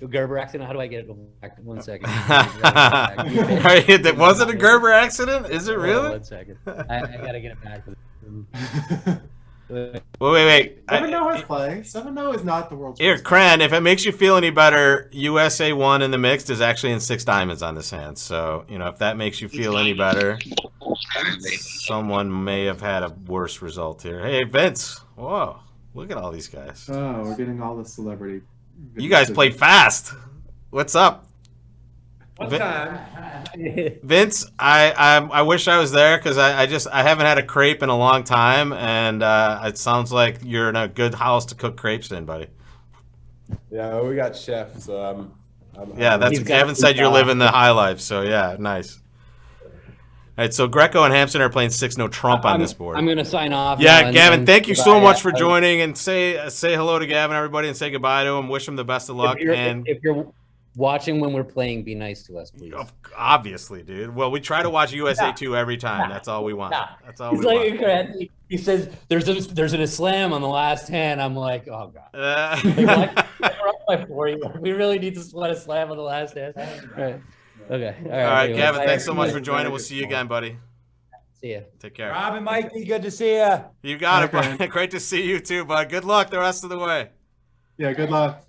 Gerber accident. How do I get it back? 1 second. Was it a Gerber accident? Is it really? 1 second. I gotta get it back. Wait. 7-0 has play. 7-0 is not the world's Here, worst. Cran, if it makes you feel any better, USA 1 in the mixed is actually in 6 diamonds on this hand. So, if that makes you feel any better, someone may have had a worse result here. Hey, Vince. Whoa. Look at all these guys. Oh, we're getting all the celebrity. You guys played fast. What's up? What time? Vince, I wish I was there because I haven't had a crepe in a long time, and it sounds like you're in a good house to cook crepes in, buddy. Yeah, we got chef, so that's Gavin said you're living the high life, so yeah, nice. All right, so Greco and Hampson are playing 6-no trump on this board. I'm gonna sign off. Yeah, Gavin, thank you so much for joining, and say hello to Gavin, everybody, and say goodbye to him. Wish him the best of luck. If you're watching when we're playing, be nice to us, please. Obviously, dude. Well, we try to watch USA 2 every time. That's all we want. That's all we want. He says there's an Islam on the last hand. I'm like, oh god. We're up by 40. We really need to split a slam on the last hand. All right. Okay. All right, Gavin. Thanks so much for joining. We'll see you again, buddy. See ya. Take care. Rob and Mikey, good to see you. You got it, bud. Great to see you too, bud. Good luck the rest of the way. Yeah, good luck.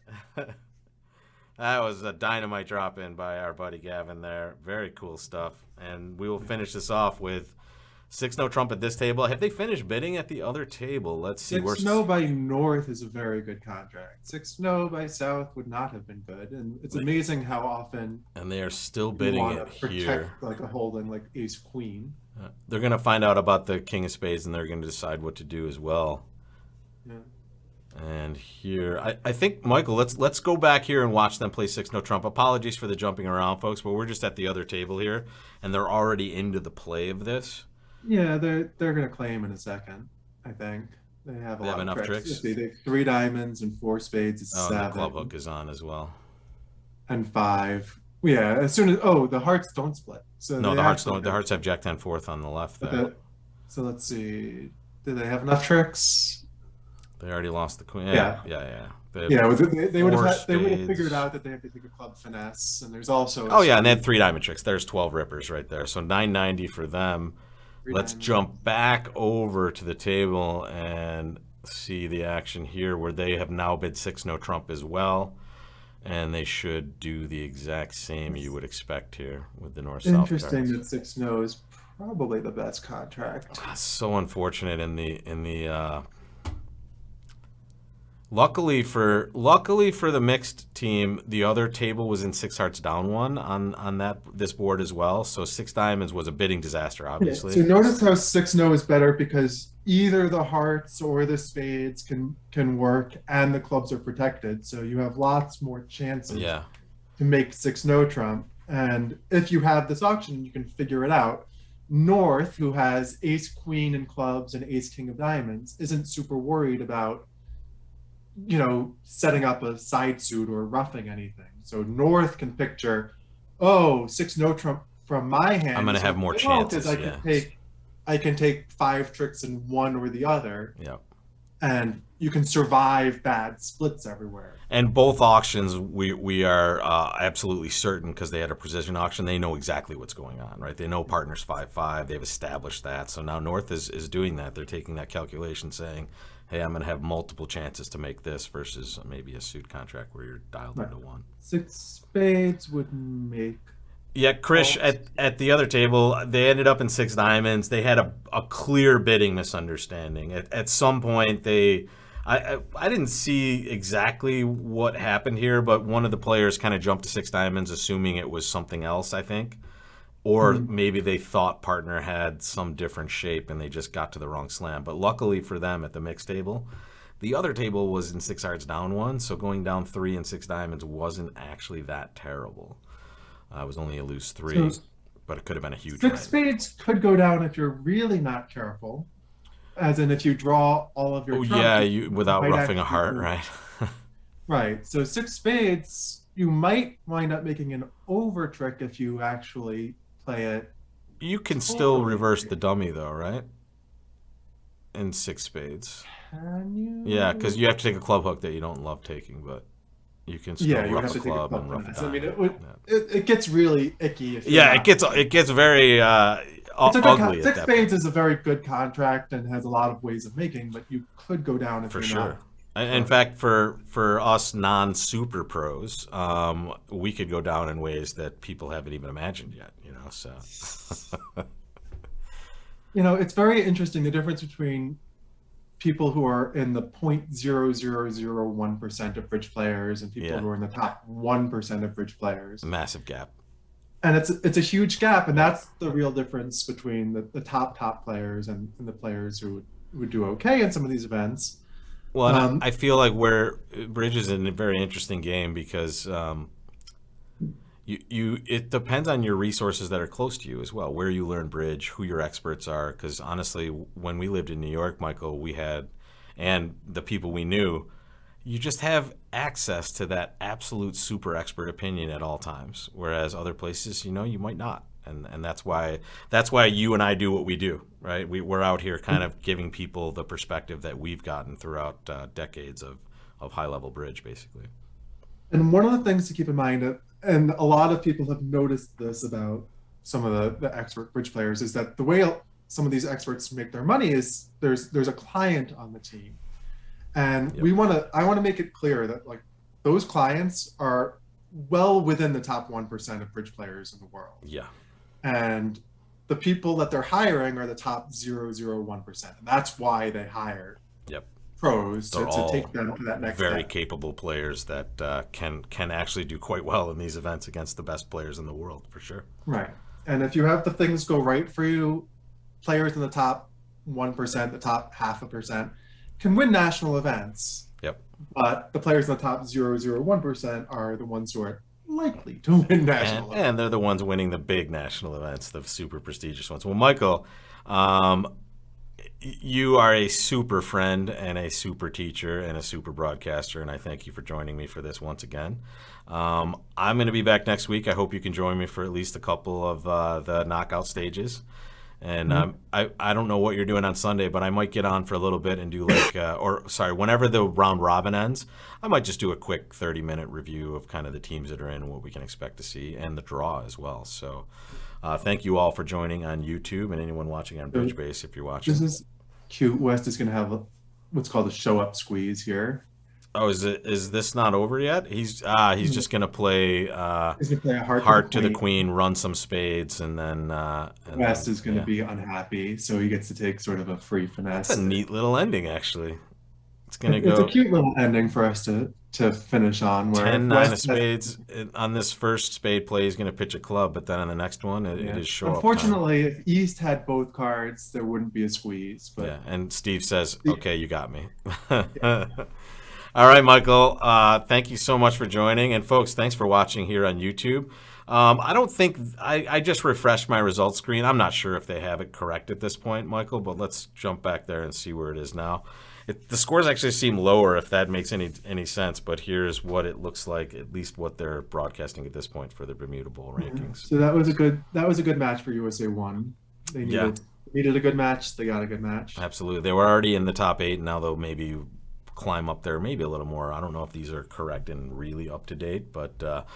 That was a dynamite drop in by our buddy Gavin there. Very cool stuff. And we will finish this off with 6-no trump at this table. Have they finished bidding at the other table? Let's see. 6-no by North is a very good contract. 6-no by South would not have been good. And it's amazing how often. And they are still bidding it here. Like a holding like Ace Queen. They're going to find out about the King of Spades, and they're going to decide what to do as well. Yeah. And here, I think, Michael, let's go back here and watch them play 6-no trump. Apologies for the jumping around, folks, but we're just at the other table here, and they're already into the play of this. Yeah, they're going to claim in a second, I think. They have enough tricks. Let's see, they have 3 diamonds and 4 spades. It's 7. And the club hook is on as well. And 5. Yeah, as soon as the hearts don't split. So no, the hearts don't. The hearts have Jack 10 4th on the left there. So let's see. Do they have enough tricks? They already lost the queen. Yeah. They would have figured out that they have to take a club finesse, and there's also. And they had 3 diamond tricks. There's 12 rippers right there. So 990 for them. Let's jump back over to the table and see the action here, where they have now bid 6-no trump as well, and they should do the exact same you would expect here with the north-south. Interesting that 6-no is probably the best contract. So unfortunate in the. Luckily for the mixed team, the other table was in 6 hearts down 1 on this board as well. So 6 diamonds was a bidding disaster, obviously. So notice how 6-no is better because either the hearts or the spades can work, and the clubs are protected. So you have lots more chances to make 6-no trump. And if you have this auction, you can figure it out. North, who has Ace Queen in clubs and Ace King of diamonds, isn't super worried about setting up a side suit or roughing anything. So North can picture, 6-no trump from my hand. I'm going to have more chances. I can take 5 tricks in one or the other. Yeah. And you can survive bad splits everywhere. And both auctions, we are absolutely certain, because they had a precision auction, they know exactly what's going on, right? They know partners 5-5. They've established that. So now North is doing that. They're taking that calculation, saying, hey, I'm going to have multiple chances to make this versus maybe a suit contract where you're dialed into 1. 6 spades would make Yeah, Krish, at the other table, they ended up in 6 diamonds. They had a clear bidding misunderstanding. At some point, I didn't see exactly what happened here, but one of the players kind of jumped to 6 diamonds, assuming it was something else, I think. Or maybe they thought partner had some different shape and they just got to the wrong slam. But luckily for them at the mixed table, the other table was in 6 hearts down 1, so going down 3 and 6 diamonds wasn't actually that terrible. It was only a loose 3, So but it could have been a huge six win. spades could go down if you're really not careful, as in if you draw all of your Oh trumps, yeah, you without might roughing a actually heart, lose. right? Right. So 6 spades, you might wind up making an over trick if you actually play it. You can still Totally. reverse the dummy though, right? In 6 spades. Can you? Yeah, because you have to take a club hook that you don't love taking, but you can still Yeah, you would rough have a to take a club club and rough a finesse. I mean, diamond. it gets really icky if you're Yeah, not- it gets very It's a good ugly. At Six that spades is a very good contract and has a lot of ways of making, but you could go down if for you're sure. not. In fact, for us non-super pros, we could go down in ways that people haven't even imagined yet. So It's very interesting the difference between people who are in the 0.0001% of bridge players and people Yeah. who are in the top 1% of bridge players. a massive gap. And it's a huge gap, and that's the real difference between the top players and the players who would do okay in some of these events. Well, and I feel like where bridge is a very interesting game because it depends on your resources that are close to you as well, where you learn bridge, who your experts are. Because honestly, when we lived in New York, Michael, we had, and the people we knew, you just have access to that absolute super expert opinion at all times. Whereas other places, you might not. And that's why you and I do what we do, right? We're out here kind of giving people the perspective that we've gotten throughout decades of high level bridge, basically. And one of the things to keep in mind, and a lot of people have noticed this about some of the expert bridge players, is that the way some of these experts make their money is there's a client on the team. And Yep. I want to make it clear that like those clients are well within the top 1% of bridge players in the world. Yeah. And the people that they're hiring are the top 0.001%. And that's why they hire Yep. pros They're to all take them to that next very step. capable players that can actually do quite well in these events against the best players in the world, for sure. Right. And if you have the things go right for you, players in the top 1%, the top 0.5% can win national events. Yep. But the players in the top 0.001% are the ones who are likely to win national events. And they're the ones winning the big national events, the super prestigious ones. Well, Michael, you are a super friend and a super teacher and a super broadcaster, and I thank you for joining me for this once again. I'm going to be back next week. I hope you can join me for at least a couple of the knockout stages. And I don't know what you're doing on Sunday, but I might get on for a little bit and do whenever the round robin ends, I might just do a quick 30-minute review of kind of the teams that are in and what we can expect to see and the draw as well. So thank you all for joining on YouTube and anyone watching on Bridgebase if you're watching. This is cute. West is going to have what's called a show up squeeze here. Oh, is this not over yet? He's just going to play He's going to play a heart to the queen, run some spades, and then West is going to be unhappy, so he gets to take sort of a free finesse. That's a neat little ending, actually. It's going to It's go a cute little ending for us to finish on. Where 10-9 West of has- spades. On this first spade play, he's going to pitch a club, but then on the next one, it is show up time. Unfortunately, if East had both cards, there wouldn't be a squeeze. But Yeah, and Steve says, okay, you got me. All right, Michael, thank you so much for joining. And folks, thanks for watching here on YouTube. I don't think I just refreshed my results screen. I'm not sure if they have it correct at this point, Michael, but let's jump back there and see where it is now. The scores actually seem lower, if that makes any sense, but here's what it looks like, at least what they're broadcasting at this point for the Bermuda Bowl rankings. So that was a good match for USA 1. They needed a good match. They got a good match. Absolutely. They were already in the top 8, and now they'll maybe climb up there maybe a little more. I don't know if these are correct and really up to date, but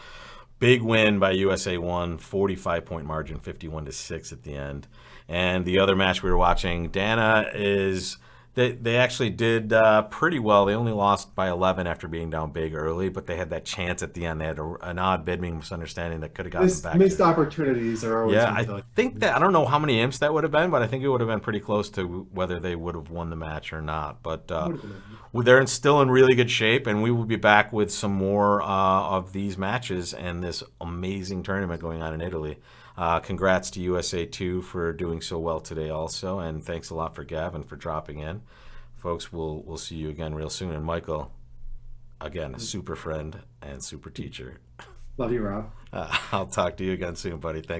big win by USA 1, 45-point margin, 51-6 at the end. And the other match we were watching, Dana is They actually did pretty well. They only lost by 11 after being down big early, but they had that chance at the end. They had an odd bid misunderstanding that could have gotten them back. Missed opportunities are always. Yeah, I think that I don't know how many imps that would have been, but I think it would have been pretty close to whether they would have won the match or not. But they're still in really good shape, and we will be back with some more of these matches and this amazing tournament going on in Italy. Congrats to USA 2 for doing so well today also, and thanks a lot for Gavin for dropping in. Folks, we'll see you again real soon. And Michael, again, a super friend and super teacher. Love you, Rob. I'll talk to you again soon, buddy. Thanks.